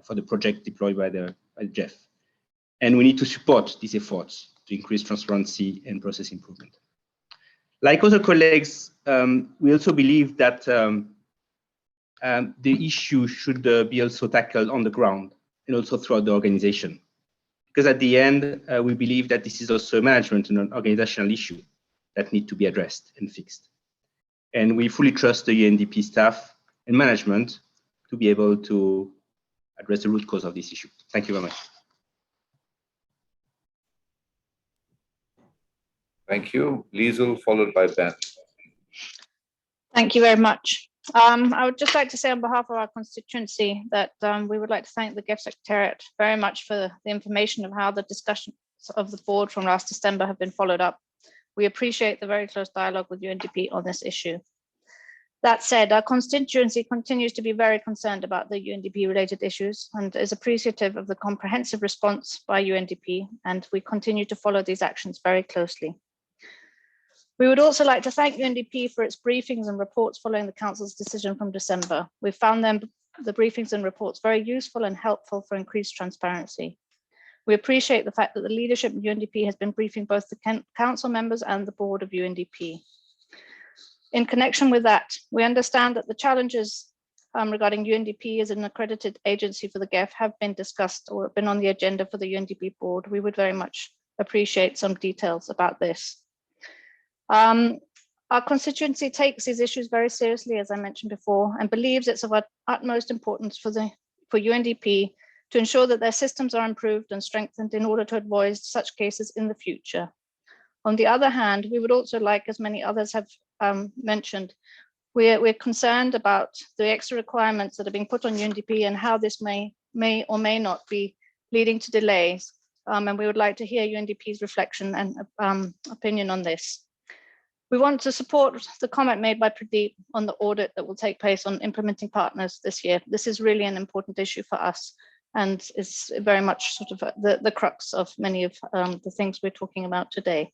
for the project deployed by the GEF. And we need to support these efforts to increase transparency and process improvement. Like other colleagues, we also believe that the issue should be also tackled on the ground and also throughout the organization. Because at the end, we believe that this is also a management and an organizational issue that need to be addressed and fixed. And we fully trust the UNDP staff and management to be able to address the root cause of this issue. Thank you very much. Thank you. Liesl, followed by Ben. Thank you very much. I would just like to say on behalf of our constituency that we would like to thank the GEF Secretariat very much for the information of how the discussions of the board from last December have been followed up. We appreciate the very close dialogue with UNDP on this issue. That said, our constituency continues to be very concerned about the UNDP related issues and is appreciative of the comprehensive response by UNDP, and we continue to follow these actions very closely. We would also like to thank UNDP for its briefings and reports following the Council's decision from December. We found the briefings and reports very useful and helpful for increased transparency. We appreciate the fact that the leadership of UNDP has been briefing both the Council members and the board of UNDP. In connection with that, we understand that the challenges regarding UNDP as an accredited agency for the GEF have been discussed or been on the agenda for the UNDP board. We would very much appreciate some details about this. Our constituency takes these issues very seriously, as I mentioned before, and believes it's of utmost importance for UNDP to ensure that their systems are improved and strengthened in order to avoid such cases in the future. On the other hand, we would also like, as many others have mentioned, we're concerned about the extra requirements that are being put on UNDP and how this may or may not be leading to delays. And we would like to hear UNDP's reflection and opinion on this. We want to support the comment made by Pradeep on the audit that will take place on implementing partners this year. This is really an important issue for us and is very much sort of the crux of many of the things we're talking about today.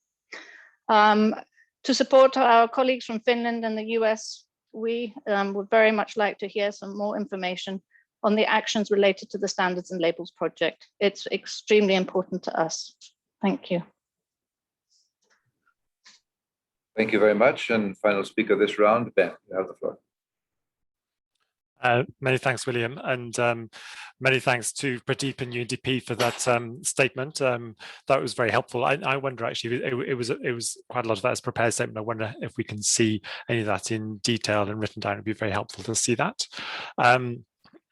To support our colleagues from Finland and the US, we would very much like to hear some more information on the actions related to the Standards and Labels project. It's extremely important to us. Thank you. Thank you very much. And final speaker this round, Ben, you have the floor. Many thanks, William, and many thanks to Pradeep and UNDP for that statement. That was very helpful. I wonder, actually, it was quite a lot of that as a prepared statement. I wonder if we can see any of that in detail and written down. It'd be very helpful to see that.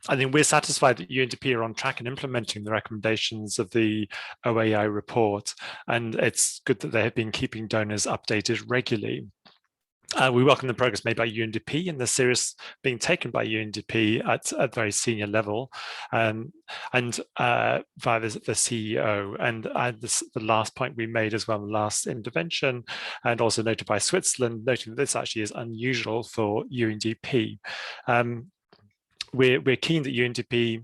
I think we're satisfied that UNDP are on track in implementing the recommendations of the OAI report, and it's good that they have been keeping donors updated regularly. We welcome the progress made by UNDP and the serious being taken by UNDP at a very senior level, and via the CEO. And the last point we made as well, the last intervention, and also noted by Switzerland, noting that this actually is unusual for UNDP. We're keen that UNDP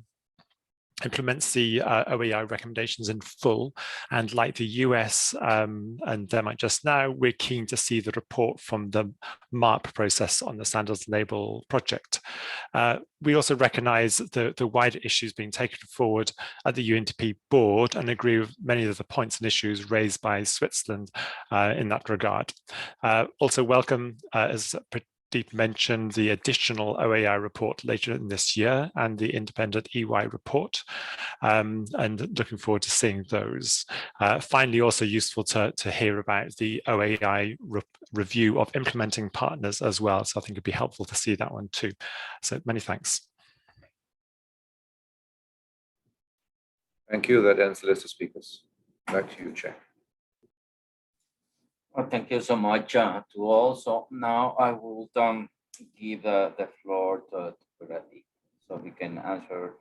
implements the OAI recommendations in full, and like the US and Denmark just now, we're keen to see the report from the MARP process on the Standards Label project. We also recognise the wider issues being taken forward at the UNDP board and agree with many of the points and issues raised by Switzerland in that regard. Also welcome, as Deep mentioned, the additional OAI report later in this year and the independent EY report, and looking forward to seeing those. Finally, also useful to hear about the OAI review of implementing partners as well. So I think it'd be helpful to see that one too. So many thanks. Thank you. That ends the list of speakers. Back to you, Chair. Well, thank you so much to all. So now I will give the floor to Pradeep so we can answer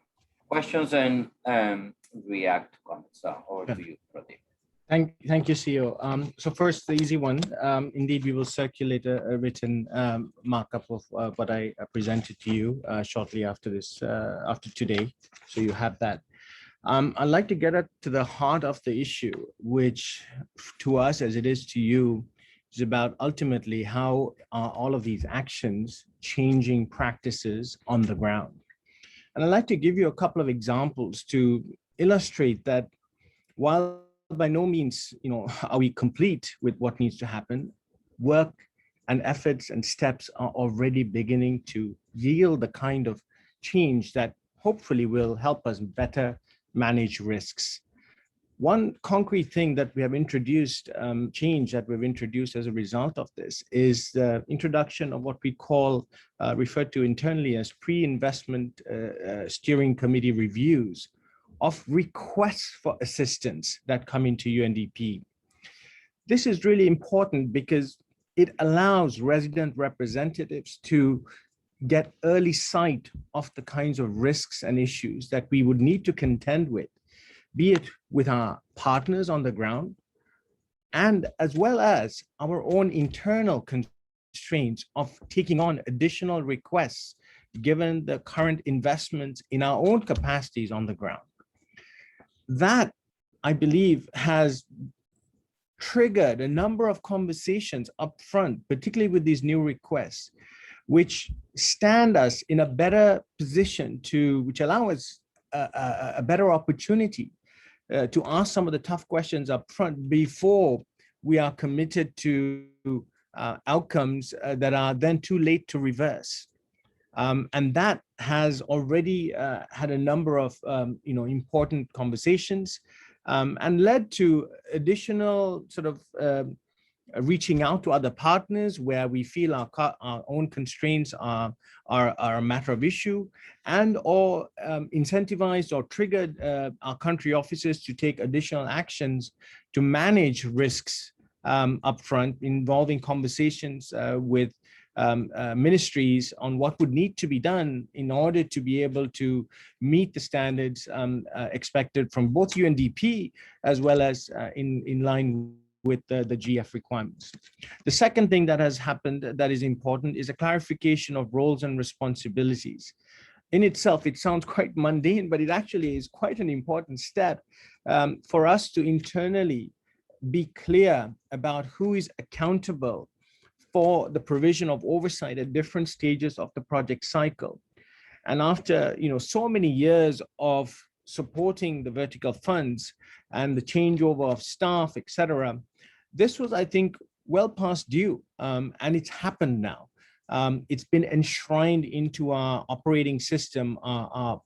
questions and react to comments. Over to you, Pradeep. Thank you, CEO. So first, the easy one. Indeed, we will circulate a written markup of what I presented to you shortly after this, after today. So you have that. I'd like to get to the heart of the issue, which to us, as it is to you, is about ultimately how are all of these actions changing practices on the ground. And I'd like to give you a couple of examples to illustrate that while by no means, are we complete with what needs to happen, work and efforts and steps are already beginning to yield the kind of change that hopefully will help us better manage risks. One concrete thing that we have introduced, change that we've introduced as a result of this, is the introduction of what we call, referred to internally as pre-investment steering committee reviews of requests for assistance that come into UNDP. This is really important because it allows resident representatives to get early sight of the kinds of risks and issues that we would need to contend with, be it with our partners on the ground, and as well as our own internal constraints of taking on additional requests, given the current investments in our own capacities on the ground. That, I believe, has triggered a number of conversations up front, particularly with these new requests, which stand us in a better position which allow us a better opportunity to ask some of the tough questions up front before we are committed to outcomes that are then too late to reverse. And that has already had a number of important conversations and led to additional sort of reaching out to other partners where we feel our own constraints are a matter of issue, and or incentivized or triggered our country offices to take additional actions to manage risks upfront, involving conversations with ministries on what would need to be done in order to be able to meet the standards expected from both UNDP as well as in line with the GEF requirements. The second thing that has happened that is important is a clarification of roles and responsibilities. In itself, it sounds quite mundane, but it actually is quite an important step for us to internally be clear about who is accountable for the provision of oversight at different stages of the project cycle. And after so many years of supporting the vertical funds and the changeover of staff, etc., this was, I think, well past due, and it's happened now. It's been enshrined into our operating system, our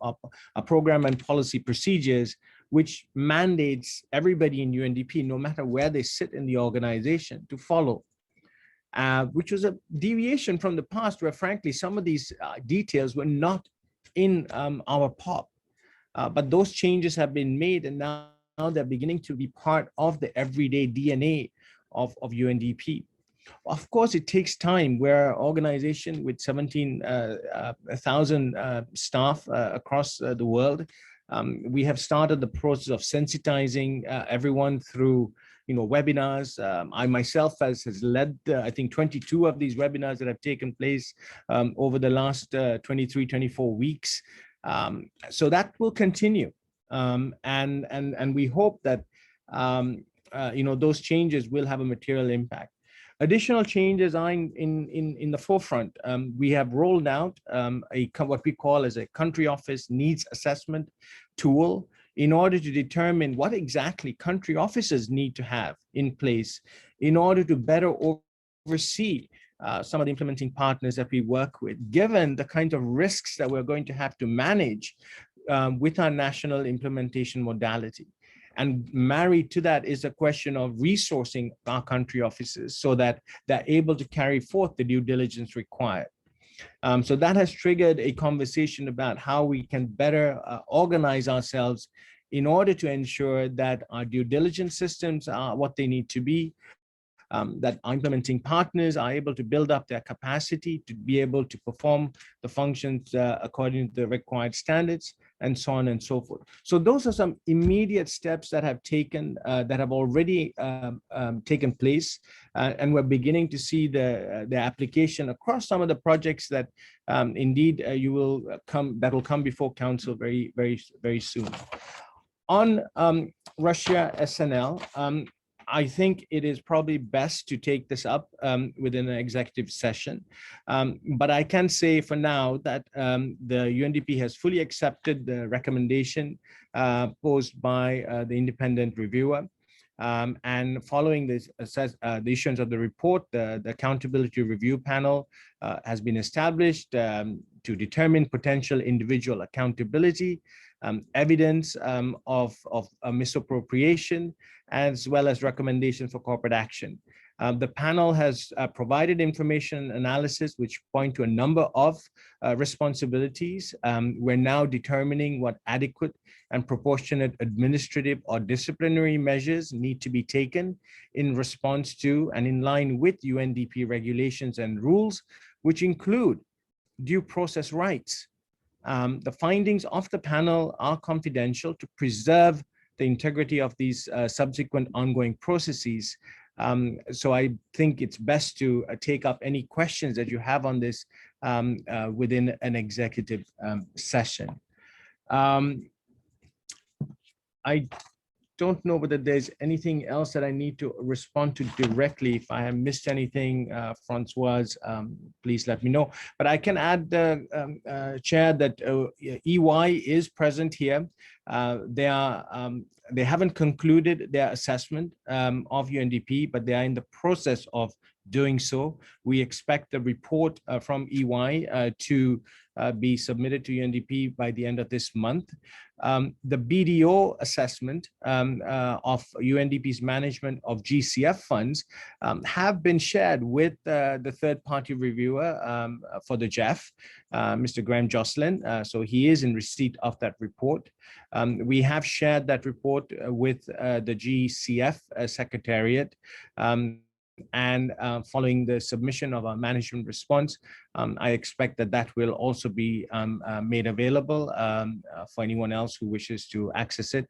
program and policy procedures, which mandates everybody in UNDP, no matter where they sit in the organization, to follow. Which was a deviation from the past where, frankly, some of these details were not in our POP. But those changes have been made, and now they're beginning to be part of the everyday DNA of UNDP. Of course, it takes time. We're an organization with 17,000 staff across the world. We have started the process of sensitizing everyone through webinars. I myself has led, I think, 22 of these webinars that have taken place over the last 23, 24 weeks. So that will continue. And we hope that, those changes will have a material impact. Additional changes are in the forefront. We have rolled out what we call as a country office needs assessment tool in order to determine what exactly country offices need to have in place in order to better oversee some of the implementing partners that we work with, given the kind of risks that we're going to have to manage with our national implementation modality. And married to that is a question of resourcing our country offices so that they're able to carry forth the due diligence required. So that has triggered a conversation about how we can better organize ourselves in order to ensure that our due diligence systems are what they need to be, that our implementing partners are able to build up their capacity to be able to perform the functions according to the required standards, and so on and so forth. So those are some immediate steps that have already taken place, and we're beginning to see the application across some of the projects that indeed that will come before council very, very, very soon. On Russia SNL, I think it is probably best to take this up within an executive session. But I can say for now that the UNDP has fully accepted the recommendation posed by the independent reviewer. And following this the issuance of the report, the Accountability Review Panel has been established to determine potential individual accountability, evidence of misappropriation, as well as recommendations for corporate action. The panel has provided information analysis which point to a number of responsibilities. We're now determining what adequate and proportionate administrative or disciplinary measures need to be taken in response to and in line with UNDP regulations and rules, which include due process rights. The findings of the panel are confidential to preserve the integrity of these subsequent ongoing processes. So I think it's best to take up any questions that you have on this within an executive session. I don't know whether there's anything else that I need to respond to directly. If I have missed anything, Francoise, please let me know. But I can add, Chair, that EY is present here. They haven't concluded their assessment of UNDP, but they are in the process of doing so. We expect the report from EY to be submitted to UNDP by the end of this month. The BDO assessment of UNDP's management of GCF funds have been shared with the third-party reviewer for the GEF, Mr. Graham Jocelyn. So he is in receipt of that report. We have shared that report with the GCF Secretariat. And following the submission of our management response, I expect that that will also be made available for anyone else who wishes to access it,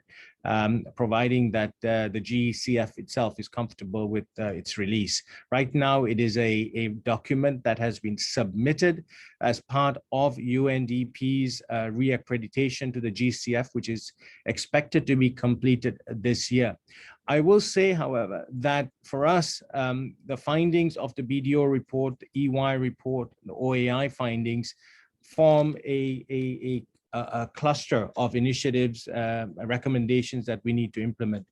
providing that the GCF itself is comfortable with its release. Right now, it is a document that has been submitted as part of UNDP's reaccreditation to the GCF, which is expected to be completed this year. I will say, however, that for us, the findings of the BDO report, the EY report, the OAI findings form a cluster of initiatives, recommendations that we need to implement.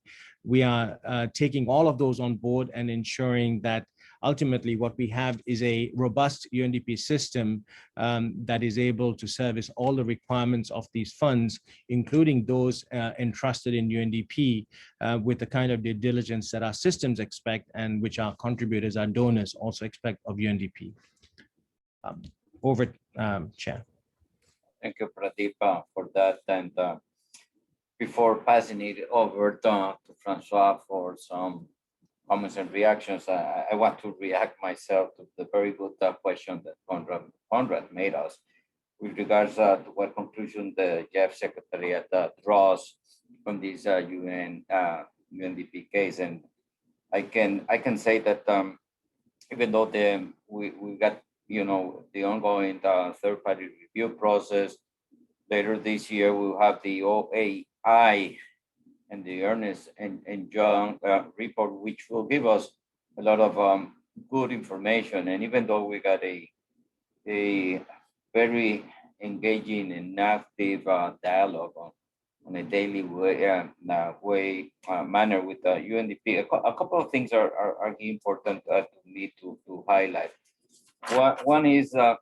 We are taking all of those on board and ensuring that ultimately what we have is a robust UNDP system that is able to service all the requirements of these funds, including those entrusted in UNDP with the kind of due diligence that our systems expect and which our contributors, our donors also expect of UNDP. Over, Chair. Thank you, Pradeep, for that. And before passing it over to Francois for some comments and reactions, I want to react myself to the very good question that Conrad made us with regards to what conclusion the GEF Secretariat draws from this UNDP case. And I can say that even though we got the ongoing third-party review process, later this year we'll have the OAI and the Ernest and Young report, which will give us a lot of good information. And even though we got a very engaging and active dialogue on a daily manner with UNDP, a couple of things are important to me to highlight. One is that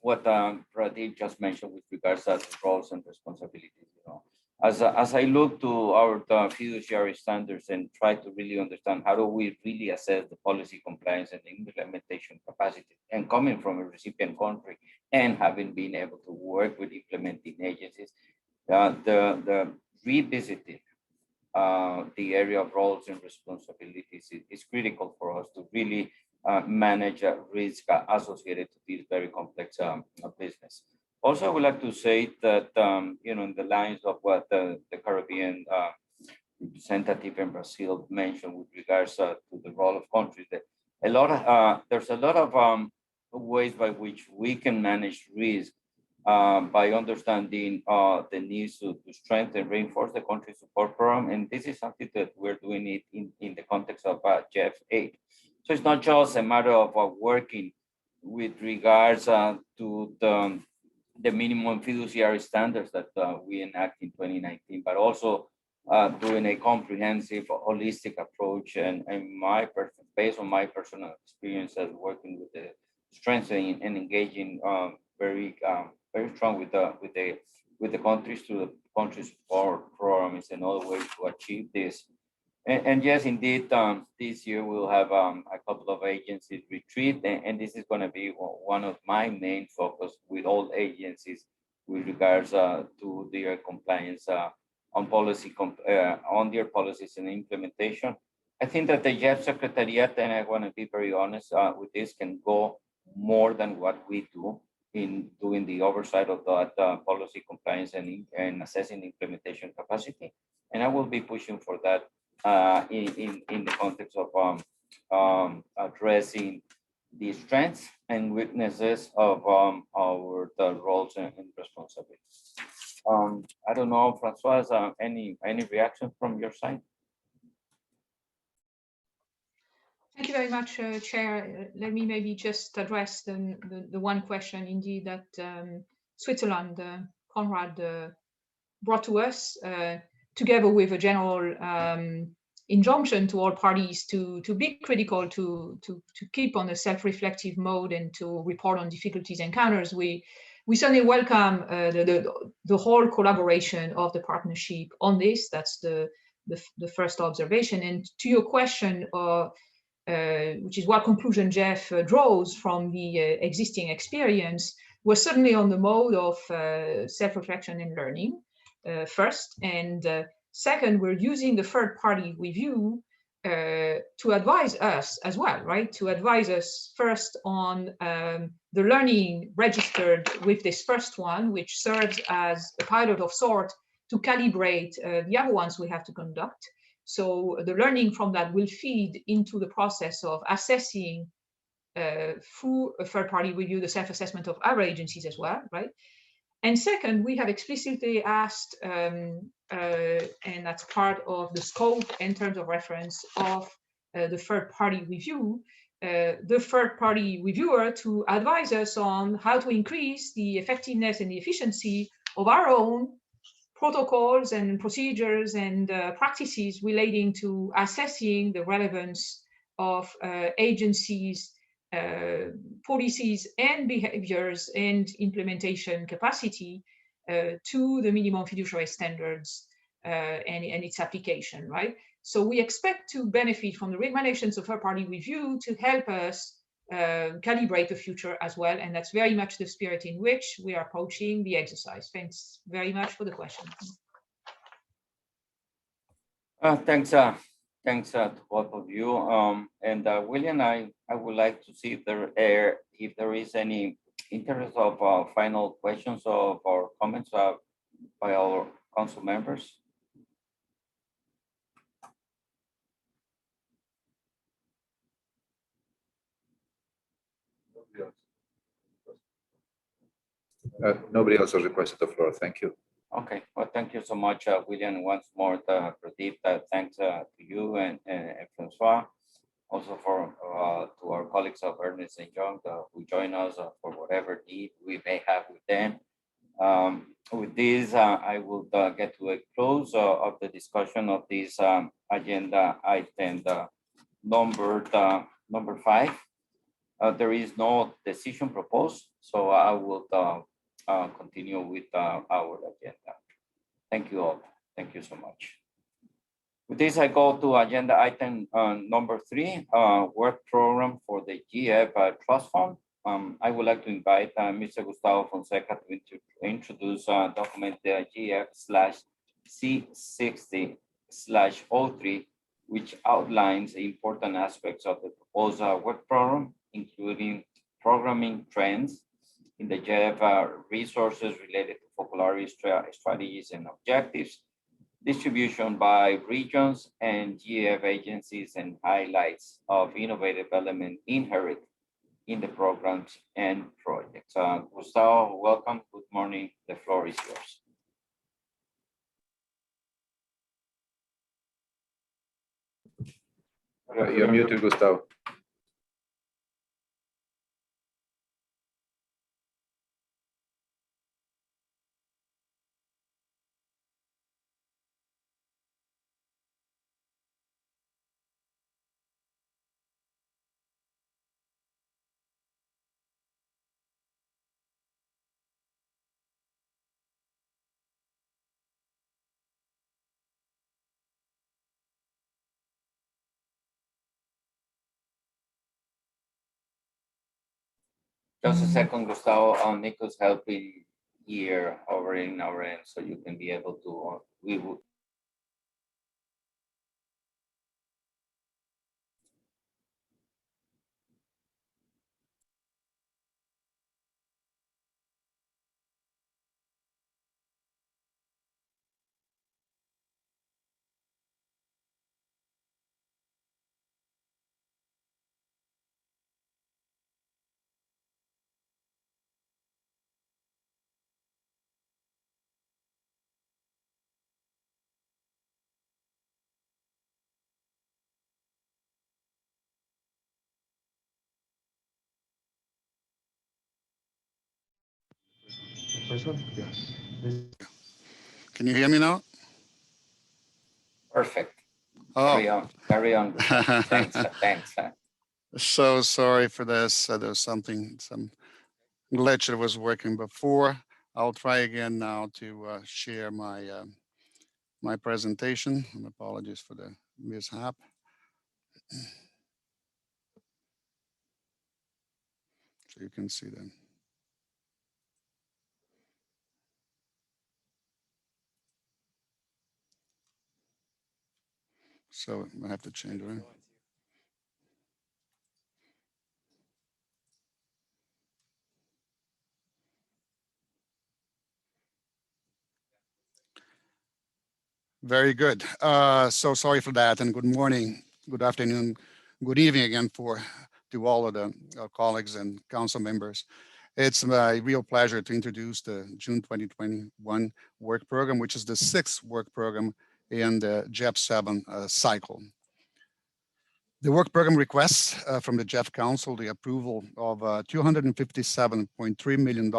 what Pradeep just mentioned with regards to roles and responsibilities. As I look to our fiduciary standards and try to really understand how do we really assess the policy compliance and implementation capacity, and coming from a recipient country and having been able to work with implementing agencies, the revisiting the area of roles and responsibilities is critical for us to really manage risk associated to this very complex business. Also, I would like to say that, in the lines of what the Caribbean representative in Brazil mentioned with regards to the role of countries, that there's a lot of ways by which we can manage risk by understanding the needs to strengthen and reinforce the country support program. And this is something that we're doing it in the context of GEF 8. So it's not just a matter of working with regards to the minimum fiduciary standards that we enact in 2019, but also doing a comprehensive, holistic approach. And based on my personal experience as working with the strengthening and engaging very strong with the countries to the country support program is another way to achieve this. And yes, indeed, this year we'll have a couple of agencies retreat, and this is going to be one of my main focus with all agencies with regards to their compliance on policy, on their policies and implementation. I think that the GEF Secretariat, and I want to be very honest with this, can go more than what we do in doing the oversight of that policy compliance and assessing implementation capacity. And I will be pushing for that in the context of addressing the strengths and weaknesses of our roles and responsibilities. I don't know, Francois, any reaction from your side? Thank you very much, Chair. Let me maybe just address the one question indeed that Switzerland, Conrad brought to us, together with a general injunction to all parties to be critical, to keep on a self-reflective mode and to report on difficulties encounters. We certainly welcome the whole collaboration of the partnership on this. That's the first observation. And to your question, which is what conclusion GEF draws from the existing experience, we're certainly on the mode of self-reflection and learning first. And second, we're using the third-party review to advise us as well, right? To advise us first on the learning registered with this first one, which serves as a pilot of sort to calibrate the other ones we have to conduct. So the learning from that will feed into the process of assessing through a third-party review the self-assessment of other agencies as well, right? And second, we have explicitly asked, and that's part of the scope in terms of reference of the third-party review, the third-party reviewer to advise us on how to increase the effectiveness and the efficiency of our own protocols and procedures and practices relating to assessing the relevance of agencies' policies and behaviors and implementation capacity to the minimum fiduciary standards and its application, right? So we expect to benefit from the recommendations of third-party review to help us calibrate the future as well. And that's very much the spirit in which we are approaching the exercise. Thanks very much for the question. Thanks to both of you. And William, I would like to see if there is any interest of final questions or comments by our council members. Nobody else has requested the floor. Thank you. Okay, well, thank you so much, William. Once more, Pradeep, thanks to you and Francois. Also to our colleagues of Ernst & Young who join us for whatever need we may have with them. With this, I will get to a close of the discussion of this agenda item number 5. There is no decision proposed, so I will continue with our agenda. Thank you all. Thank you so much. With this, I go to agenda item number 3, work program for the GEF Trust Fund. I would like to invite Mr. Gustavo Fonseca to introduce document GEF/C60/03, which outlines the important aspects of the proposed work program, including programming trends in the GEF, resources related to focal area strategies and objectives, distribution by regions and GEF agencies, and highlights of innovative element inherent in the programs and projects. Gustavo, welcome. Good morning. The floor is yours. You're muted, Gustavo. Just a second, Gustavo. Nico's helping here over in our end, so you can be able to. We would. Can you hear me now? Perfect. Oh. Carry on. Carry on. Thanks. Thanks. So sorry for this. There was some glitch that was working before. I'll try again now to share my my presentation. And apologies for the mishap. So you can see them. So I have to change it. Very good. So sorry for that, and good morning, good afternoon, good evening again to all of the colleagues and council members. It's my real pleasure to introduce the June 2021 work program, which is the 6th work program in the GEF 7 cycle. The work program requests from the GEF Council the approval of $257.3 million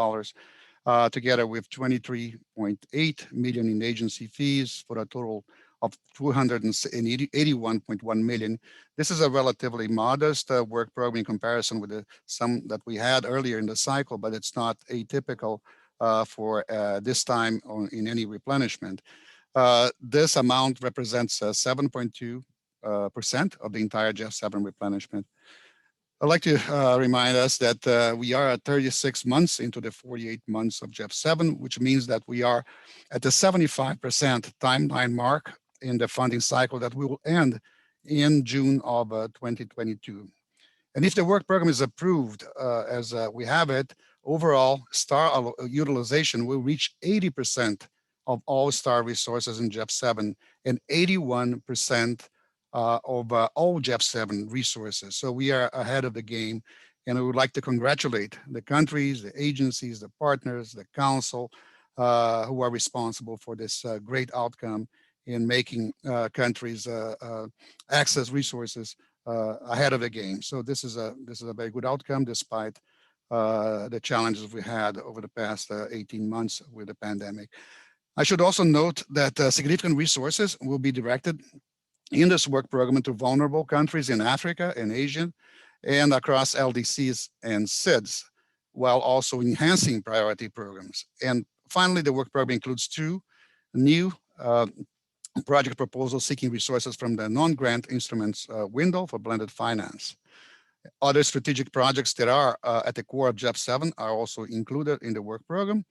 together with 23.8 million in agency fees for a total of 281.1 million. This is a relatively modest work program in comparison with the sum that we had earlier in the cycle, but it's not atypical for this time in any replenishment. This amount represents 7.2% of the entire GEF 7 replenishment. I'd like to remind us that we are at 36 months into the 48 months of GEF 7, which means that we are at the 75% timeline mark in the funding cycle that we will end in June of 2022. And if the work program is approved as we have it, overall STAR utilization will reach 80% of all STAR resources in GEF 7 and 81% of all GEF 7 resources. So we are ahead of the game, and I would like to congratulate the countries, the agencies, the partners, the council, who are responsible for this great outcome in making countries access resources ahead of the game. So this is a very good outcome despite the challenges we had over the past 18 months with the pandemic. I should also note that significant resources will be directed in this work program to vulnerable countries in Africa and Asia and across LDCs and SIDS, while also enhancing priority programs. And finally, the work program includes 2 new project proposals seeking resources from the non-grant instruments window for blended finance. Other strategic projects that are at the core of GEF 7 are also included in the work program.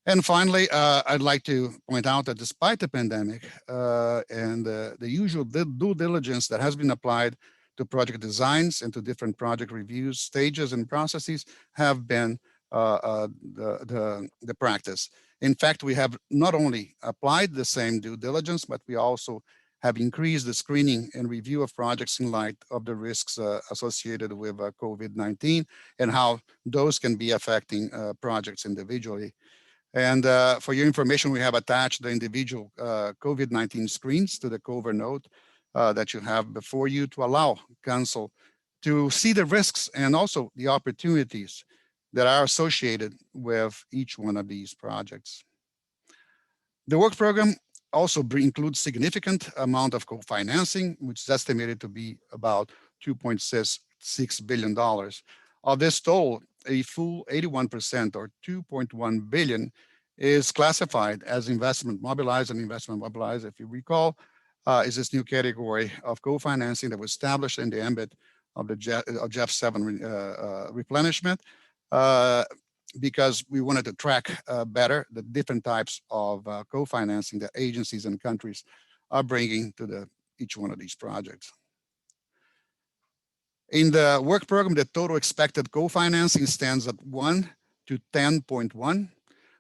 And finally, I'd like to point out that despite the pandemic and the usual due diligence that has been applied to project designs and to different project reviews, stages and processes have been the practice. In fact, we have not only applied the same due diligence, but we also have increased the screening and review of projects in light of the risks associated with COVID-19 and how those can be affecting projects individually. And for your information, we have attached the individual COVID-19 screens to the cover note that you have before you to allow Council to see the risks and also the opportunities that are associated with each one of these projects. The work program also includes significant amount of co-financing, which is estimated to be about $2.6 billion. Of this total, a full 81% or 2.1 billion is classified as investment mobilized, and investment mobilized, if you recall, is this new category of co-financing that was established in the ambit of the GEF 7 replenishment. because we wanted to track better the different types of co-financing that agencies and countries are bringing to each one of these projects. In the work program, the total expected co-financing stands at 1 to 10.1,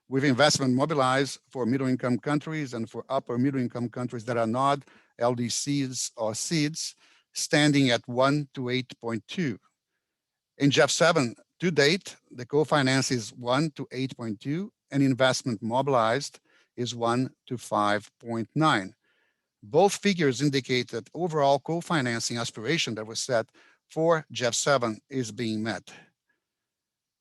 with investment mobilized for middle-income countries and for upper middle-income countries that are not LDCs or seeds, standing at 1 to 8.2. In GEF 7, to date, the co-finance is 1 to 8.2, and investment mobilized is 1 to 5.9. Both figures indicate that overall co-financing aspiration that was set for GEF 7 is being met.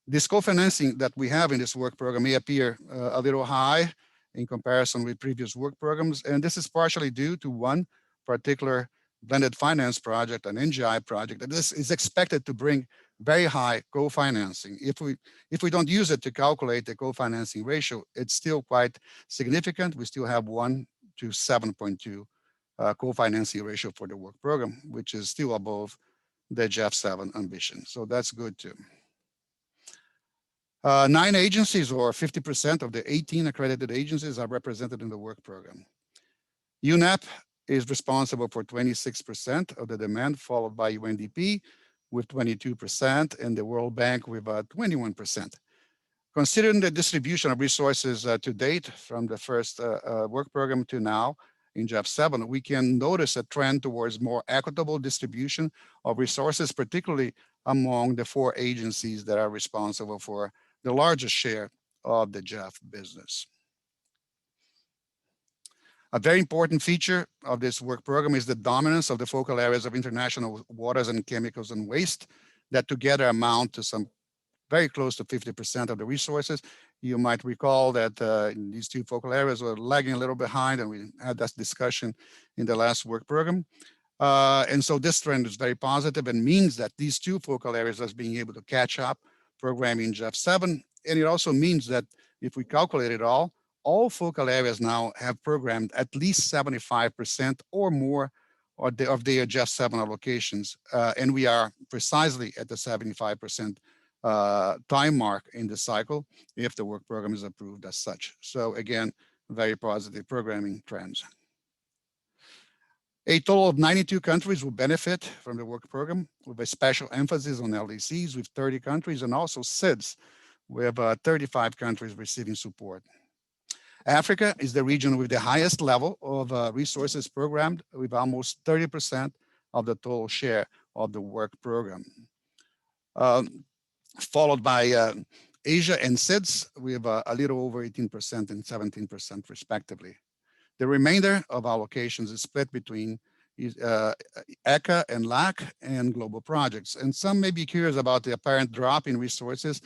This co-financing that we have in this work program may appear a little high in comparison with previous work programs, and this is partially due to one particular blended finance project, an NGI project, that this is expected to bring very high co-financing. If we don't use it to calculate the co-financing ratio, it's still quite significant. We still have 1 to 7.2 co-financing ratio for the work program, which is still above the GEF 7 ambition. So that's good too. 9 agencies, or 50% of the 18 accredited agencies, are represented in the work program. UNEP is responsible for 26% of the demand, followed by UNDP with 22%, and the World Bank with 21%. Considering the distribution of resources to date from the first work program to now in GEF 7, we can notice a trend towards more equitable distribution of resources, particularly among the 4 agencies that are responsible for the largest share of the GEF business. A very important feature of this work program is the dominance of the focal areas of international waters and chemicals and waste that together amount to some very close to 50% of the resources. You might recall that these 2 focal areas were lagging a little behind, and we had that discussion in the last work program. And so this trend is very positive and means that these 2 focal areas are being able to catch up programming in GEF 7. And it also means that if we calculate it all focal areas now have programmed at least 75% or more of their GEF 7 allocations. And we are precisely at the 75% time mark in the cycle if the work program is approved as such. So again, very positive programming trends. A total of 92 countries will benefit from the work program, with a special emphasis on LDCs with 30 countries, and also SIDS with 35 countries receiving support. Africa is the region with the highest level of resources programmed, with almost 30% of the total share of the work program. Followed by Asia and SIDS with a little over 18% and 17% respectively. The remainder of allocations is split between ECA and LAC and global projects. And some may be curious about the apparent drop in resources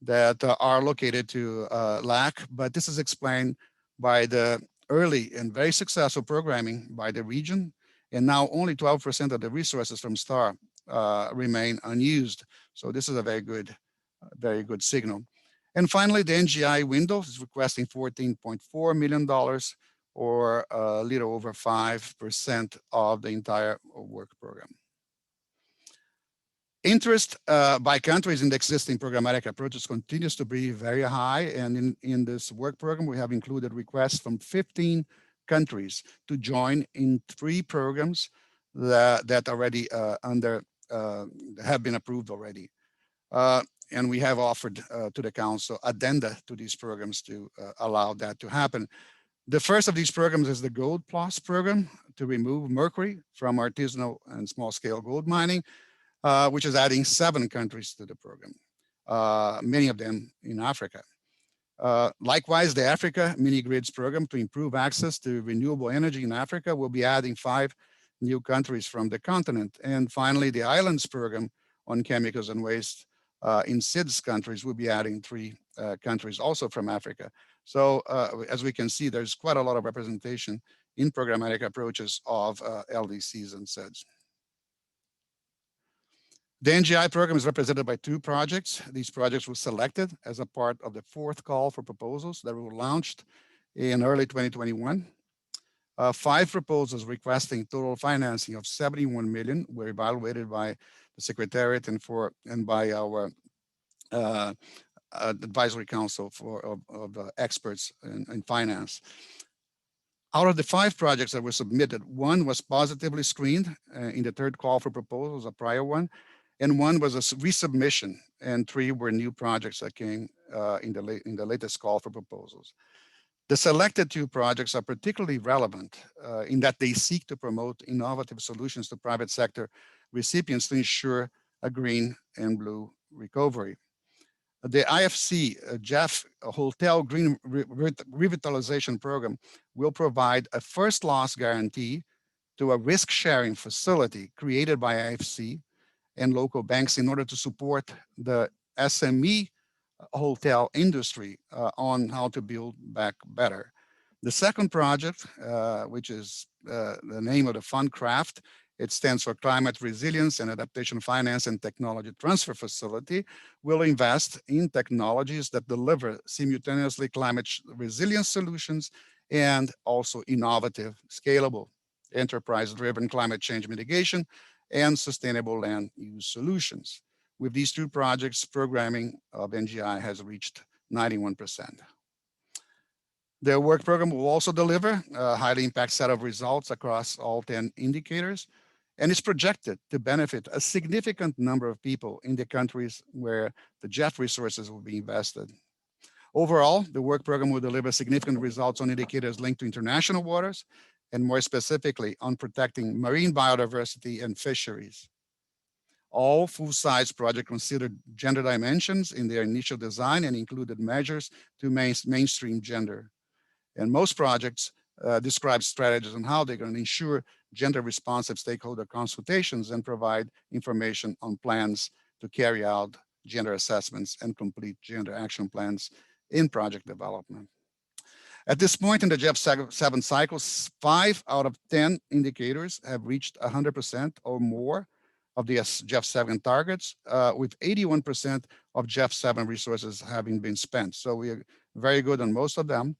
that are located to LAC, but this is explained by the early and very successful programming by the region. And now only 12% of the resources from STAR remain unused. So this is a very good signal. And finally, the NGI window is requesting $14.4 million, or a little over 5% of the entire work program. Interest by countries in the existing programmatic approaches continues to be very high. And in this work program, we have included requests from 15 countries to join in 3 programs that already have been approved already. And we have offered to the Council addenda to these programs to allow that to happen. The first of these programs is the Gold Plus program to remove mercury from artisanal and small-scale gold mining, which is adding 7 countries to the program, many of them in Africa. Likewise, the Africa Mini Grids program to improve access to renewable energy in Africa will be adding 5 new countries from the continent. And finally, the Islands program on chemicals and waste in SIDS countries will be adding 3 countries also from Africa. So as we can see, there's quite a lot of representation in programmatic approaches of LDCs and SIDS. The NGI program is represented by 2 projects. These projects were selected as a part of the 4th call for proposals that were launched in early 2021. 5 proposals requesting total financing of $71 million were evaluated by the Secretariat and by our advisory council of experts in finance. Out of the 5 projects that were submitted, 1 was positively screened in the 3rd call for proposals, a prior one, and 1 was a resubmission, and 3 were new projects that came in the latest call for proposals. The selected 2 projects are particularly relevant in that they seek to promote innovative solutions to private sector recipients to ensure a green and blue recovery. The IFC GEF Hotel Green Revitalization Program will provide a first loss guarantee to a risk-sharing facility created by IFC and local banks in order to support the SME hotel industry on how to build back better. The second project, which is the name of the fund CRAFT, it stands for Climate Resilience and Adaptation Finance and Technology Transfer Facility, will invest in technologies that deliver simultaneously climate resilience solutions and also innovative, scalable, enterprise-driven climate change mitigation and sustainable land use solutions. With these 2 projects, programming of NGI has reached 91%. Their work program will also deliver a highly impact set of results across all 10 indicators, and is projected to benefit a significant number of people in the countries where the GEF resources will be invested. Overall, the work program will deliver significant results on indicators linked to international waters, and more specifically on protecting marine biodiversity and fisheries. All full-size projects considered gender dimensions in their initial design and included measures to mainstream gender. And most projects describe strategies on how they're going to ensure gender-responsive stakeholder consultations and provide information on plans to carry out gender assessments and complete gender action plans in project development. At this point in the GEF 7 cycles, 5 out of 10 indicators have reached 100% or more of the GEF 7 targets, with 81% of GEF 7 resources having been spent. So we are very good on most of them.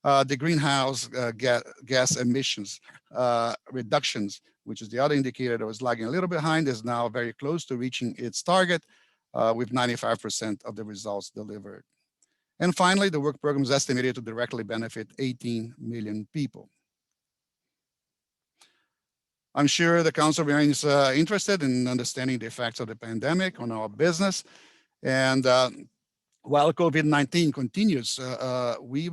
The greenhouse gas emissions reductions, which is the other indicator that was lagging a little behind, is now very close to reaching its target with 95% of the results delivered. And finally, the work program is estimated to directly benefit 18 million people. I'm sure the Council remains interested in understanding the effects of the pandemic on our business. And while COVID-19 continues, we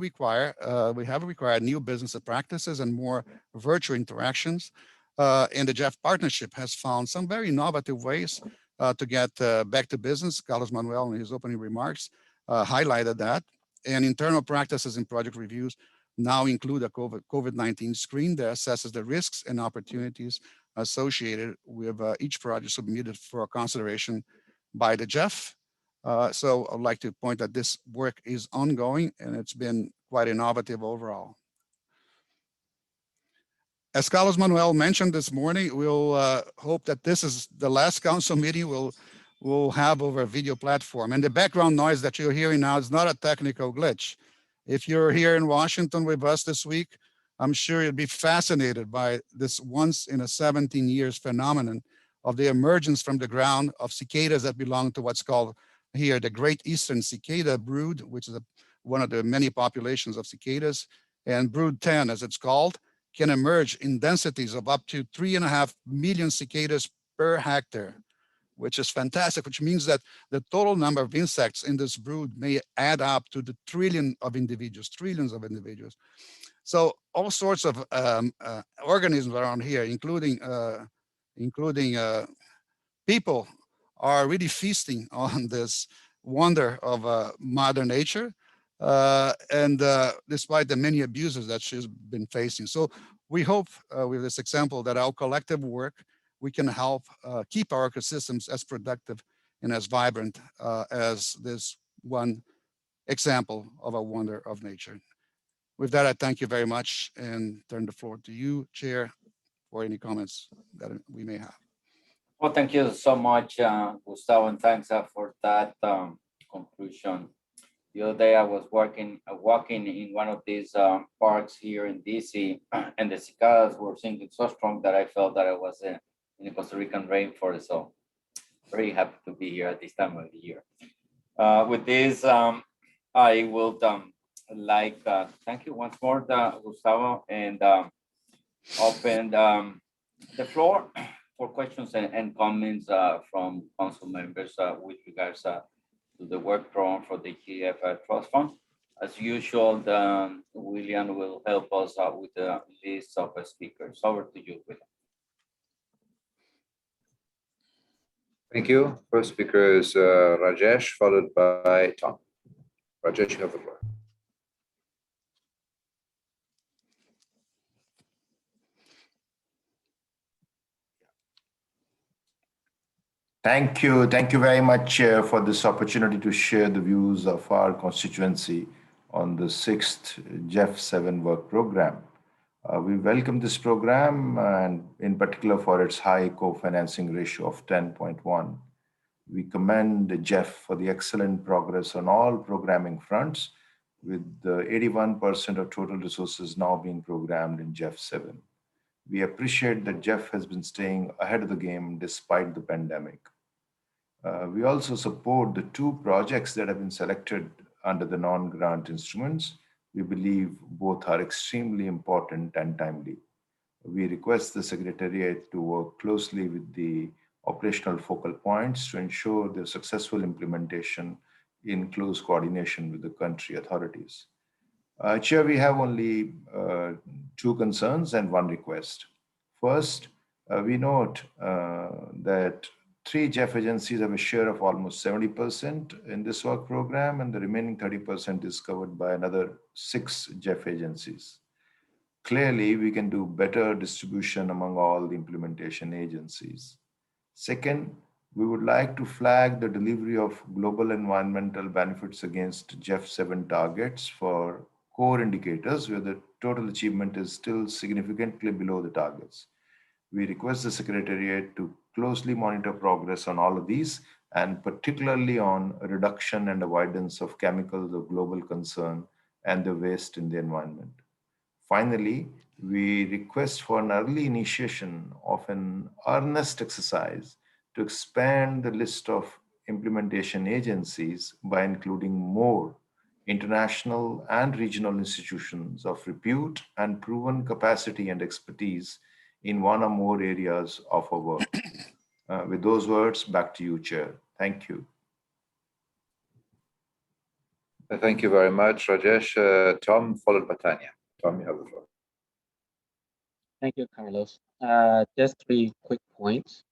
have required new business practices and more virtual interactions. And the GEF partnership has found some very innovative ways to get back to business. Carlos Manuel, in his opening remarks, highlighted that. And internal practices in project reviews now include a COVID-19 screen that assesses the risks and opportunities associated with each project submitted for consideration by the GEF. So I'd like to point that this work is ongoing and it's been quite innovative overall. As Carlos Manuel mentioned this morning, we'll hope that this is the last council meeting we'll have over a video platform. And the background noise that you're hearing now is not a technical glitch. If you're here in Washington with us this week, I'm sure you'll be fascinated by this once in a 17 years phenomenon of the emergence from the ground of cicadas that belong to what's called here the Great Eastern Cicada brood, which is one of the many populations of cicadas. And brood 10, as it's called, can emerge in densities of up to 3.5 million cicadas per hectare, which is fantastic, which means that the total number of insects in this brood may add up to the trillions of individuals. So all sorts of organisms around here, including people, are really feasting on this wonder of Mother Nature, and despite the many abuses that she's been facing. So we hope with this example that our collective work, we can help keep our ecosystems as productive and as vibrant as this one example of a wonder of nature. With that, I thank you very much and turn the floor to you, Chair, for any comments that we may have. Well, thank you so much, Gustavo, and thanks for that conclusion. The other day I was walking in one of these parks here in DC, and the cicadas were singing so strong that I felt that I was in the Costa Rican rainforest. So very happy to be here at this time of the year. With this, I will thank you once more, Gustavo, and open the floor for questions and comments from council members with regards to the work program for the GEF Trust Fund. As usual, William will help us out with the list of speakers. Over to you, William. Thank you. First speaker is Rajesh, followed by Tom. Rajesh, you have the floor. Thank you. Thank you very much for this opportunity to share the views of our constituency on the 6th GEF 7 work program. We welcome this program and in particular for its high co-financing ratio of 10.1. We commend the GEF for the excellent progress on all programming fronts, with 81% of total resources now being programmed in GEF 7. We appreciate that GEF has been staying ahead of the game despite the pandemic. We also support the 2 projects that have been selected under the non-grant instruments. We believe both are extremely important and timely. We request the Secretariat to work closely with the operational focal points to ensure their successful implementation in close coordination with the country authorities. Chair, we have only 2 concerns and 1 request. First, we note that 3 GEF agencies have a share of almost 70% in this work program, and the remaining 30% is covered by another 6 GEF agencies. Clearly, we can do better distribution among all the implementation agencies. Second, we would like to flag the delivery of global environmental benefits against GEF 7 targets for core indicators where the total achievement is still significantly below the targets. We request the Secretariat to closely monitor progress on all of these, and particularly on reduction and avoidance of chemicals of global concern and the waste in the environment. Finally, we request for an early initiation of an earnest exercise to expand the list of implementation agencies by including more international and regional institutions of repute and proven capacity and expertise in one or more areas of our work. With those words, back to you, Chair. Thank you. Thank you very much, Rajesh. Tom, followed by Tanya. Tom, you have the floor. Thank you, Carlos. Just 3 quick points.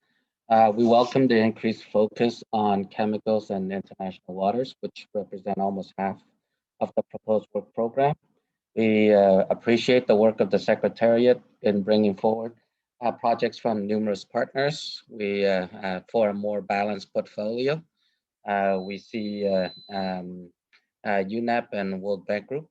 We welcome the increased focus on chemicals and international waters, which represent almost half of the proposed work program. We appreciate the work of the Secretariat in bringing forward projects from numerous partners. We for a more balanced portfolio. We see UNEP and World Bank Group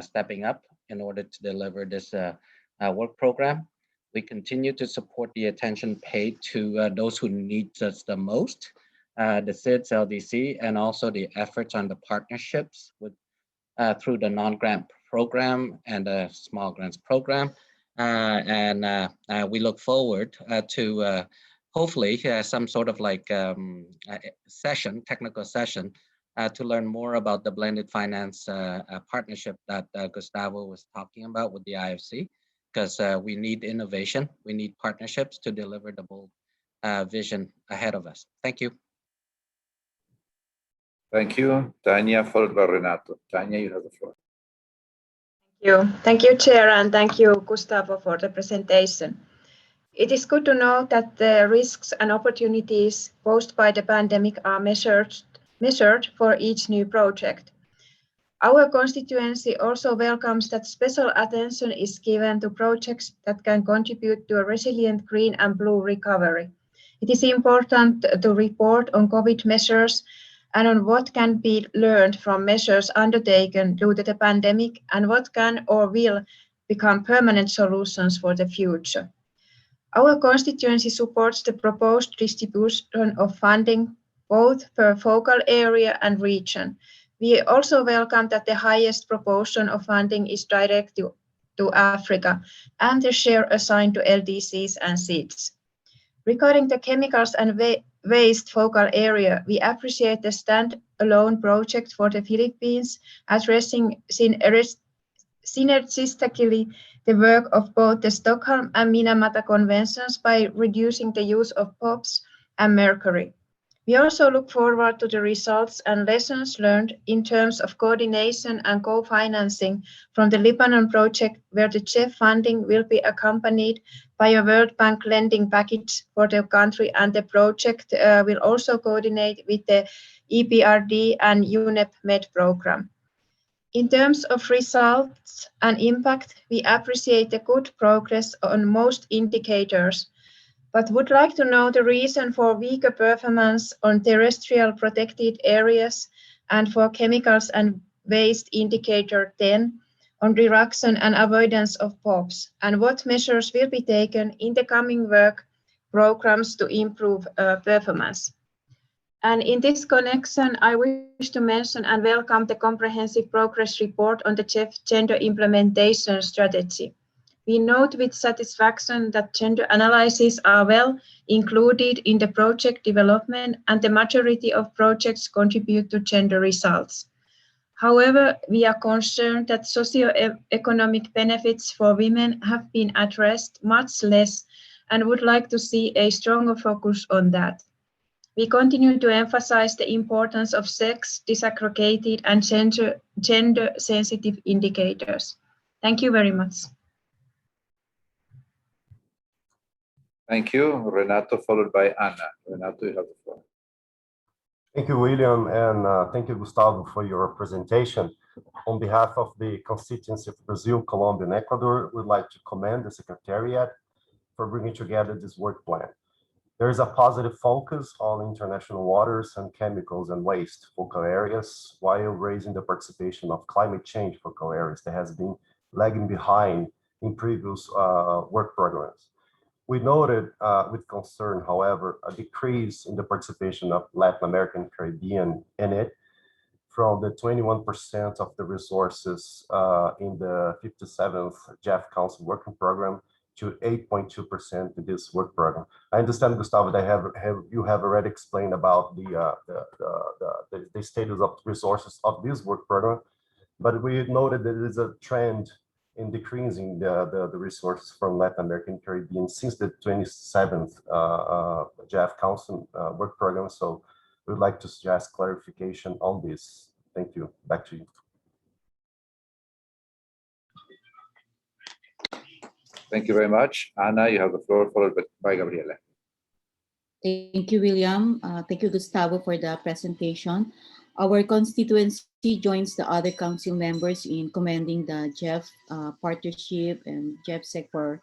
stepping up in order to deliver this work program. We continue to support the attention paid to those who need us the most, the SIDS, LDC, and also the efforts on the partnerships with through the non-grant program and the small grants program. We look forward to hopefully some sort of like session, technical session, to learn more about the blended finance partnership that Gustavo was talking about with the IFC, because we need innovation, we need partnerships to deliver the bold vision ahead of us. Thank you. Thank you. Tanya, followed by Renato. Tanya, you have the floor. Thank you, Chair, and thank you, Gustavo, for the presentation. It is good to know that the risks and opportunities posed by the pandemic are measured for each new project. Our constituency also welcomes that special attention is given to projects that can contribute to a resilient green and blue recovery. It is important to report on COVID measures and on what can be learned from measures undertaken due to the pandemic and what can or will become permanent solutions for the future. Our constituency supports the proposed distribution of funding both per focal area and region. We also welcome that the highest proportion of funding is directed to Africa and the share assigned to LDCs and SIDS. Regarding the chemicals and waste focal area, we appreciate the stand-alone project for the Philippines, addressing synergistically the work of both the Stockholm and Minamata Conventions by reducing the use of POPs and mercury. We also look forward to the results and lessons learned in terms of coordination and co-financing from the Lebanon project, where the GEF funding will be accompanied by a World Bank lending package for the country, and the project will also coordinate with the EBRD and UNEP Med program. In terms of results and impact, we appreciate the good progress on most indicators, but would like to know the reason for weaker performance on terrestrial protected areas and for chemicals and waste indicator 10 on reduction and avoidance of POPs, and what measures will be taken in the coming work programs to improve performance. And in this connection, I wish to mention and welcome the comprehensive progress report on the GEF gender implementation strategy. We note with satisfaction that gender analyses are well included in the project development, and the majority of projects contribute to gender results. However, we are concerned that socio-economic benefits for women have been addressed much less and would like to see a stronger focus on that. We continue to emphasize the importance of sex disaggregated and gender-sensitive indicators. Thank you very much. Thank you, Renato, followed by Anna. Renato, you have the floor. Thank you, William, and thank you, Gustavo, for your presentation. On behalf of the constituency of Brazil, Colombia, and Ecuador, we'd like to commend the Secretariat for bringing together this work plan. There is a positive focus on international waters and chemicals and waste focal areas, while raising the participation of climate change focal areas that has been lagging behind in previous work programs. We noted with concern, however, a decrease in the participation of Latin American Caribbean in it, from the 21% of the resources in the 57th GEF Council Working Program to 8.2% in this work program. I understand, Gustavo, that you have already explained about the status of resources of this work program, but we noted that there is a trend in decreasing the resources from Latin American Caribbean since the 27th GEF Council work program. So we'd like to suggest clarification on this. Thank you. Back to you. Thank you very much. Anna, you have the floor, followed by Gabriela. Thank you, William. Thank you, Gustavo, for the presentation. Our constituency joins the other council members in commending the GEF partnership and GEFSEC for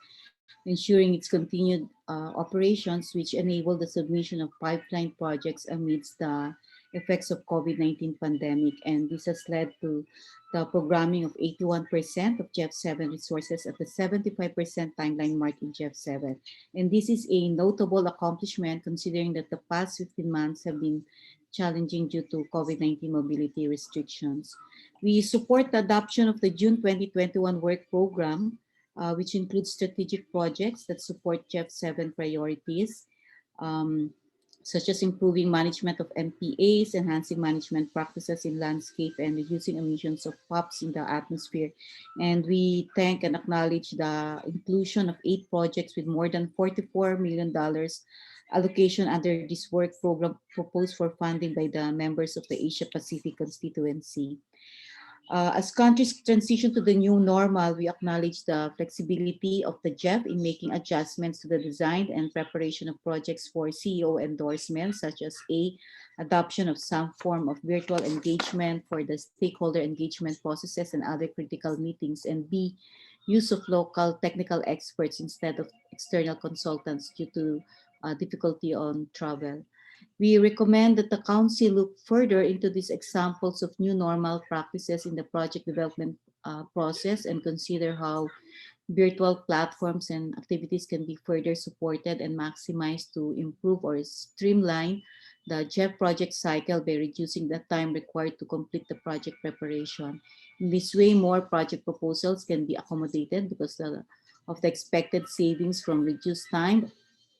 ensuring its continued operations, which enable the submission of pipeline projects amidst the effects of COVID-19 pandemic. And this has led to the programming of 81% of GEF7 resources at the 75% timeline mark in GEF7. And this is a notable accomplishment considering that the past 15 months have been challenging due to COVID-19 mobility restrictions. We support the adoption of the June 2021 work program, which includes strategic projects that support GEF7 priorities, such as improving management of MPAs, enhancing management practices in landscape, and reducing emissions of POPs in the atmosphere. And we thank and acknowledge the inclusion of 8 projects with more than $44 million allocation under this work program proposed for funding by the members of the Asia Pacific constituency. As countries transition to the new normal, we acknowledge the flexibility of the GEF in making adjustments to the design and preparation of projects for CEO endorsements, such as A, adoption of some form of virtual engagement for the stakeholder engagement processes and other critical meetings, and B, use of local technical experts instead of external consultants due to difficulty on travel. We recommend that the Council look further into these examples of new normal practices in the project development process and consider how virtual platforms and activities can be further supported and maximized to improve or streamline the GEF project cycle by reducing the time required to complete the project preparation. In this way, more project proposals can be accommodated because of the expected savings from reduced time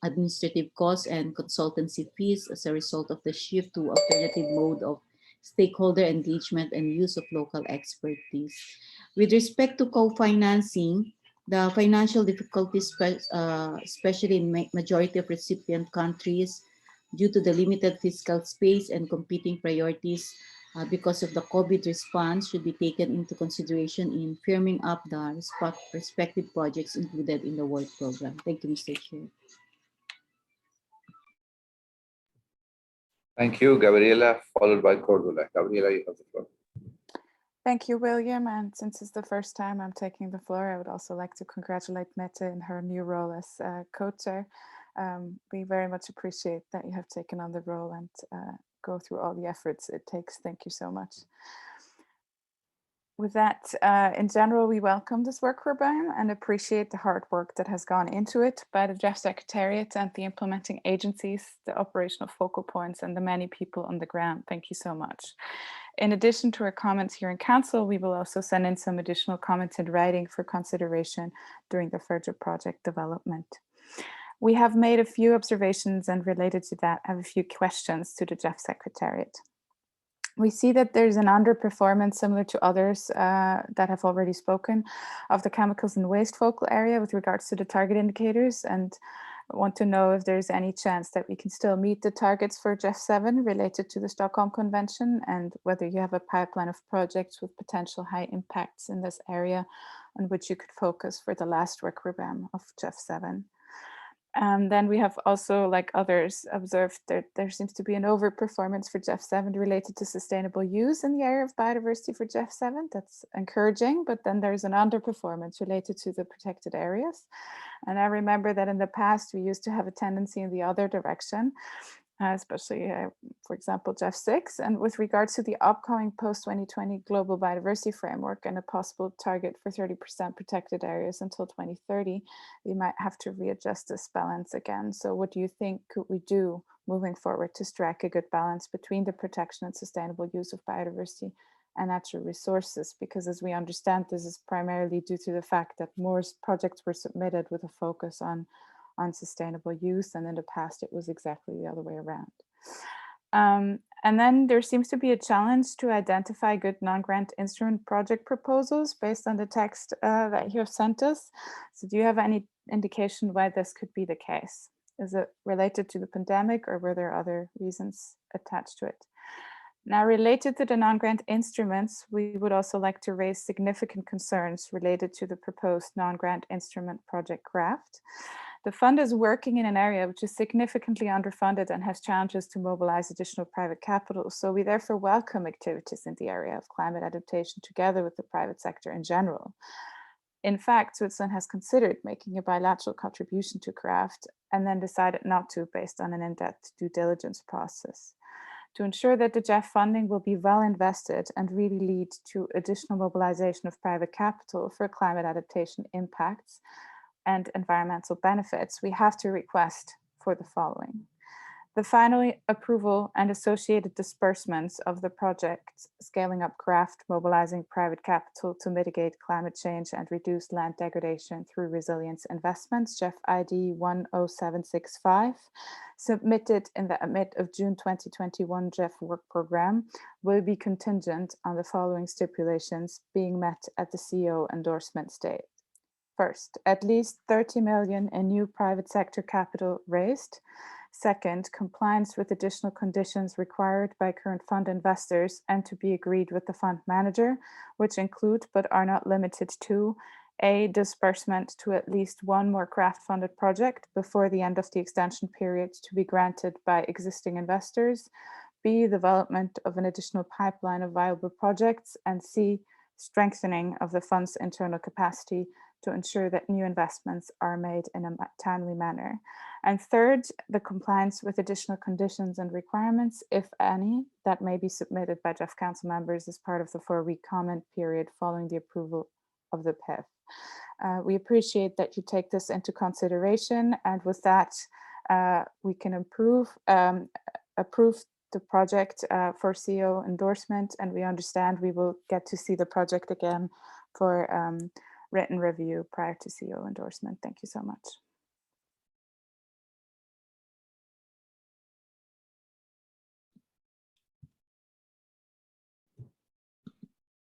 administrative costs and consultancy fees as a result of the shift to alternative mode of stakeholder engagement and use of local expertise. With respect to co-financing, the financial difficulties, especially in majority of recipient countries, due to the limited fiscal space and competing priorities because of the COVID response, should be taken into consideration in firming up the respective projects included in the work program. Thank you, Mr. Chair. Thank you, Gabriela, followed by Cordula. Gabriela, you have the floor. Thank you, William. And since it's the first time I'm taking the floor, I would also like to congratulate Mette in her new role as co-chair. We very much appreciate that you have taken on the role and go through all the efforts it takes. Thank you so much. With that, in general, we welcome this work program and appreciate the hard work that has gone into it by the GEF Secretariat and the implementing agencies, the operational focal points, and the many people on the ground. Thank you so much. In addition to our comments here in Council, we will also send in some additional comments in writing for consideration during the further project development. We have made a few observations and related to that, have a few questions to the GEF Secretariat. We see that there's an underperformance similar to others that have already spoken of the chemicals and waste focal area with regards to the target indicators, and I want to know if there's any chance that we can still meet the targets for GEF 7 related to the Stockholm Convention, and whether you have a pipeline of projects with potential high impacts in this area on which you could focus for the last work program of GEF 7. Then we have also, like others, observed that there seems to be an overperformance for GEF 7 related to sustainable use in the area of biodiversity for GEF 7. That's encouraging, but then there's an underperformance related to the protected areas. And I remember that in the past, we used to have a tendency in the other direction, especially, for example, GEF 6. And with regards to the upcoming post-2020 global biodiversity framework and a possible target for 30% protected areas until 2030, we might have to readjust this balance again. So what do you think could we do moving forward to strike a good balance between the protection and sustainable use of biodiversity and natural resources? Because as we understand, this is primarily due to the fact that more projects were submitted with a focus on sustainable use, and in the past it was exactly the other way around. And then there seems to be a challenge to identify good non-grant instrument project proposals based on the text that you have sent us. So do you have any indication why this could be the case? Is it related to the pandemic, or were there other reasons attached to it? Now, related to the non-grant instruments, we would also like to raise significant concerns related to the proposed non-grant instrument project draft. The fund is working in an area which is significantly underfunded and has challenges to mobilize additional private capital. So we therefore welcome activities in the area of climate adaptation together with the private sector in general. In fact, Switzerland has considered making a bilateral contribution to CRAFT and then decided not to based on an in-depth due diligence process. To ensure that the GEF funding will be well invested and really lead to additional mobilization of private capital for climate adaptation impacts and environmental benefits, we have to request for the following: the final approval and associated disbursements of the project Scaling Up CRAFT, mobilizing private capital to mitigate climate change and reduce land degradation through resilience investments, GEF ID 10765, submitted in the mid of June 2021 GEF work program, will be contingent on the following stipulations being met at the CEO endorsement stage. First, at least 30 million in new private sector capital raised. Second, compliance with additional conditions required by current fund investors and to be agreed with the fund manager, which include but are not limited to: A, disbursement to at least one more CRAFT funded project before the end of the extension period to be granted by existing investors; B, development of an additional pipeline of viable projects; and C, strengthening of the fund's internal capacity to ensure that new investments are made in a timely manner. And third, the compliance with additional conditions and requirements, if any, that may be submitted by GEF Council members as part of the 4-week comment period following the approval of the PIF. We appreciate that you take this into consideration, and with that, we can approve the project for CEO endorsement, and we understand we will get to see the project again for written review prior to CEO endorsement. Thank you so much.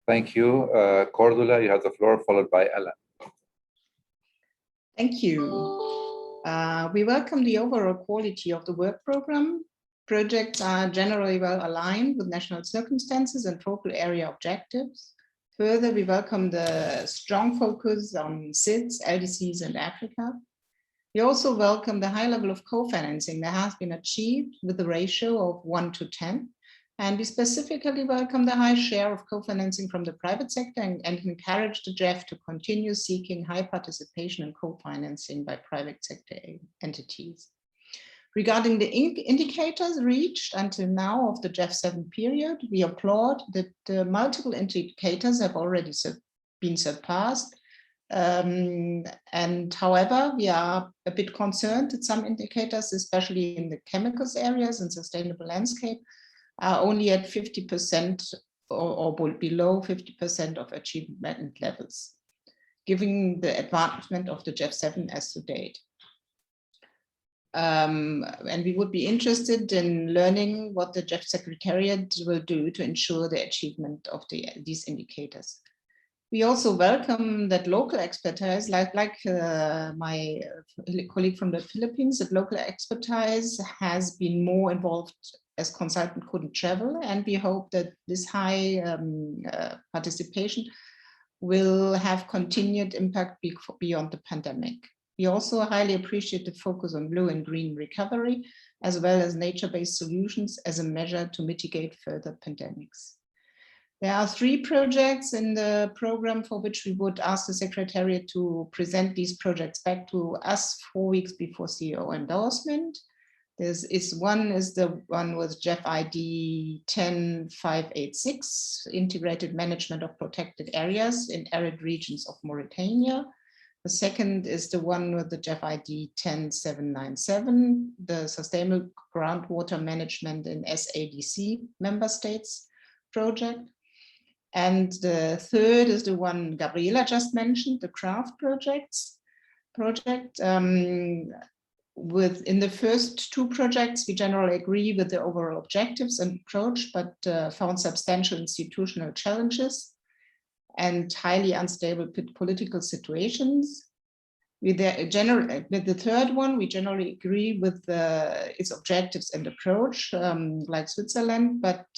Thank you. Cordula, you have the floor, followed by Ella. Thank you. We welcome the overall quality of the work program. Projects are generally well aligned with national circumstances and focal area objectives. Further, we welcome the strong focus on SIDS, LDCs, and Africa. We also welcome the high level of co-financing that has been achieved with a ratio of 1:10. And we specifically welcome the high share of co-financing from the private sector and encourage the GEF to continue seeking high participation and co-financing by private sector entities. Regarding the indicators reached until now of the GEF 7 period, we applaud that the multiple indicators have already been surpassed. And however, we are a bit concerned that some indicators, especially in the chemicals areas and sustainable landscape, are only at 50% or below 50% of achievement levels, given the advancement of the GEF 7 as to date. And we would be interested in learning what the GEF Secretariat will do to ensure the achievement of these indicators. We also welcome that local expertise, like my colleague from the Philippines, that local expertise has been more involved as consultant couldn't travel, and we hope that this high participation will have continued impact beyond the pandemic. We also highly appreciate the focus on blue and green recovery, as well as nature-based solutions as a measure to mitigate further pandemics. There are 3 projects in the program for which we would ask the Secretariat to present these projects back to us 4 weeks before CEO endorsement. One is the one with GEF ID 10586, Integrated Management of Protected Areas in Arid Regions of Mauritania. The second is the one with the GEF ID 10797, the Sustainable Groundwater Management in SADC member states project. And the third is the one Gabriela just mentioned, the CRAFT project. In the first 2 projects, we generally agree with the overall objectives and approach, but found substantial institutional challenges and highly unstable political situations. With the third one, we generally agree with its objectives and approach, like Switzerland, but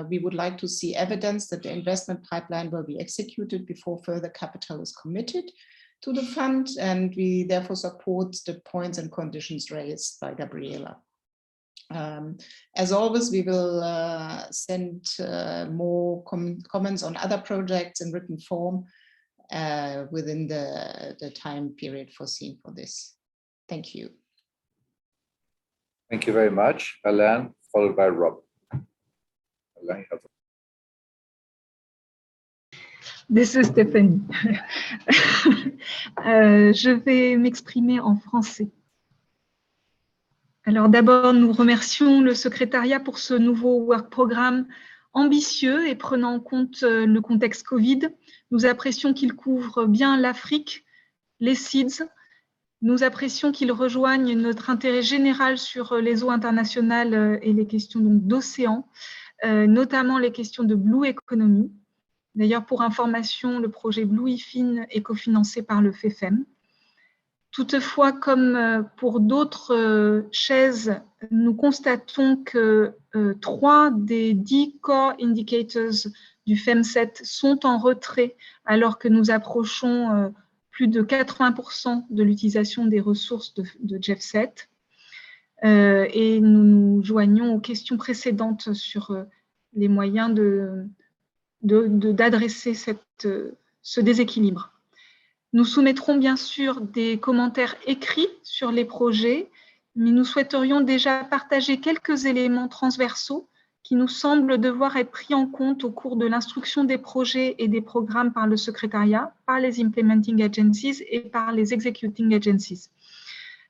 we would like to see evidence that the investment pipeline will be executed before further capital is committed to the fund, and we therefore support the points and conditions raised by Gabriela. As always, we will send more comments on other projects in written form within the time period foreseen for this. Thank you. Thank you very much, Alain, followed by Rob. Alain, you have the This is Stéphanie. Je vais m'exprimer en français. Alors d'abord, nous remercions le secrétariat pour ce nouveau work programme ambitieux et prenant en compte le contexte Covid. Nous apprécions qu'il couvre bien l'Afrique, les SIDS. Nous apprécions qu'il rejoigne notre intérêt général sur les eaux internationales et les questions d'océan, notamment les questions de Blue Economy. D'ailleurs, pour information, le projet Blue IFIN est cofinancé par le FEFEM. Toutefois, comme pour d'autres chaises, nous constatons que 3 des 10 core indicators du FEM7 sont en retrait alors que nous approchons plus de 80% de l'utilisation des ressources de GEF 7. Et nous nous joignons aux questions précédentes sur les moyens d'adresser ce déséquilibre. Nous soumettrons bien sûr des commentaires écrits sur les projets, mais nous souhaiterions déjà partager quelques éléments transversaux qui nous semblent devoir être pris en compte au cours de l'instruction des projets et des programmes par le secrétariat, par les Implementing Agencies et par les Executing Agencies.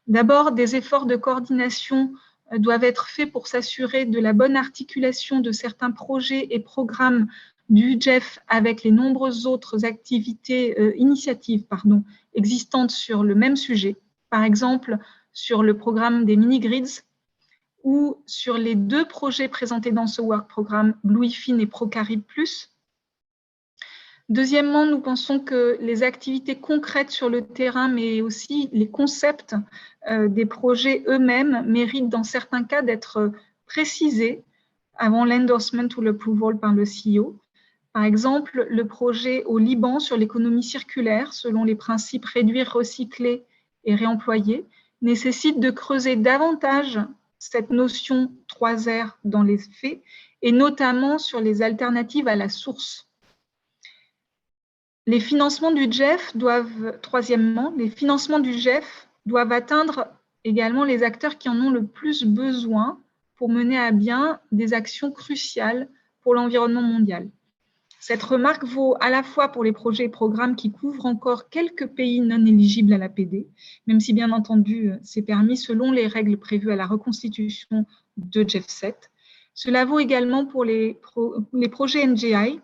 D'abord, des efforts de coordination doivent être faits pour s'assurer de la bonne articulation de certains projets et programmes du GEF avec les nombreuses autres initiatives existantes sur le même sujet, par exemple sur le programme des mini-grids ou sur les 2 projets présentés dans ce work programme, Blue IFIN et ProCarib+. Deuxièmement, nous pensons que les activités concrètes sur le terrain, mais aussi les concepts des projets eux-mêmes méritent dans certains cas d'être précisés avant l'endorsement ou l'approval par le CEO. Par exemple, le projet au Liban sur l'économie circulaire, selon les principes réduire, recycler et réemployer, nécessite de creuser davantage cette notion 3R dans les faits, et notamment sur les alternatives à la source. Les financements du GEF doivent, troisièmement, les financements du GEF doivent atteindre également les acteurs qui en ont le plus besoin pour mener à bien des actions cruciales pour l'environnement mondial. Cette remarque vaut à la fois pour les projets et programmes qui couvrent encore quelques pays non éligibles à l'APD, même si bien entendu c'est permis selon les règles prévues à la reconstitution de GEF 7. Cela vaut également pour les projets NGI.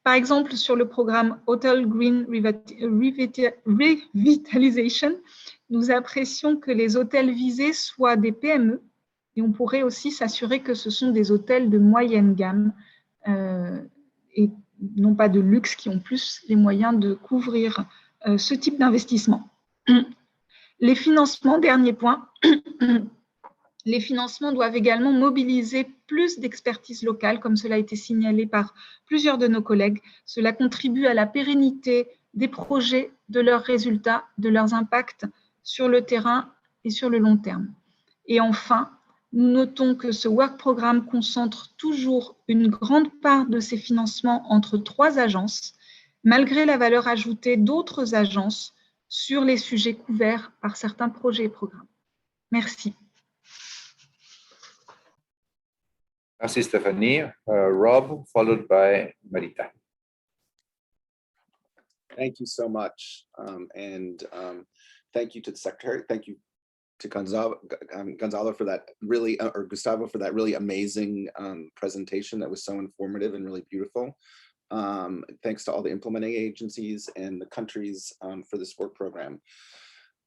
Par exemple, sur le programme Hotel Green Revitalization, nous apprécions que les hôtels visés soient des PME et on pourrait aussi s'assurer que ce sont des hôtels de moyenne gamme et non pas de luxe qui ont plus les moyens de couvrir ce type d'investissement. Les financements, dernier point, les financements doivent également mobiliser plus d'expertise locale, comme cela a été signalé par plusieurs de nos collègues. Cela contribue à la pérennité des projets, de leurs résultats, de leurs impacts sur le terrain et sur le long terme. Et enfin, nous notons que ce Work Programme concentre toujours une grande part de ses financements entre 3 agences, malgré la valeur ajoutée d'autres agences sur les sujets couverts par certains projets et programmes. Merci. Merci Stéphanie. Rob, followed by Marita. Thank you so much. Thank you to the Secretary. Thank you to Gonzalo for that really, or Gustavo for that really amazing presentation that was so informative and really beautiful. Thanks to all the implementing agencies and the countries for this work program.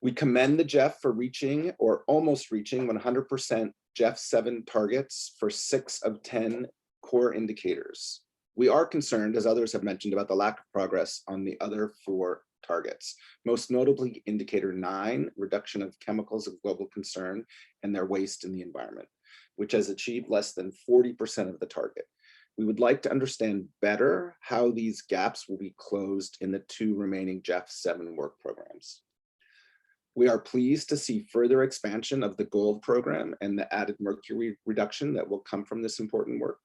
We commend the GEF for reaching or almost reaching 100% GEF 7 targets for 6 of 10 core indicators. We are concerned, as others have mentioned, about the lack of progress on the other 4 targets, most notably indicator 9, reduction of chemicals of global concern and their waste in the environment, which has achieved less than 40% of the target. We would like to understand better how these gaps will be closed in the 2 remaining GEF 7 work programs. We are pleased to see further expansion of the GOLD program and the added mercury reduction that will come from this important work.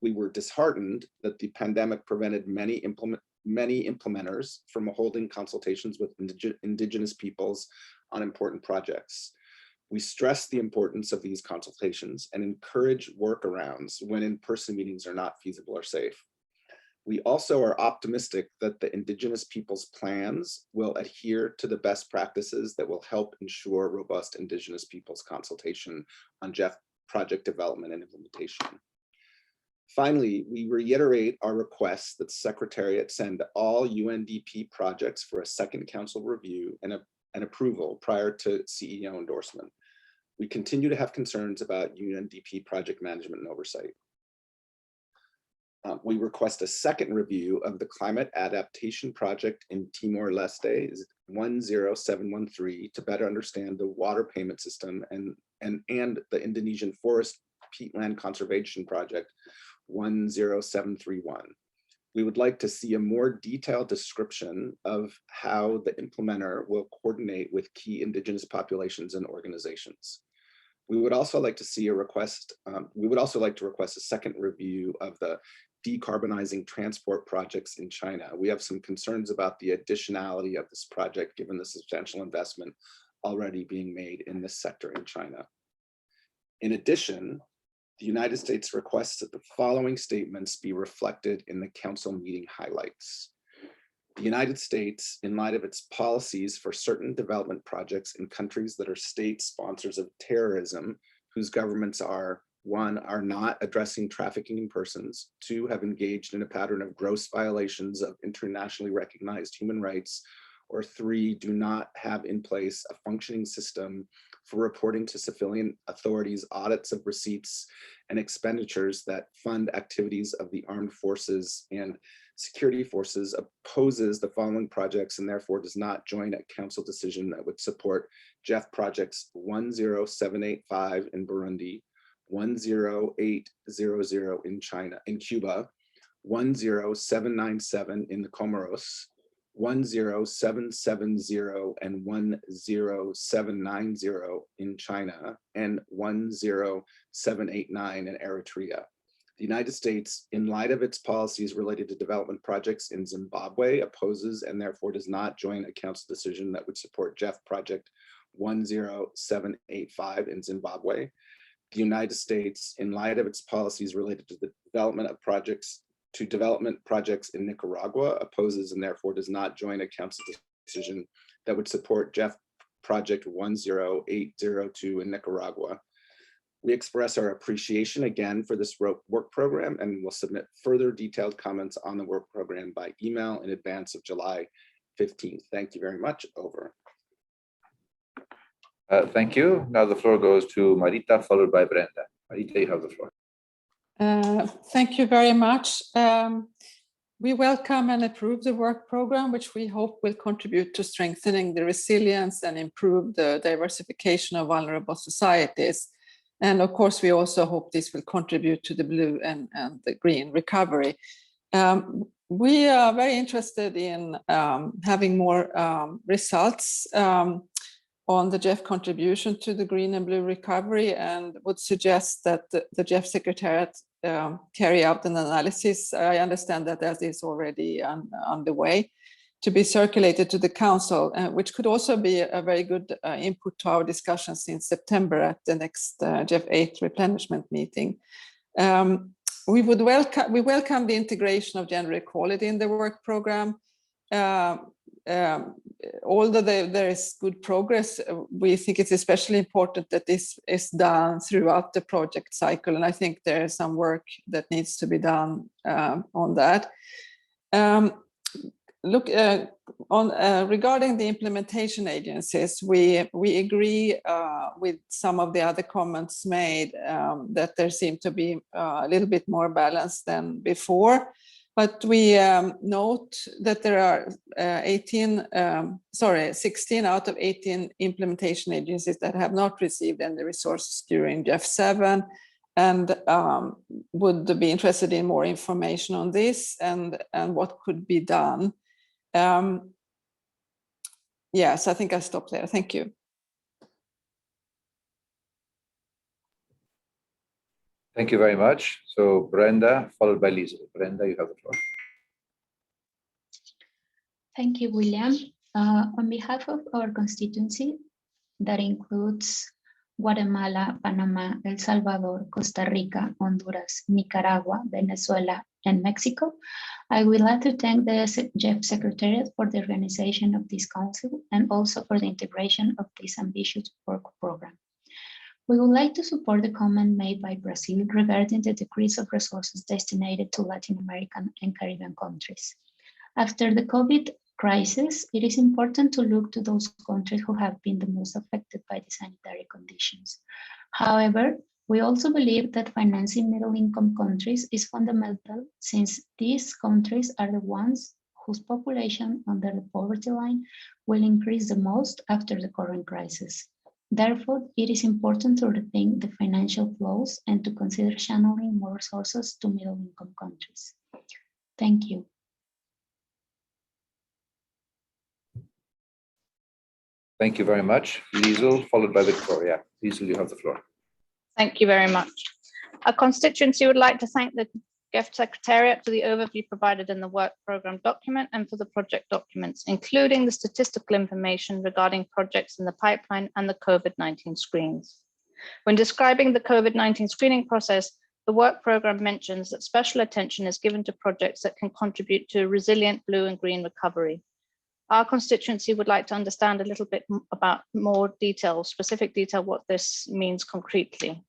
We were disheartened that the pandemic prevented many implementers from holding consultations with indigenous peoples on important projects. We stress the importance of these consultations and encourage workarounds when in-person meetings are not feasible or safe. We also are optimistic that the indigenous people's plans will adhere to the best practices that will help ensure robust indigenous people's consultation on GEF project development and implementation. Finally, we reiterate our request that Secretariat send all UNDP projects for a second council review and approval prior to CEO endorsement. We continue to have concerns about UNDP project management and oversight. We request a second review of the climate adaptation project in Timor-Leste, 10713, to better understand the water payment system and the Indonesian forest peatland conservation project, 10731. We would like to see a more detailed description of how the implementer will coordinate with key indigenous populations and organizations. We would also like to see a request, a second review of the decarbonizing transport projects in China. We have some concerns about the additionality of this project given the substantial investment already being made in this sector in China. In addition, the United States requests that the following statements be reflected in the council meeting highlights. The United States, in light of its policies for certain development projects in countries that are state sponsors of terrorism, whose governments are, 1, are not addressing trafficking in persons, 2, have engaged in a pattern of gross violations of internationally recognized human rights, or 3, do not have in place a functioning system for reporting to civilian authorities audits of receipts and expenditures that fund activities of the armed forces and security forces, opposes the following projects and therefore does not join a council decision that would support GEF projects 10785 in Burundi, 10800 in Cuba, 10797 in the Comoros, 10770 and 10790 in China, and 10789 in Eritrea. The United States, in light of its policies related to development projects in Zimbabwe, opposes and therefore does not join a council decision that would support GEF project 10785 in Zimbabwe. The United States, in light of its policies related to the development projects in Nicaragua, opposes and therefore does not join a council decision that would support GEF project 10802 in Nicaragua. We express our appreciation again for this work program and will submit further detailed comments on the work program by email in advance of July 15th. Thank you very much. Over. Thank you. Now the floor goes to Marita, followed by Brenda. Marita, you have the floor. Thank you very much. We welcome and approve the work program, which we hope will contribute to strengthening the resilience and improve the diversification of vulnerable societies. And of course, we also hope this will contribute to the blue and the green recovery. We are very interested in having more results on the GEF contribution to the green and blue recovery, and would suggest that the GEF Secretariat carry out an analysis. I understand that that is already underway, to be circulated to the Council, which could also be a very good input to our discussions in September at the next GEF 8 replenishment meeting. We welcome the integration of gender equality in the work program. Although there is good progress, we think it's especially important that this is done throughout the project cycle, and I think there is some work that needs to be done on that. Regarding the implementation agencies, we agree with some of the other comments made, that there seem to be a little bit more balance than before. But we note that there are 16 out of 18 implementation agencies that have not received any resources during GEF 7, and would be interested in more information on this and what could be done. Yes, I think I'll stop there. Thank you. Thank you very much. So Brenda, followed by Lisa. Brenda, you have the floor. Thank you, William. On behalf of our constituency, that includes Guatemala, Panama, El Salvador, Costa Rica, Honduras, Nicaragua, Venezuela, and Mexico, I would like to thank the GEF Secretariat for the organization of this council and also for the integration of this ambitious work program. We would like to support the comment made by Brazil regarding the decrease of resources destined to Latin American and Caribbean countries. After the COVID crisis, it is important to look to those countries who have been the most affected by the sanitary conditions. However, we also believe that financing middle-income countries is fundamental, since these countries are the ones whose population under the poverty line will increase the most after the current crisis. Therefore, it is important to rethink the financial flows and to consider channeling more resources to middle-income countries. Thank you. Thank you very much. Liesl, followed by Victoria. Liesl, you have the floor. Thank you very much. Our constituency would like to thank the GEF Secretariat for the overview provided in the work program document and for the project documents, including the statistical information regarding projects in the pipeline and the COVID-19 screens. When describing the COVID-19 screening process, the work program mentions that special attention is given to projects that can contribute to a resilient blue and green recovery. Our constituency would like to understand a little bit about more detail, specific detail, what this means concretely.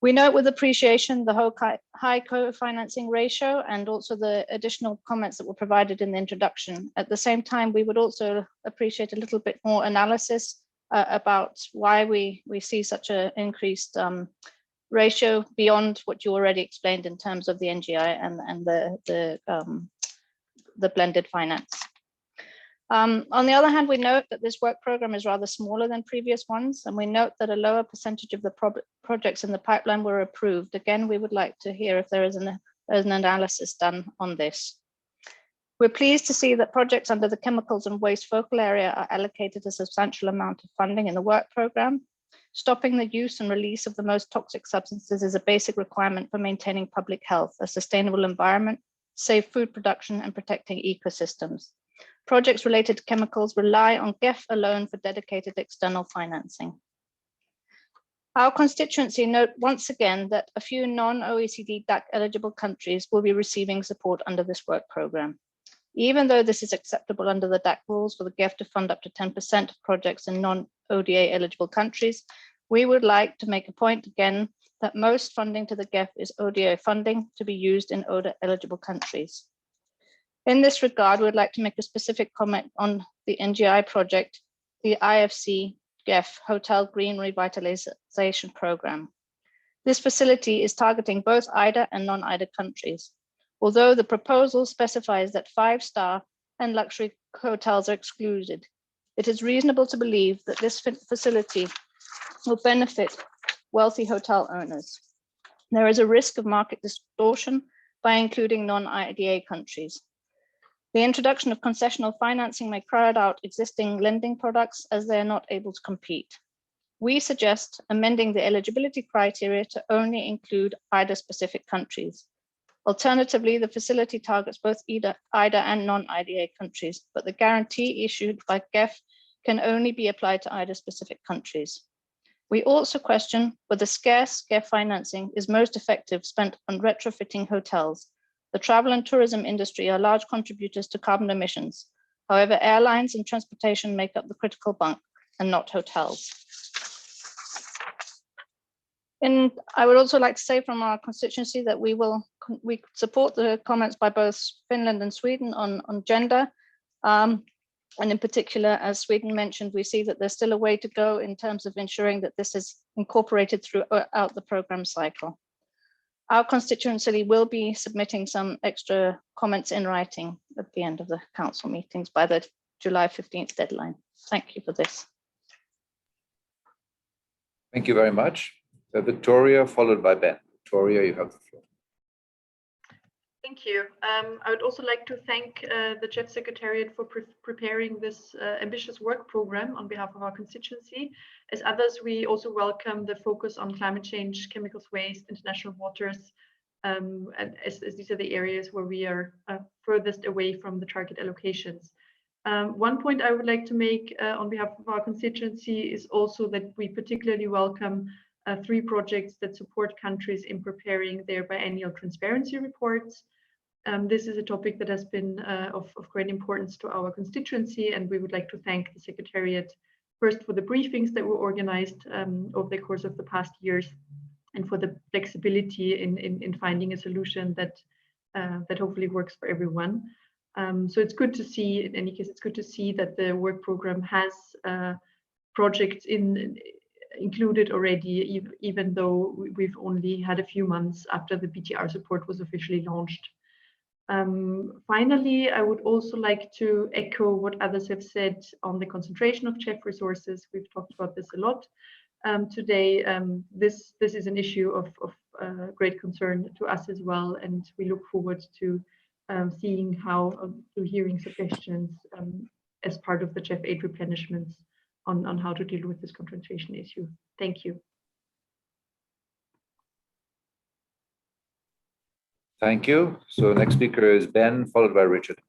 We note with appreciation the high co-financing ratio and also the additional comments that were provided in the introduction. At the same time, we would also appreciate a little bit more analysis about why we see such an increased ratio beyond what you already explained in terms of the NGI and the blended finance. On the other hand, we note that this work program is rather smaller than previous ones, and we note that a lower percentage of the projects in the pipeline were approved. Again, we would like to hear if there is an analysis done on this. We're pleased to see that projects under the chemicals and waste focal area are allocated a substantial amount of funding in the work program. Stopping the use and release of the most toxic substances is a basic requirement for maintaining public health, a sustainable environment, safe food production, and protecting ecosystems. Projects related to chemicals rely on GEF alone for dedicated external financing. Our constituency note once again that a few non-OECD DAC eligible countries will be receiving support under this work program. Even though this is acceptable under the DAC rules for the GEF to fund up to 10% of projects in non-ODA eligible countries, we would like to make a point again that most funding to the GEF is ODA funding to be used in ODA eligible countries. In this regard, we'd like to make a specific comment on the NGI project, the IFC GEF Hotel Green Revitalization Program. This facility is targeting both IDA and non-IDA countries. Although the proposal specifies that 5-star and luxury hotels are excluded, it is reasonable to believe that this facility will benefit wealthy hotel owners. There is a risk of market distortion by including non-IDA countries. The introduction of concessional financing may crowd out existing lending products as they are not able to compete. We suggest amending the eligibility criteria to only include IDA-specific countries. Alternatively, the facility targets both IDA and non-IDA countries, but the guarantee issued by GEF can only be applied to IDA-specific countries. We also question whether scarce GEF financing is most effective spent on retrofitting hotels. The travel and tourism industry are large contributors to carbon emissions. However, airlines and transportation make up the critical bulk and not hotels. And I would also like to say from our constituency that we support the comments by both Finland and Sweden on gender. And in particular, as Sweden mentioned, we see that there's still a way to go in terms of ensuring that this is incorporated throughout the program cycle. Our constituency will be submitting some extra comments in writing at the end of the council meetings by the July 15th deadline. Thank you for this. Thank you very much. Victoria, followed by Ben. Victoria, you have the floor. Thank you. I would also like to thank the GEF Secretariat for preparing this ambitious work program on behalf of our constituency. As others, we also welcome the focus on climate change, chemicals waste, international waters, and as these are the areas where we are furthest away from the target allocations. One point I would like to make on behalf of our constituency is also that we particularly welcome 3 projects that support countries in preparing their biannual transparency reports. This is a topic that has been of great importance to our constituency, and we would like to thank the Secretariat first for the briefings that were organized over the course of the past years, and for the flexibility in finding a solution that hopefully works for everyone. So it's good to see, in any case, it's good to see that the work program has projects included already, even though we've only had a few months after the BTR support was officially launched. Finally, I would also like to echo what others have said on the concentration of GEF resources. We've talked about this a lot today. This is an issue of great concern to us as well, and we look forward to seeing how, through hearing suggestions as part of the GEF aid replenishments on how to deal with this concentration issue. Thank you. Thank you. So next speaker is Ben, followed by Richard.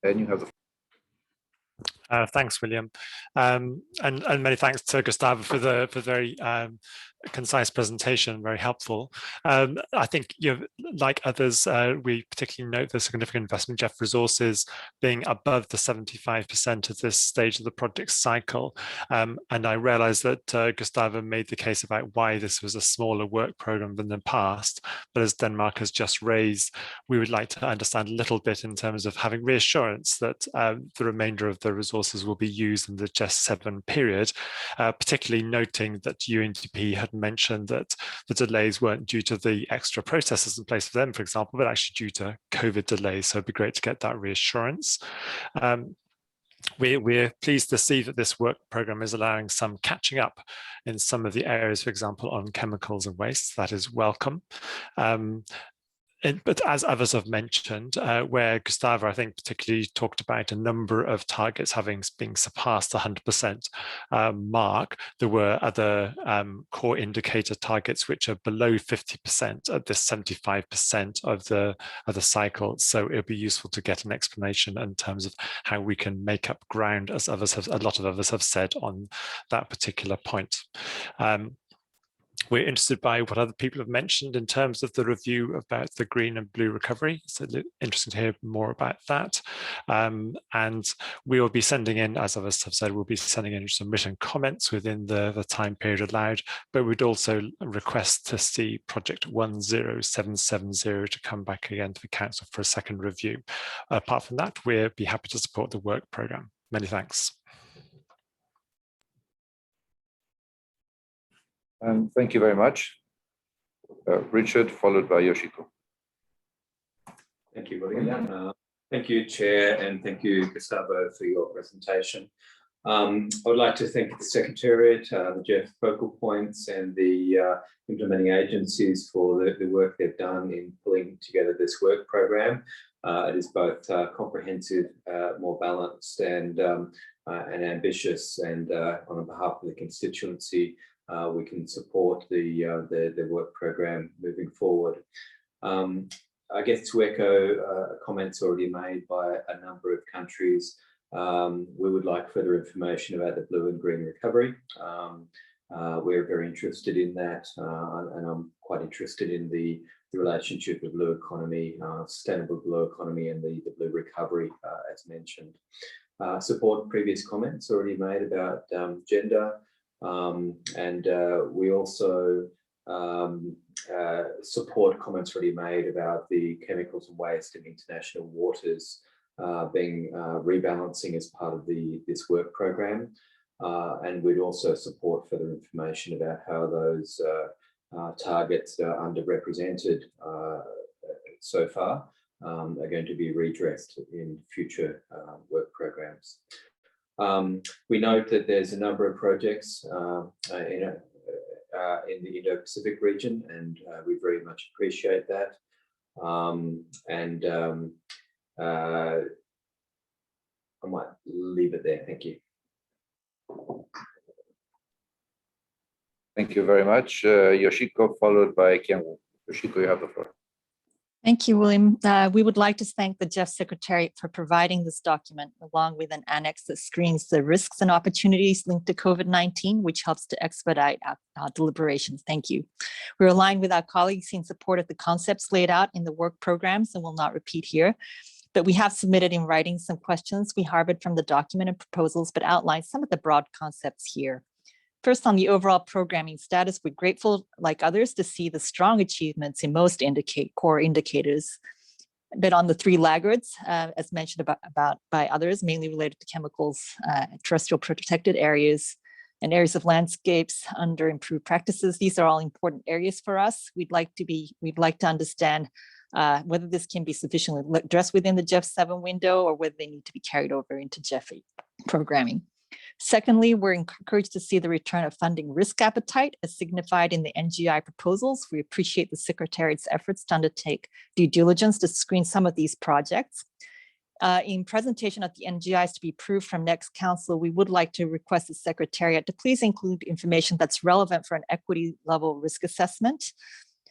Ben, you have the Thanks, William, and many thanks to Gustavo for the very concise presentation, very helpful. I think, like others, we particularly note the significant investment GEF resources being above the 75% at this stage of the project cycle. And I realize that Gustavo made the case about why this was a smaller work program than the past, but as Denmark has just raised, we would like to understand a little bit in terms of having reassurance that the remainder of the resources will be used in the GEF 7 period, particularly noting that UNDP had mentioned that the delays weren't due to the extra processes in place for them, for example, but actually due to COVID delays. So it'd be great to get that reassurance. We're pleased to see that this work program is allowing some catching up in some of the areas, for example, on chemicals and waste. That is welcome. But as others have mentioned, where Gustavo, I think, particularly talked about a number of targets having been surpassed the 100% mark, there were other core indicator targets which are below 50% at this 75% of the cycle. So it'll be useful to get an explanation in terms of how we can make up ground, as a lot of others have said on that particular point. We're interested by what other people have mentioned in terms of the review about the green and blue recovery. So interesting to hear more about that. And we will be sending in, as others have said, we'll be sending in some written comments within the time period allowed, but we'd also request to see project 10770 to come back again to the council for a second review. Apart from that, we'll be happy to support the work programme. Many thanks. Thank you very much. Richard, followed by Yoshiko. Thank you, William. Thank you, Chair, and thank you, Gustavo, for your presentation. I would like to thank the Secretariat, the GEF focal points, and the implementing agencies for the work they've done in pulling together this work program. It is both comprehensive, more balanced, and ambitious. And on behalf of the constituency, we can support the work program moving forward. I guess to echo comments already made by a number of countries, we would like further information about the blue and green recovery. We're very interested in that, and I'm quite interested in the relationship of blue economy, sustainable blue economy, and the blue recovery, as mentioned. Support previous comments already made about gender. And we also support comments already made about the chemicals and waste in international waters being rebalancing as part of this work program. And we'd also support further information about how those targets are underrepresented so far are going to be redressed in future work programs. We note that there's a number of projects in the Indo-Pacific region, and we very much appreciate that. I might leave it there. Thank you. Thank you very much. Yoshiko, followed by Kianwu. Yoshiko, you have the floor. Thank you, William. We would like to thank the GEF Secretariat for providing this document, along with an annex that screens the risks and opportunities linked to COVID-19, which helps to expedite our deliberations. Thank you. We're aligned with our colleagues in support of the concepts laid out in the work programs and will not repeat here. But we have submitted in writing some questions we harbored from the document and proposals, but outlined some of the broad concepts here. First, on the overall programming status, we're grateful, like others, to see the strong achievements in most core indicators. But on the three laggards, as mentioned by others, mainly related to chemicals, terrestrial protected areas, and areas of landscapes under improved practices, these are all important areas for us. We'd like to understand whether this can be sufficiently addressed within the GEF 7 window or whether they need to be carried over into GEF 8 programming. Secondly, we're encouraged to see the return of funding risk appetite as signified in the NGI proposals. We appreciate the Secretariat's efforts to undertake due diligence to screen some of these projects. In presentation of the NGIs to be approved from next council, we would like to request the Secretariat to please include information that's relevant for an equity level risk assessment.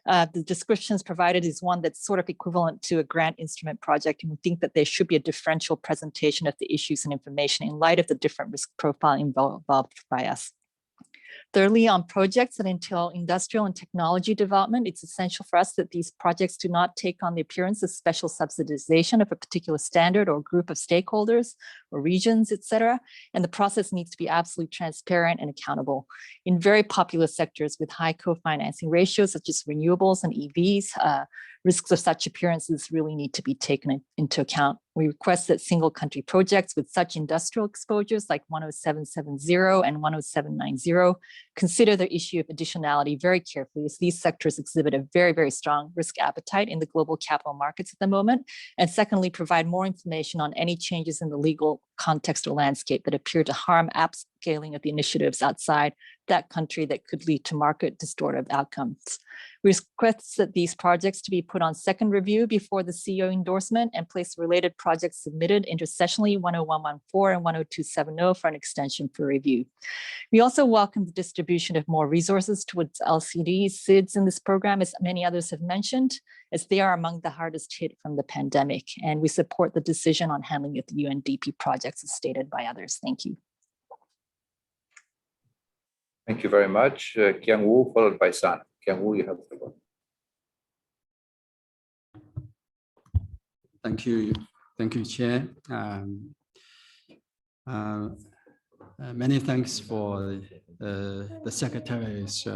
The descriptions provided is one that's sort of equivalent to a grant instrument project, and we think that there should be a differential presentation of the issues and information in light of the different risk profile involved by us. Thirdly, on projects that entail industrial and technology development, it's essential for us that these projects do not take on the appearance of special subsidization of a particular standard or group of stakeholders or regions, etc. And the process needs to be absolutely transparent and accountable. In very popular sectors with high co-financing ratios, such as renewables and EVs, risks of such appearances really need to be taken into account. We request that single country projects with such industrial exposures like 10770 and 10790 consider the issue of additionality very carefully, as these sectors exhibit a very, very strong risk appetite in the global capital markets at the moment. And secondly, provide more information on any changes in the legal context or landscape that appear to harm upscaling of the initiatives outside that country that could lead to market distortive outcomes. We request that these projects to be put on second review before the CEO endorsement and place related projects submitted intersessionally 10114 and 10270 for an extension for review. We also welcome the distribution of more resources towards LCDs, SIDS in this program, as many others have mentioned, as they are among the hardest hit from the pandemic. And we support the decision on handling of the UNDP projects as stated by others. Thank you. Thank you very much. Kiang Wu, followed by San. Kiang Wu, you have the floor. Thank you, Chair. Many thanks for the Secretary's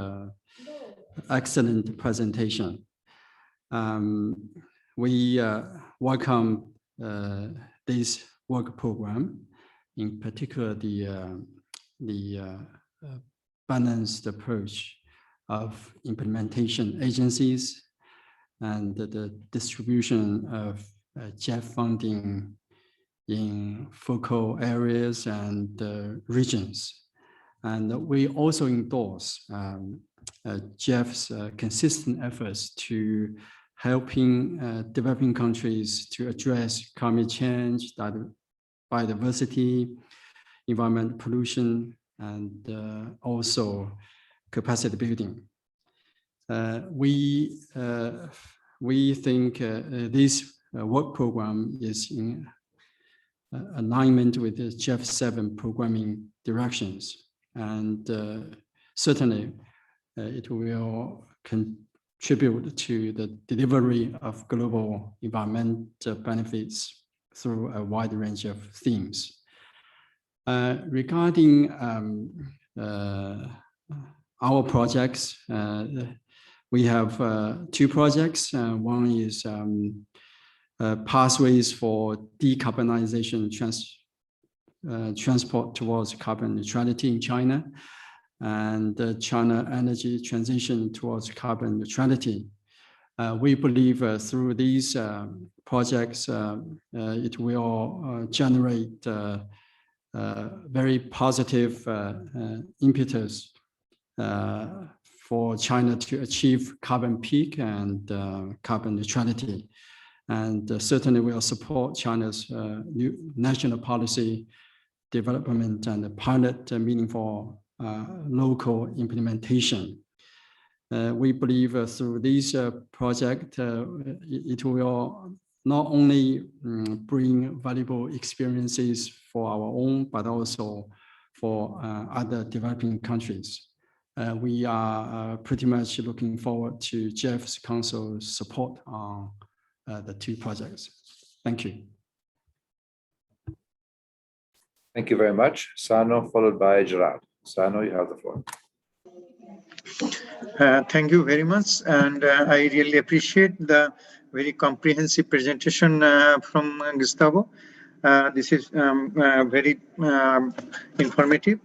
excellent presentation. We welcome this work program, in particular the balanced approach of implementation agencies and the distribution of GEF funding in focal areas and regions. And we also endorse GEF's consistent efforts to helping developing countries to address climate change, biodiversity, environment pollution, and also capacity building. We think this work program is in alignment with the GEF 7 programming directions, and certainly it will contribute to the delivery of global environmental benefits through a wide range of themes. Regarding our projects, we have two projects. One is pathways for decarbonization transport towards carbon neutrality in China, and China energy transition towards carbon neutrality. We believe through these projects, it will generate very positive impetus for China to achieve carbon peak and carbon neutrality. And certainly will support China's new national policy development and pilot meaningful local implementation. We believe through this project, it will not only bring valuable experiences for our own, but also for other developing countries. We are pretty much looking forward to GEF Council's support on the two projects. Thank you. Thank you very much. Sano, followed by Gerard. Sano, you have the floor. Thank you very much, and I really appreciate the very comprehensive presentation from Gustavo. This is very informative.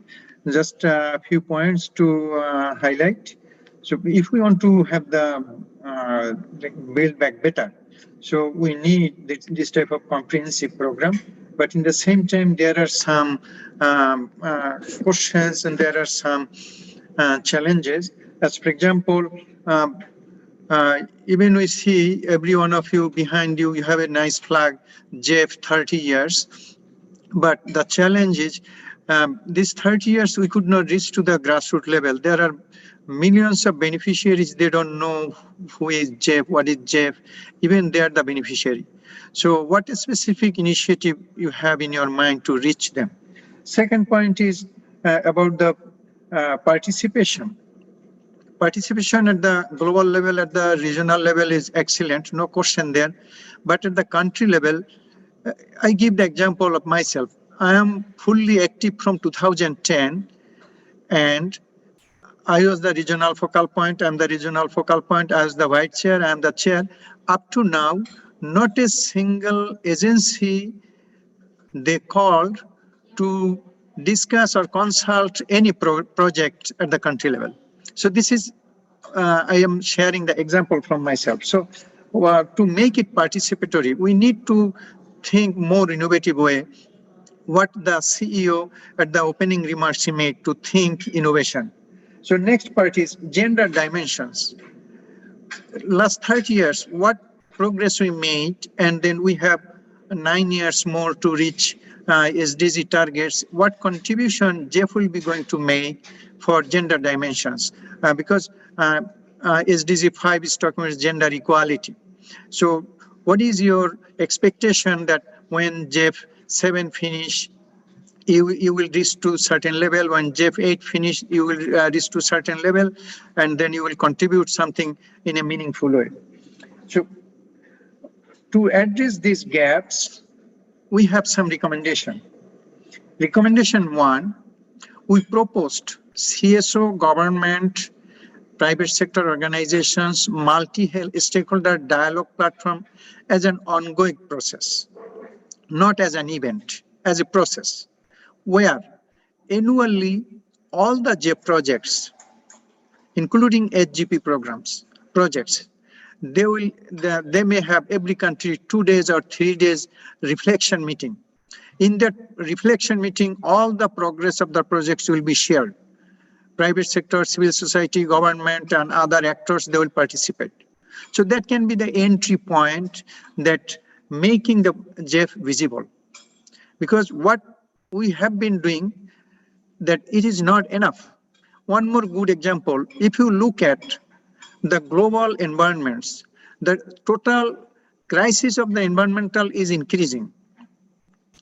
Just a few points to highlight. So if we want to have the build back better, so we need this type of comprehensive program. But in the same time, there are some questions and there are some challenges. As for example, even we see every one of you behind you, you have a nice flag, GEF 30 years. But the challenge is these 30 years, we could not reach to the grassroots level. There are millions of beneficiaries. They don't know who is GEF, what is GEF, even they are the beneficiary. So what specific initiative you have in your mind to reach them? Second point is about the participation. Participation at the global level, at the regional level is excellent, no question there. But at the country level, I give the example of myself. I am fully active from 2010, and I was the regional focal point. I'm the regional focal point as the vice chair. I'm the chair. Up to now, not a single agency they called to discuss or consult any project at the country level. So this is, I am sharing the example from myself. So to make it participatory, we need to think more innovative way. What the CEO at the opening remarks he made to think innovation. So next part is gender dimensions. Last 30 years, what progress we made, and then we have 9 years more to reach SDG targets. What contribution GEF will be going to make for gender dimensions? Because SDG 5 is talking about gender equality. So what is your expectation that when GEF 7 finish, you will reach to certain level? When GEF 8 finish, you will reach to certain level, and then you will contribute something in a meaningful way. So to address these gaps, we have some recommendation. Recommendation 1, we proposed CSO, government, private sector organizations, multi-health stakeholder dialogue platform as an ongoing process, not as an event, as a process, where annually all the GEF projects, including HGP projects, they may have every country 2 days or 3 days reflection meeting. In that reflection meeting, all the progress of the projects will be shared. Private sector, civil society, government, and other actors, they will participate. So that can be the entry point, that making the GEF visible. Because what we have been doing, that it is not enough. One more good example, if you look at the global environments, the total crisis of the environmental is increasing.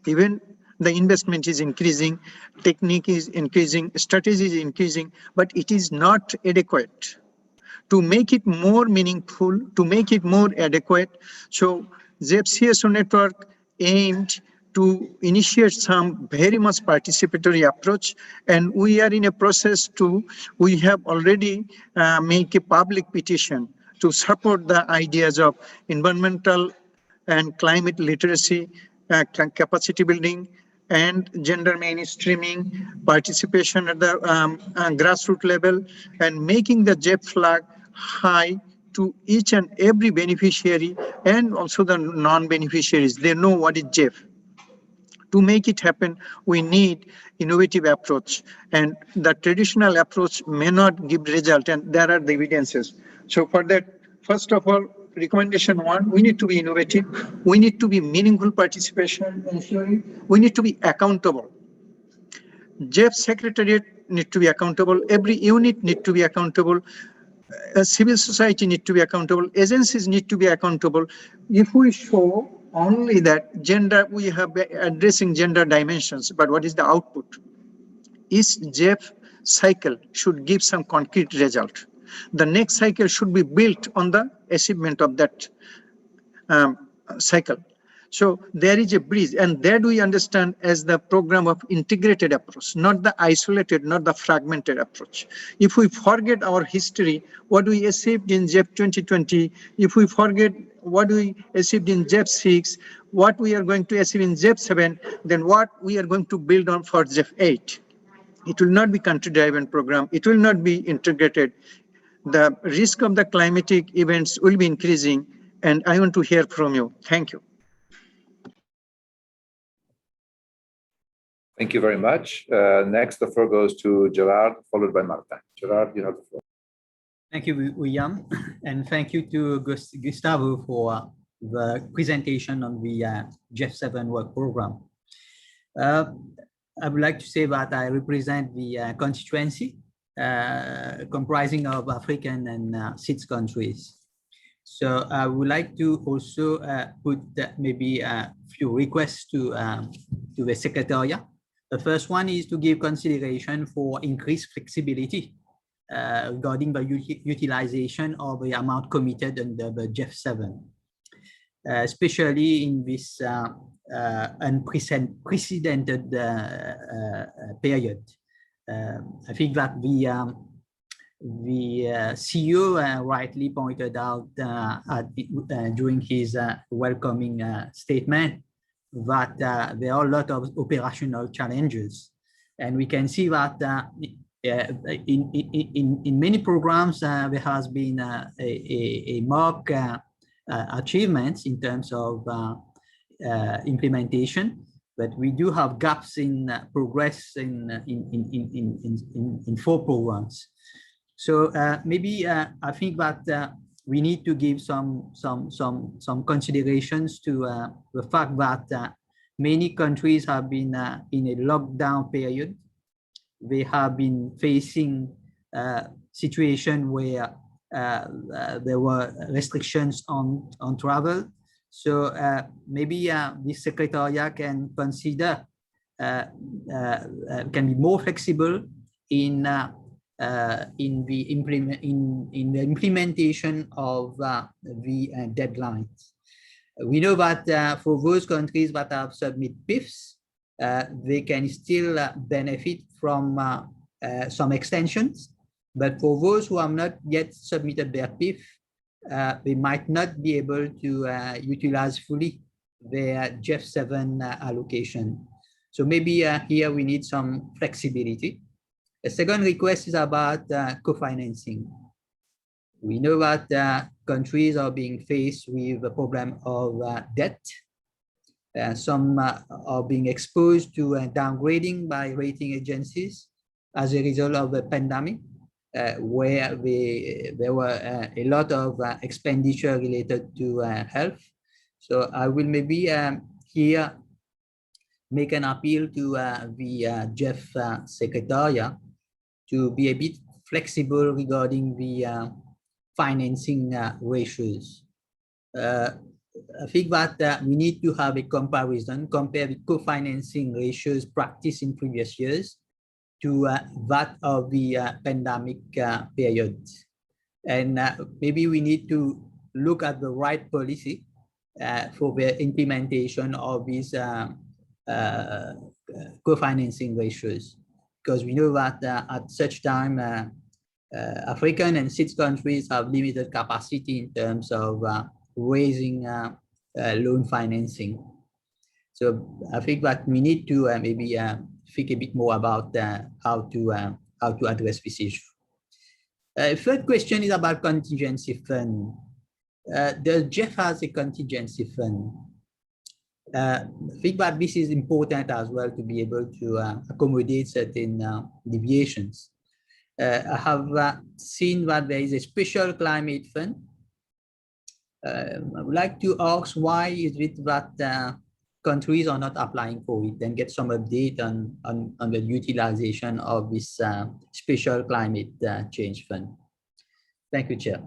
Even the investment is increasing, technique is increasing, strategy is increasing, but it is not adequate. To make it more meaningful, to make it more adequate, so GEF CSO network aimed to initiate some very much participatory approach, and we are in a process we have already made a public petition to support the ideas of environmental and climate literacy, capacity building, and gender mainstreaming, participation at the grassroots level, and making the GEF flag high to each and every beneficiary, and also the non-beneficiaries. They know what is GEF. To make it happen, we need innovative approach, and the traditional approach may not give result, and there are the evidences. So for that, first of all, recommendation 1, we need to be innovative. We need to be meaningful participation, ensuring we need to be accountable. GEF Secretariat need to be accountable. Every unit need to be accountable. Civil society need to be accountable. Agencies need to be accountable. If we show only that gender, we have addressing gender dimensions, but what is the output? Each GEF cycle should give some concrete result. The next cycle should be built on the achievement of that cycle. So there is a bridge, and that we understand as the program of integrated approach, not the isolated, not the fragmented approach. If we forget our history, what we achieved in GEF 2020, if we forget what we achieved in GEF 6, what we are going to achieve in GEF 7, then what we are going to build on for GEF 8. It will not be country-driven program. It will not be integrated. The risk of the climatic events will be increasing, and I want to hear from you. Thank you. Thank you very much. Next, the floor goes to Gerard, followed by Marta. Gerard, you have the floor. Thank you, William, and thank you to Gustavo for the presentation on the GEF 7 work program. I would like to say that I represent the constituency comprising of African and 6 countries. So I would like to also put maybe a few requests to the Secretariat The first one is to give consideration for increased flexibility regarding the utilization of the amount committed under the GEF 7, especially in this unprecedented period. I think that the CEO rightly pointed out during his welcoming statement that there are a lot of operational challenges, and we can see that in many programs there has been a marked achievements in terms of implementation, but we do have gaps in progress in 4 programs. So maybe I think that we need to give some considerations to the fact that many countries have been in a lockdown period. They have been facing a situation where there were restrictions on travel. So maybe this secretariat can consider, can be more flexible in the implementation of the deadlines. We know that for those countries that have submitted PIFs, they can still benefit from some extensions, but for those who have not yet submitted their PIF, they might not be able to utilize fully their GEF 7 allocation. So maybe here we need some flexibility. A second request is about co-financing. We know that countries are being faced with the problem of debt. Some are being exposed to downgrading by rating agencies as a result of the pandemic, where there were a lot of expenditure related to health. So I will maybe here make an appeal to the GEF Secretariat to be a bit flexible regarding the financing ratios. I think that we need to have a comparison, compare the co-financing ratios practiced in previous years to that of the pandemic period. And maybe we need to look at the right policy for the implementation of these co-financing ratios, because we know that at such time African and CIS countries have limited capacity in terms of raising loan financing. So I think that we need to maybe think a bit more about how to address this issue. Third question is about contingency fund. Does GEF has a contingency fund? I think that this is important as well to be able to accommodate certain deviations. I have seen that there is a special climate fund. I would like to ask, why is it that countries are not applying for it, and get some update on the utilization of this special climate change fund? Thank you, Chair.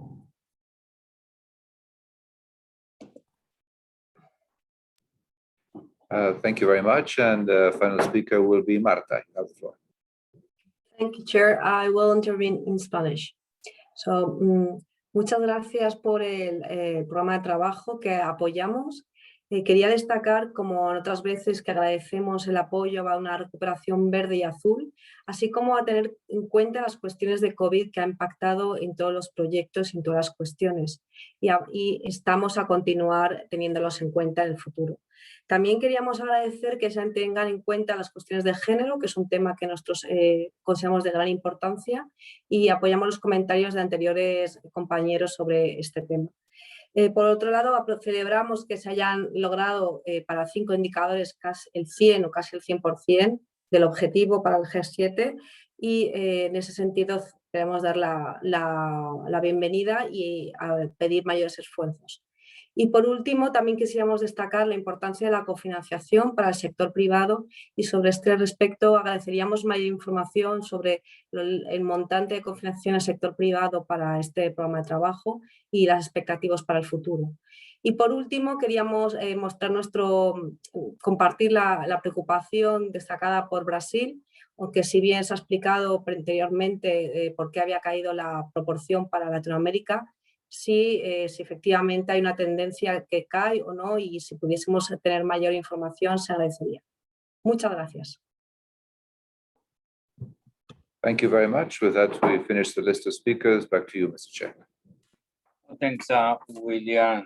Thank you very much. And the final speaker will be Marta. You have the floor. Thank you, Chair. I will intervene in Spanish. So, muchas gracias por el programa de trabajo que apoyamos. Quería destacar, como en otras veces, que agradecemos el apoyo a una recuperación verde y azul, así como a tener en cuenta las cuestiones de COVID que ha impactado en todos los proyectos y en todas las cuestiones. Y estamos a continuar teniéndolos en cuenta en el futuro. También queríamos agradecer que se tengan en cuenta las cuestiones de género, que es un tema que nosotros consideramos de gran importancia, y apoyamos los comentarios de anteriores compañeros sobre este tema. Por otro lado, celebramos que se hayan logrado para 5 indicadores casi el 100 o casi el 100% del objetivo para el GEF 7, y en ese sentido queremos dar la bienvenida y pedir mayores esfuerzos. Y por último, también quisiéramos destacar la importancia de la cofinanciación para el sector privado, y sobre este respecto agradeceríamos mayor información sobre el montante de cofinanciación al sector privado para este programa de trabajo y las expectativas para el futuro. Y por último, queríamos compartir la preocupación destacada por Brasil, aunque si bien se ha explicado anteriormente por qué había caído la proporción para Latinoamérica, si efectivamente hay una tendencia que cae o no, y si pudiésemos tener mayor información se agradecería. Muchas gracias. Thank you very much. With that, we finish the list of speakers. Back to you, Mr. Chair. Thanks, William,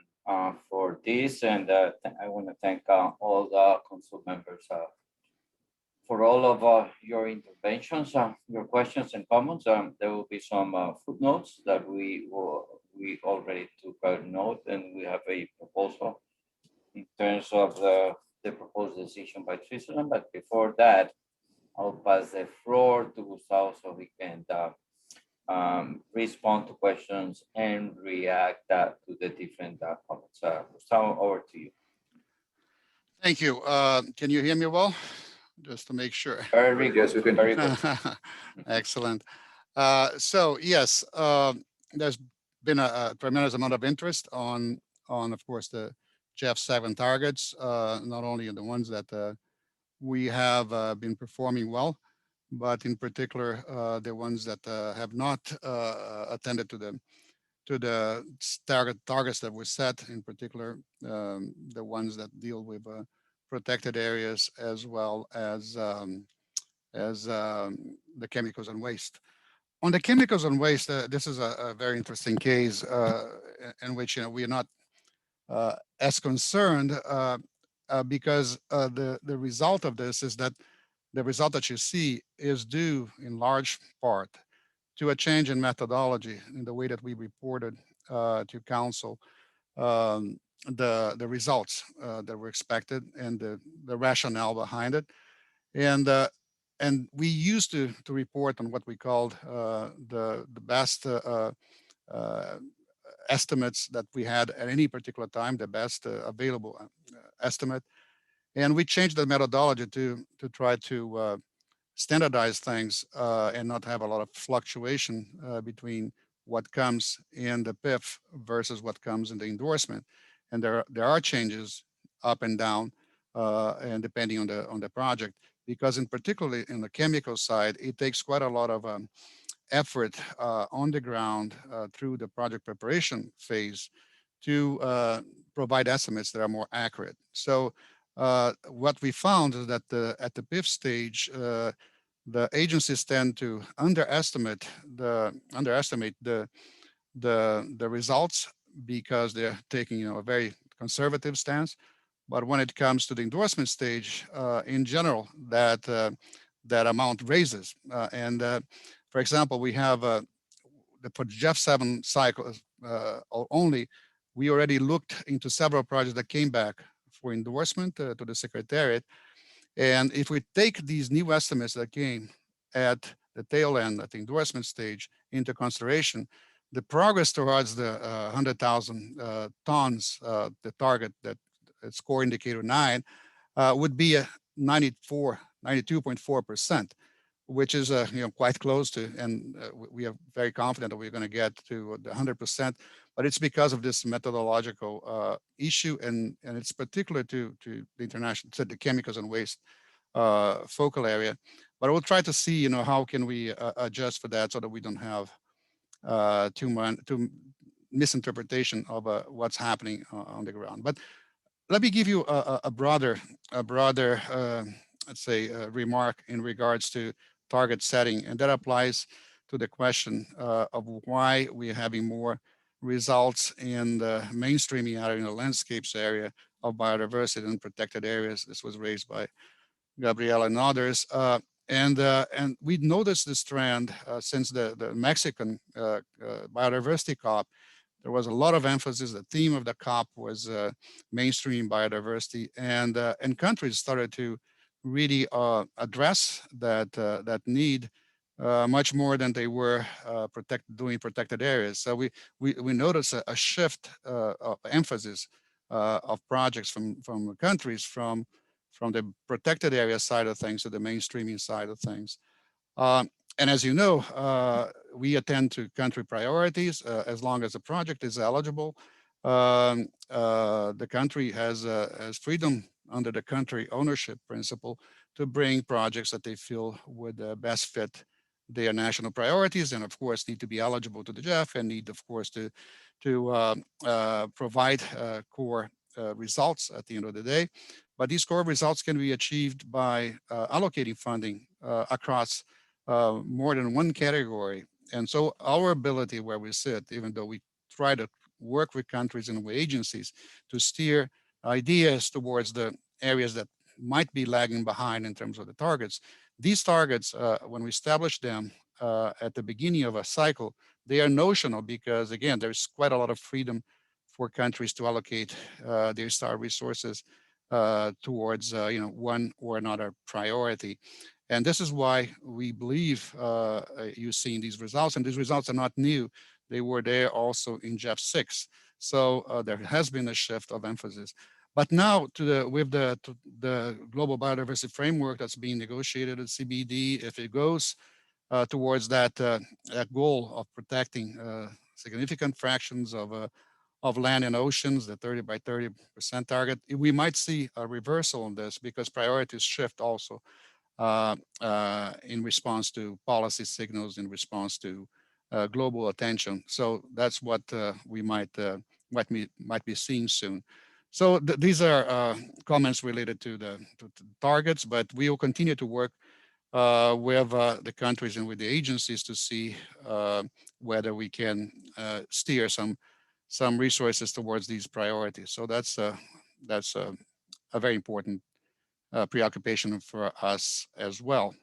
for this, and I want to thank all the council members for all of your interventions, your questions and comments. There will be some footnotes that we already took a note, and we have a proposal in terms of the proposed decision by Switzerland. But before that, I'll pass the floor to Gustavo so he can respond to questions and react to the different comments. Gustavo, over to you. Thank you. Can you hear me well? Just to make sure. Very good. Yes, we can. Very good. Excellent. So yes, there's been a tremendous amount of interest on of course the GEF 7 targets, not only the ones that we have been performing well, but in particular the ones that have not attended to the targets that were set, in particular the ones that deal with protected areas, as well as the chemicals and waste. On the chemicals and waste, this is a very interesting case in which we are not as concerned because the result of this is that the result that you see is due in large part to a change in methodology in the way that we reported to council the results that were expected and the rationale behind it. And we used to report on what we called the best estimates that we had at any particular time, the best available estimate. And we changed the methodology to try to standardize things and not have a lot of fluctuation between what comes in the PIF versus what comes in the endorsement. And there are changes up and down and depending on the project, because in particularly in the chemical side, it takes quite a lot of effort on the ground through the project preparation phase to provide estimates that are more accurate. So what we found is that at the PIF stage, the agencies tend to underestimate the results because they're taking a very conservative stance. But when it comes to the endorsement stage, in general, that amount raises. For example, we have for GEF 7 cycle only, we already looked into several projects that came back for endorsement to the Secretariat. And if we take these new estimates that came at the tail end, at the endorsement stage, into consideration, the progress towards the 100,000 tons, the target that score indicator 9, would be a 92.4%, which is quite close to, and we are very confident that we're going to get to the 100%. But it's because of this methodological issue, and it's particular to the international, to the chemicals and waste focal area. But we'll try to see, how can we adjust for that so that we don't have too misinterpretation of what's happening on the ground. But let me give you a broader, let's say, remark in regards to target setting, and that applies to the question of why we're having more results in the mainstreaming area, in the landscapes area of biodiversity and protected areas. This was raised by Gabriela and others. And we noticed this trend since the Mexican biodiversity COP. There was a lot of emphasis. The theme of the COP was mainstream biodiversity, and countries started to really address that need much more than they were doing protected areas. So we noticed a shift of emphasis of projects from countries from the protected area side of things to the mainstreaming side of things. And as you know, we attend to country priorities as long as the project is eligible. the country has freedom under the country ownership principle to bring projects that they feel would best fit their national priorities, and of course need to be eligible to the GEF, and need, of course, to provide core results at the end of the day. But these core results can be achieved by allocating funding across more than one category. And so our ability where we sit, even though we try to work with countries and with agencies to steer ideas towards the areas that might be lagging behind in terms of the targets. These targets, when we establish them at the beginning of a cycle, they are notional because, again, there's quite a lot of freedom for countries to allocate their star resources towards one or another priority. And this is why we believe you've seen these results, and these results are not new. They were there also in GEF 6. So there has been a shift of emphasis. But now with the global biodiversity framework that's being negotiated at CBD, if it goes towards that goal of protecting significant fractions of land and oceans, the 30 by 30% target, we might see a reversal on this because priorities shift also in response to policy signals, in response to global attention. So that's what we might be seeing soon. So these are comments related to the targets, but we will continue to work with the countries and with the agencies to see whether we can steer some resources towards these priorities. So that's a very important preoccupation for us as well.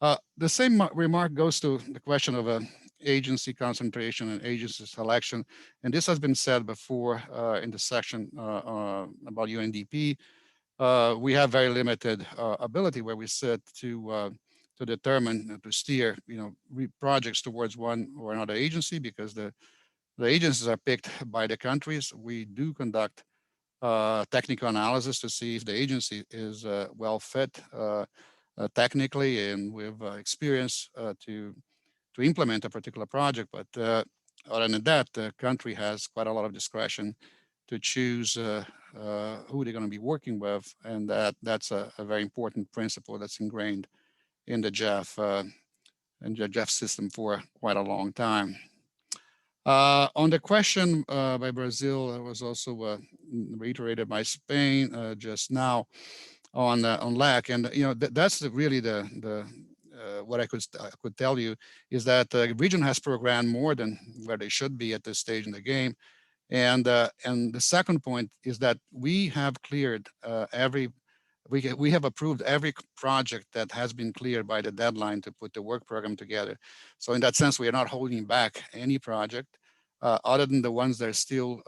The same remark goes to the question of agency concentration and agency selection. And this has been said before in the section about UNDP. We have very limited ability where we sit to determine, to steer, projects towards one or another agency because the agencies are picked by the countries. We do conduct technical analysis to see if the agency is well fit technically and with experience to implement a particular project. But other than that, the country has quite a lot of discretion to choose who they're going to be working with. And that's a very important principle that's ingrained in the GEF system for quite a long time. On the question by Brazil, it was also reiterated by Spain just now on LAC, and that's really the what I could tell you is that the region has programmed more than where they should be at this stage in the game, and the second point is that we have cleared we have approved every project that has been cleared by the deadline to put the work program together. So in that sense, we are not holding back any project other than the ones that are still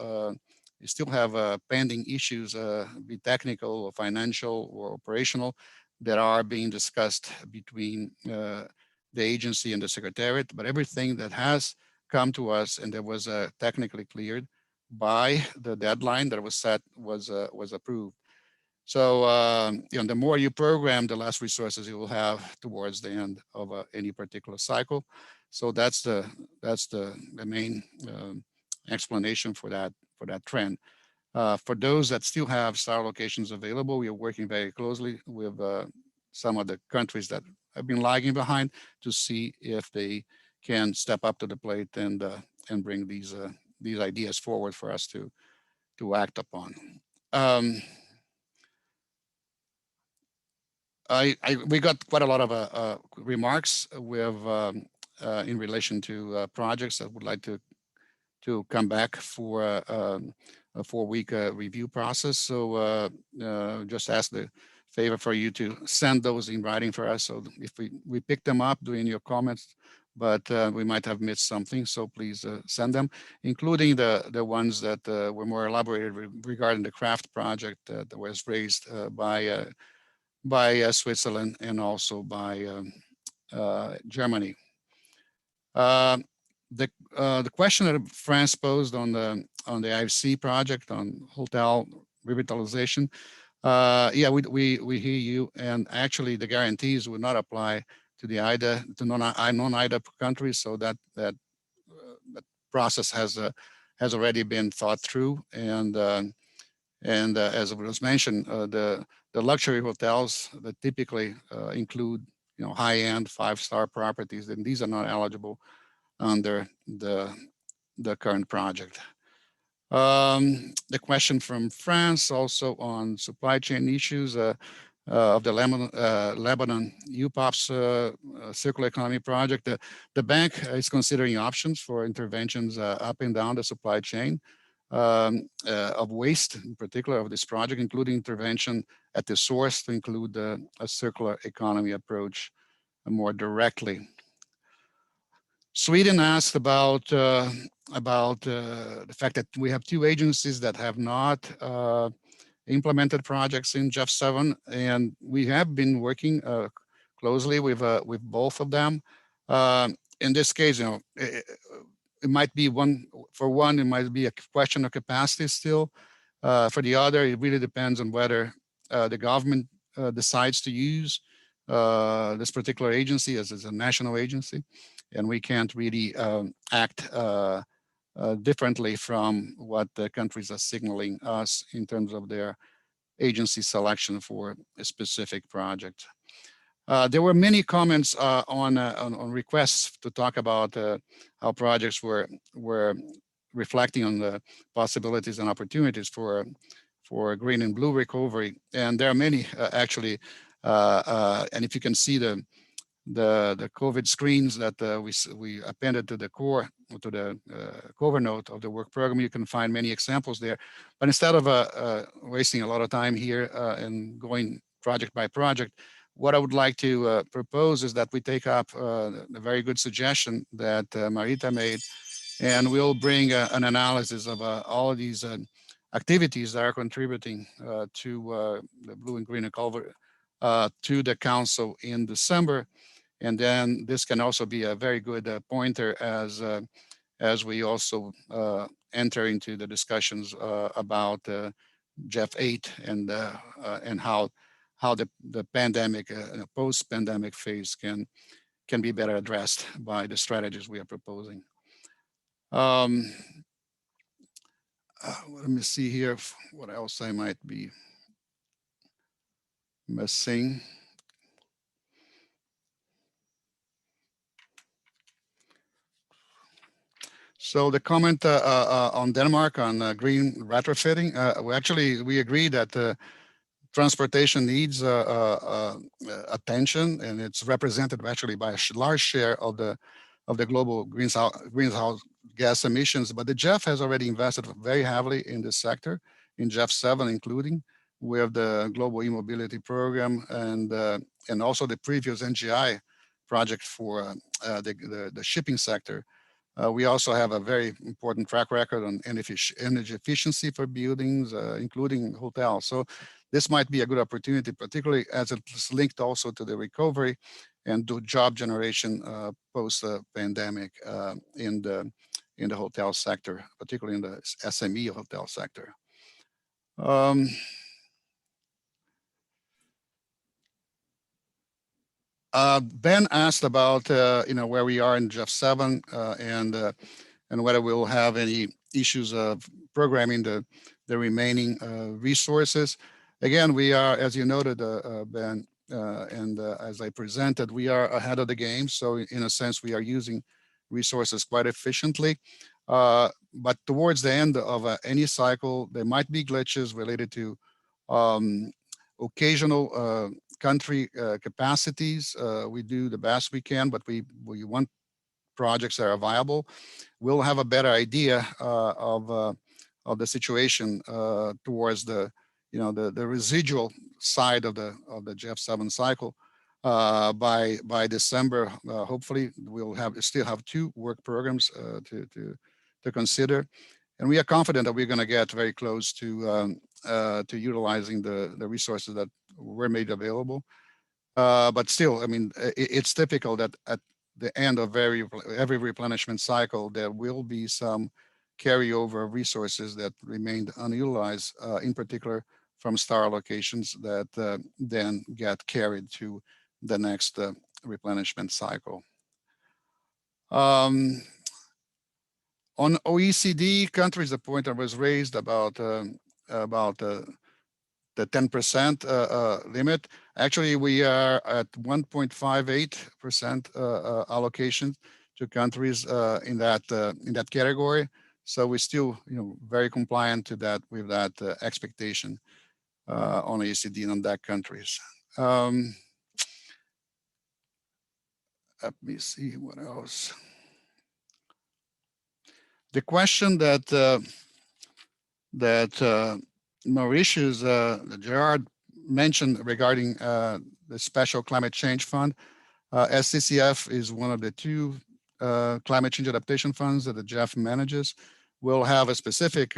have pending issues, be technical or financial or operational, that are being discussed between the agency and the secretariat. But everything that has come to us and that was technically cleared by the deadline that was set was approved. So the more you program, the less resources you will have towards the end of any particular cycle. So that's the main explanation for that trend. For those that still have star locations available, we are working very closely with some of the countries that have been lagging behind to see if they can step up to the plate and bring these ideas forward for us to act upon. We got quite a lot of remarks with in relation to projects that would like to come back for a 4-week review process. So just ask the favor for you to send those in writing for us. So if we pick them up during your comments, but we might have missed something. So please send them, including the ones that were more elaborated regarding the craft project that was raised by Switzerland and also by Germany. The question that France posed on the IFC project on hotel revitalization, yeah, we hear you, and actually the guarantees would not apply to the non-IDA countries, so that process has has already been thought through. And as it was mentioned, the luxury hotels that typically include high-end 5-star properties, and these are not eligible under the current project. The question from France also on supply chain issues of the Lebanon UPOP's circular economy project. The bank is considering options for interventions up and down the supply chain of waste, in particular of this project, including intervention at the source to include a circular economy approach more directly. Sweden asked about the fact that we have 2 agencies that have not implemented projects in GEF 7, and we have been working closely with both of them. In this case, it might be it might be a question of capacity still. For the other, it really depends on whether the government decides to use this particular agency as a national agency, and we can't really act differently from what the countries are signaling us in terms of their agency selection for a specific project. There were many comments on requests to talk about how projects were reflecting on the possibilities and opportunities for green and blue recovery, and there are many actually. And if you can see the COVID screens that we appended to the cover note of the work program, you can find many examples there. But instead of wasting a lot of time here and going project by project, what I would like to propose is that we take up a very good suggestion that Marita made, and we'll bring an analysis of all of these activities that are contributing to the blue and green recovery to the council in December. And then this can also be a very good pointer as we also enter into the discussions about GEF 8 and how the pandemic, post-pandemic phase can be better addressed by the strategies we are proposing. Let me see here what else I might be missing. So the comment on Denmark on green retrofitting, we agree that transportation needs attention, and it's represented actually by a large share of the global greenhouse gas emissions. But the GEF has already invested very heavily in this sector, in GEF 7 including, with the Global E-Mobility Program and also the previous NGI project for the shipping sector. We also have a very important track record on energy efficiency for buildings, including hotels. So this might be a good opportunity, particularly as it's linked also to the recovery and to job generation post-pandemic in the hotel sector, particularly in the SME hotel sector. Ben asked about where we are in GEF 7 and whether we'll have any issues of programming the remaining resources. Again, we are, as you noted, Ben, and as I presented, we are ahead of the game. So in a sense, we are using resources quite efficiently. But towards the end of any cycle, there might be glitches related to occasional country capacities. We do the best we can, but we want projects that are viable. We'll have a better idea of the situation towards the residual side of the GEF 7 cycle by December. Hopefully, we'll still have 2 work programs to consider, and we are confident that we're going to get very close to utilizing the resources that were made available. But still, I mean, it's typical that at the end of every replenishment cycle, there will be some carryover of resources that remained unutilized, in particular from star allocations that then get carried to the next replenishment cycle. On OECD countries, the point that was raised about the 10% limit. Actually, we are at 1.58% allocation to countries in that category. So we're still, very compliant to that with that expectation on OECD and on that countries. Let me see what else. The question that Mauritius, Gerard mentioned regarding the Special Climate Change Fund. SCCF is one of the two climate change adaptation funds that the GEF manages. We'll have a specific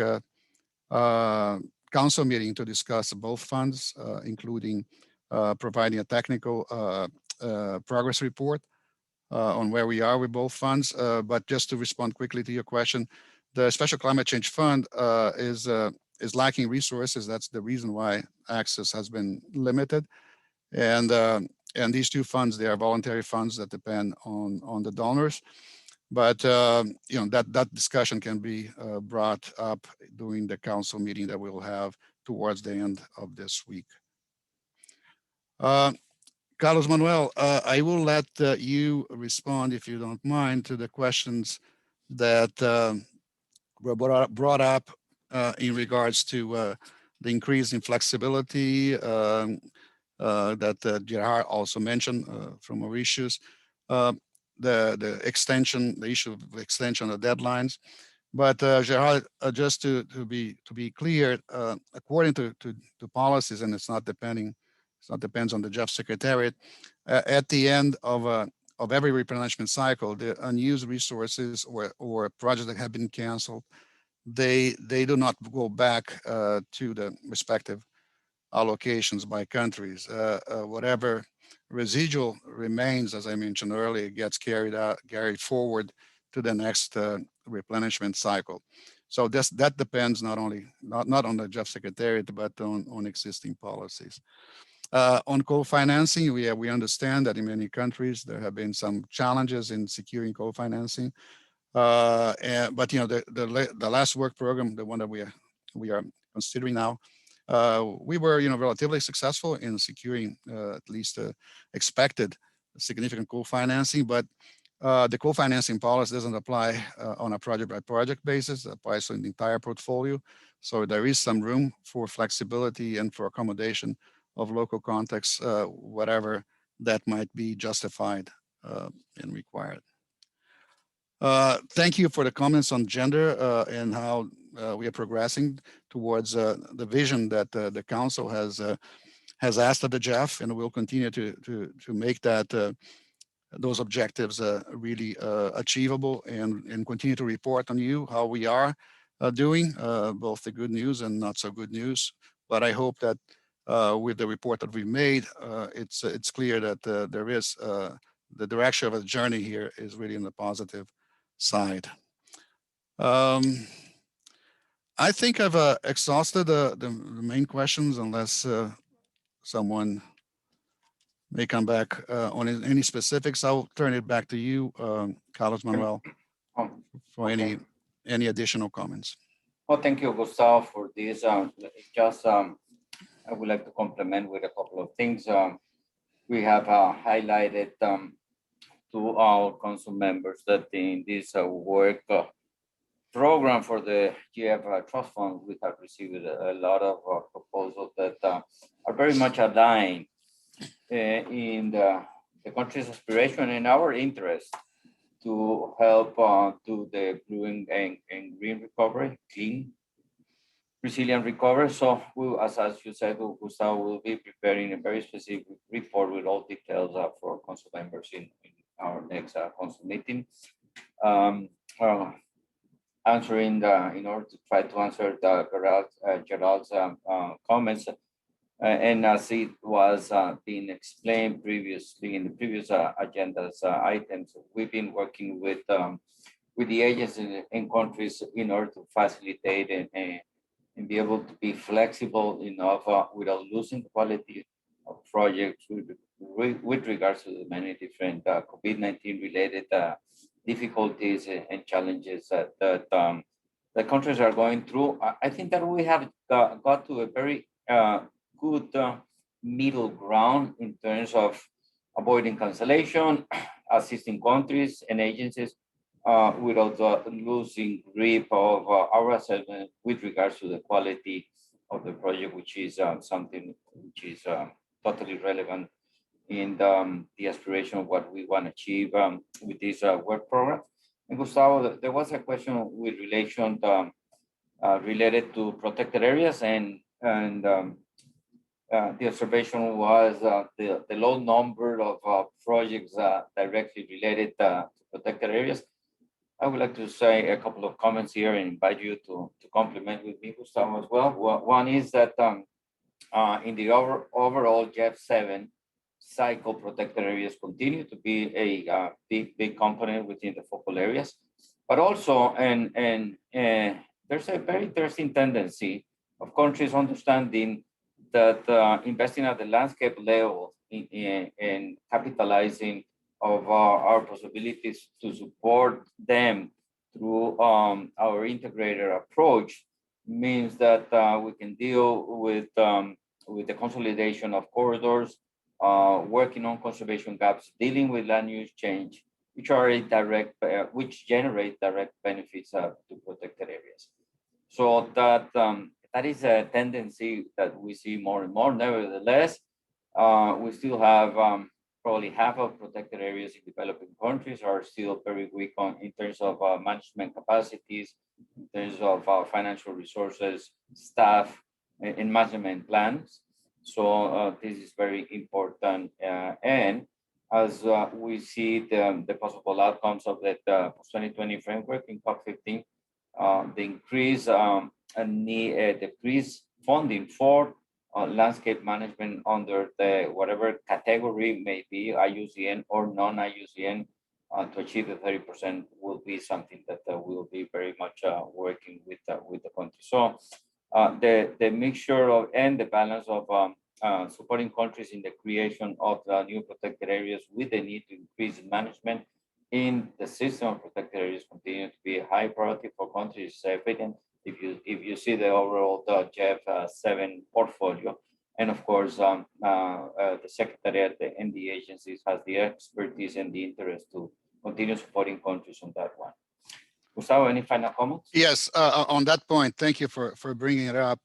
council meeting to discuss both funds, including providing a technical progress report on where we are with both funds. But just to respond quickly to your question, the Special Climate Change Fund is lacking resources. That's the reason why access has been limited. And these two funds, they are voluntary funds that depend on the donors. But that discussion can be brought up during the council meeting that we'll have towards the end of this week. Carlos Manuel, I will let you respond, if you don't mind, to the questions that were brought up in regards to the increase in flexibility that Gerard also mentioned from Mauritius, the extension, the issue of extension of deadlines. But Gerard, just to be clear, according to policies, and it depends on the GEF Secretariat, at the end of every replenishment cycle, the unused resources or projects that have been canceled, they do not go back to the respective allocations by countries. Whatever residual remains, as I mentioned earlier, gets carried forward to the next replenishment cycle. So that depends not on the GEF Secretariat, but on existing policies. On co-financing, we understand that in many countries there have been some challenges in securing co-financing. But the last work program, the one that we are considering now, we were relatively successful in securing at least expected significant co-financing, but the co-financing policy doesn't apply on a project-by-project basis. It applies to the entire portfolio. So there is some room for flexibility and for accommodation of local context, whatever that might be justified and required. Thank you for the comments on gender and how we are progressing towards the vision that the council has asked of the GEF, and we'll continue to make that those objectives really achievable and continue to report on you how we are doing, both the good news and not so good news. But I hope that with the report that we've made, it's clear that there is the direction of the journey here is really in the positive side. I think I've exhausted the main questions, unless someone may come back on any specifics. I'll turn it back to you, Carlos Manuel, for any additional comments. Well, thank you, Gustavo, for this. I would like to complement with a couple of things. We have highlighted to our council members that in this work program for the GEF Trust Fund, we have received a lot of proposals that are very much aligned in the country's aspiration and our interest to help to the blue and green recovery, clean, resilient recovery. So as you said, Gustavo will be preparing a very specific report with all details for council members in our next council meeting. In order to try to answer Gerald's comments, and as it was being explained previously in the previous agendas items, we've been working with the agencies in countries in order to facilitate and be able to be flexible enough without losing quality of projects with regards to the many different COVID-19 related difficulties and challenges that the countries are going through. I think that we have got to a very good middle ground in terms of avoiding cancellation, assisting countries and agencies without losing grip of our assessment with regards to the quality of the project, which is something which is totally relevant in the aspiration of what we want to achieve with this work program. And Gustavo, there was a question with relation related to protected areas, and the observation was the low number of projects directly related to protected areas. I would like to say a couple of comments here and invite you to complement with me, Gustavo, as well. One is that in the overall GEF 7 cycle, protected areas continue to be a big component within the focal areas, but also there's a very interesting tendency of countries understanding that investing at the landscape level in capitalizing of our possibilities to support them through our integrated approach means that we can deal with the consolidation of corridors, working on conservation gaps, dealing with land use change, which are which generate direct benefits to protected areas. So that is a tendency that we see more and more. Nevertheless, we still have probably half of protected areas in developing countries are still very weak in terms of management capacities, in terms of financial resources, staff, and management plans. So this is very important. And as we see the possible outcomes of that post-2020 framework in COP15, the increase decrease funding for landscape management under the whatever category may be, IUCN or non-IUCN, to achieve the 30% will be something that we'll be very much working with the country. So the mixture of and the balance of supporting countries in the creation of new protected areas with the need to increase management in the system of protected areas continue to be a high priority for countries. It's evident if you see the overall GEF 7 portfolio, and of course the Secretariat and the agencies has the expertise and the interest to continue supporting countries on that one. Gustavo, any final comments? Yes, on that point, thank you for bringing it up.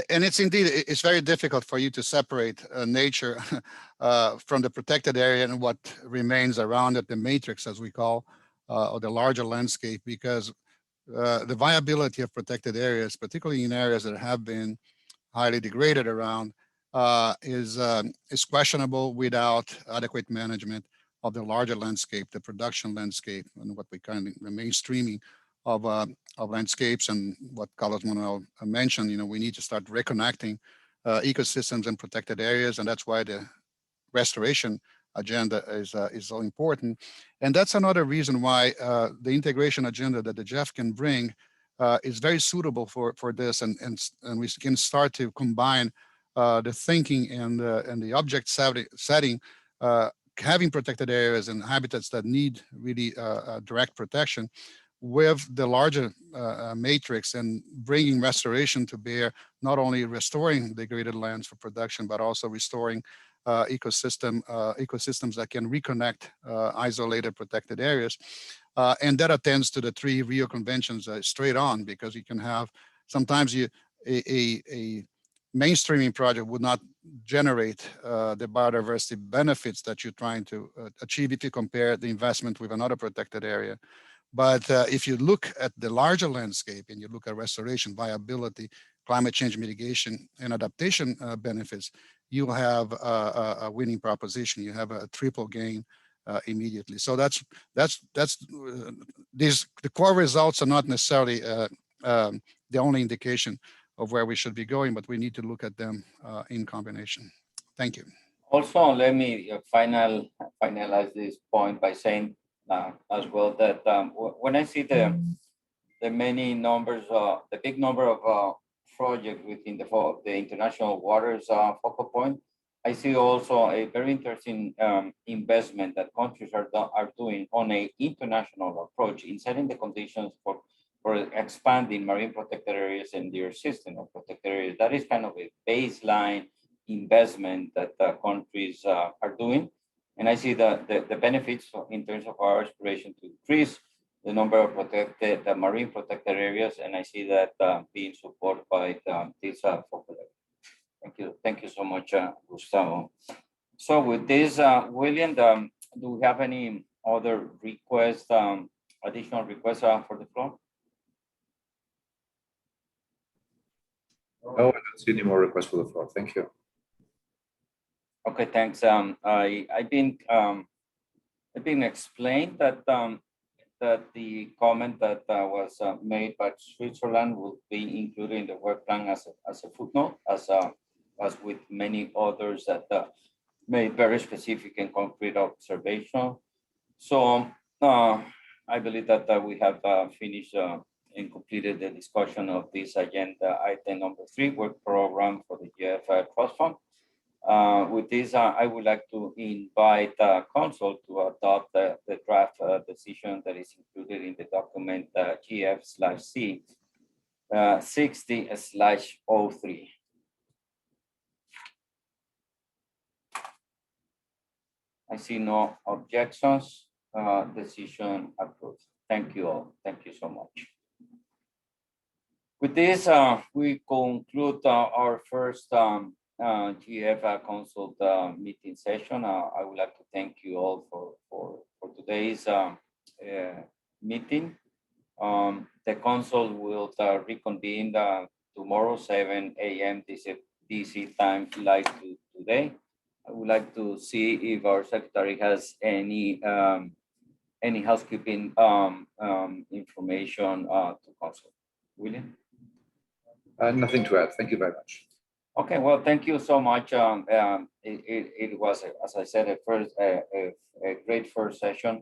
And it's very difficult for you to separate nature from the protected area and what remains around it, the matrix, as we call, or the larger landscape, because the viability of protected areas, particularly in areas that have been highly degraded around, is questionable without adequate management of the larger landscape, the production landscape, and what we kind of the mainstreaming of landscapes, and what Carlos Manuel mentioned. We need to start reconnecting ecosystems and protected areas, and that's why the restoration agenda is so important. And that's another reason why the integration agenda that the GEF can bring is very suitable for this, and we can start to combine the thinking and the object setting, having protected areas and habitats that need really direct protection with the larger matrix, and bringing restoration to bear, not only restoring degraded lands for production, but also restoring ecosystems that can reconnect isolated protected areas. And that attends to the 3 Rio conventions straight on, because you can have, sometimes a mainstreaming project would not generate the biodiversity benefits that you're trying to achieve if you compare the investment with another protected area. But if you look at the larger landscape and you look at restoration, viability, climate change mitigation, and adaptation benefits, you have a winning proposition. You have a triple gain immediately. So the core results are not necessarily the only indication of where we should be going, but we need to look at them in combination. Thank you. Also, let me finalize this point by saying as well that when I see the many numbers, the big number of projects within the international waters focal point, I see also a very interesting investment that countries are doing on an international approach in setting the conditions for expanding marine protected areas and their system of protected areas. That is kind of a baseline investment that countries are doing. And I see the benefits in terms of our aspiration to increase the number of marine protected areas. And I see that being supported by this focal area. Thank you so much, Gustavo. So with this, William, do we have any other requests, additional requests for the floor? No, I don't see any more requests for the floor. Thank you. Okay, thanks. I've been explained that that the comment that was made by Switzerland will be included in the work plan as a footnote, as with many others that made very specific and concrete observation. So I believe that we have finished and completed the discussion of this agenda item number 3, work program for the GEF Trust Fund. With this, I would like to invite Council to adopt the draft decision that is included in the document GF/C 60/03. I see no objections. Decision approved. Thank you all. Thank you so much. With this, we conclude our first GEF Council meeting session. I would like to thank you all for today's meeting. The Council will reconvene tomorrow, 7 a.m. DC time, like today. I would like to see if our secretary has any housekeeping information to Council. William? Nothing to add. Thank you very much. Okay, well, thank you so much. It was, as I said, a great first session.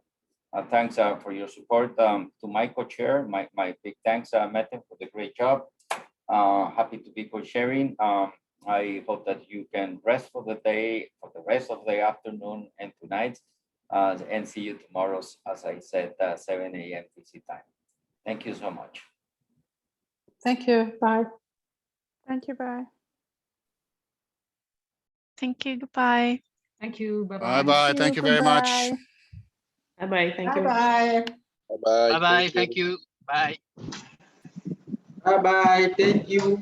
Thanks for your support. To my co-chair, my big thanks, Mette, for the great job. Happy to be co-chairing. I hope that you can rest for the day, for the rest of the afternoon and tonight, and see you tomorrow, as I said, 7 a.m. DC time. Thank you so much. Thank you. Bye. Thank you. Bye. Thank you. Goodbye. Thank you. Bye Bye-bye. bye. Thank you very much. Bye-bye. Thank you. Bye-bye. Bye-bye. Bye-bye. Thank you. Bye. Bye-bye. Thank you.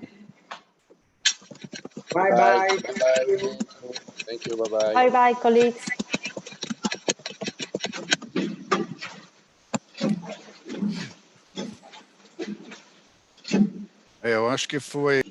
Bye-bye. Bye-bye. Thank you. Bye-bye. Bye-bye, colleagues. Eu acho que foi.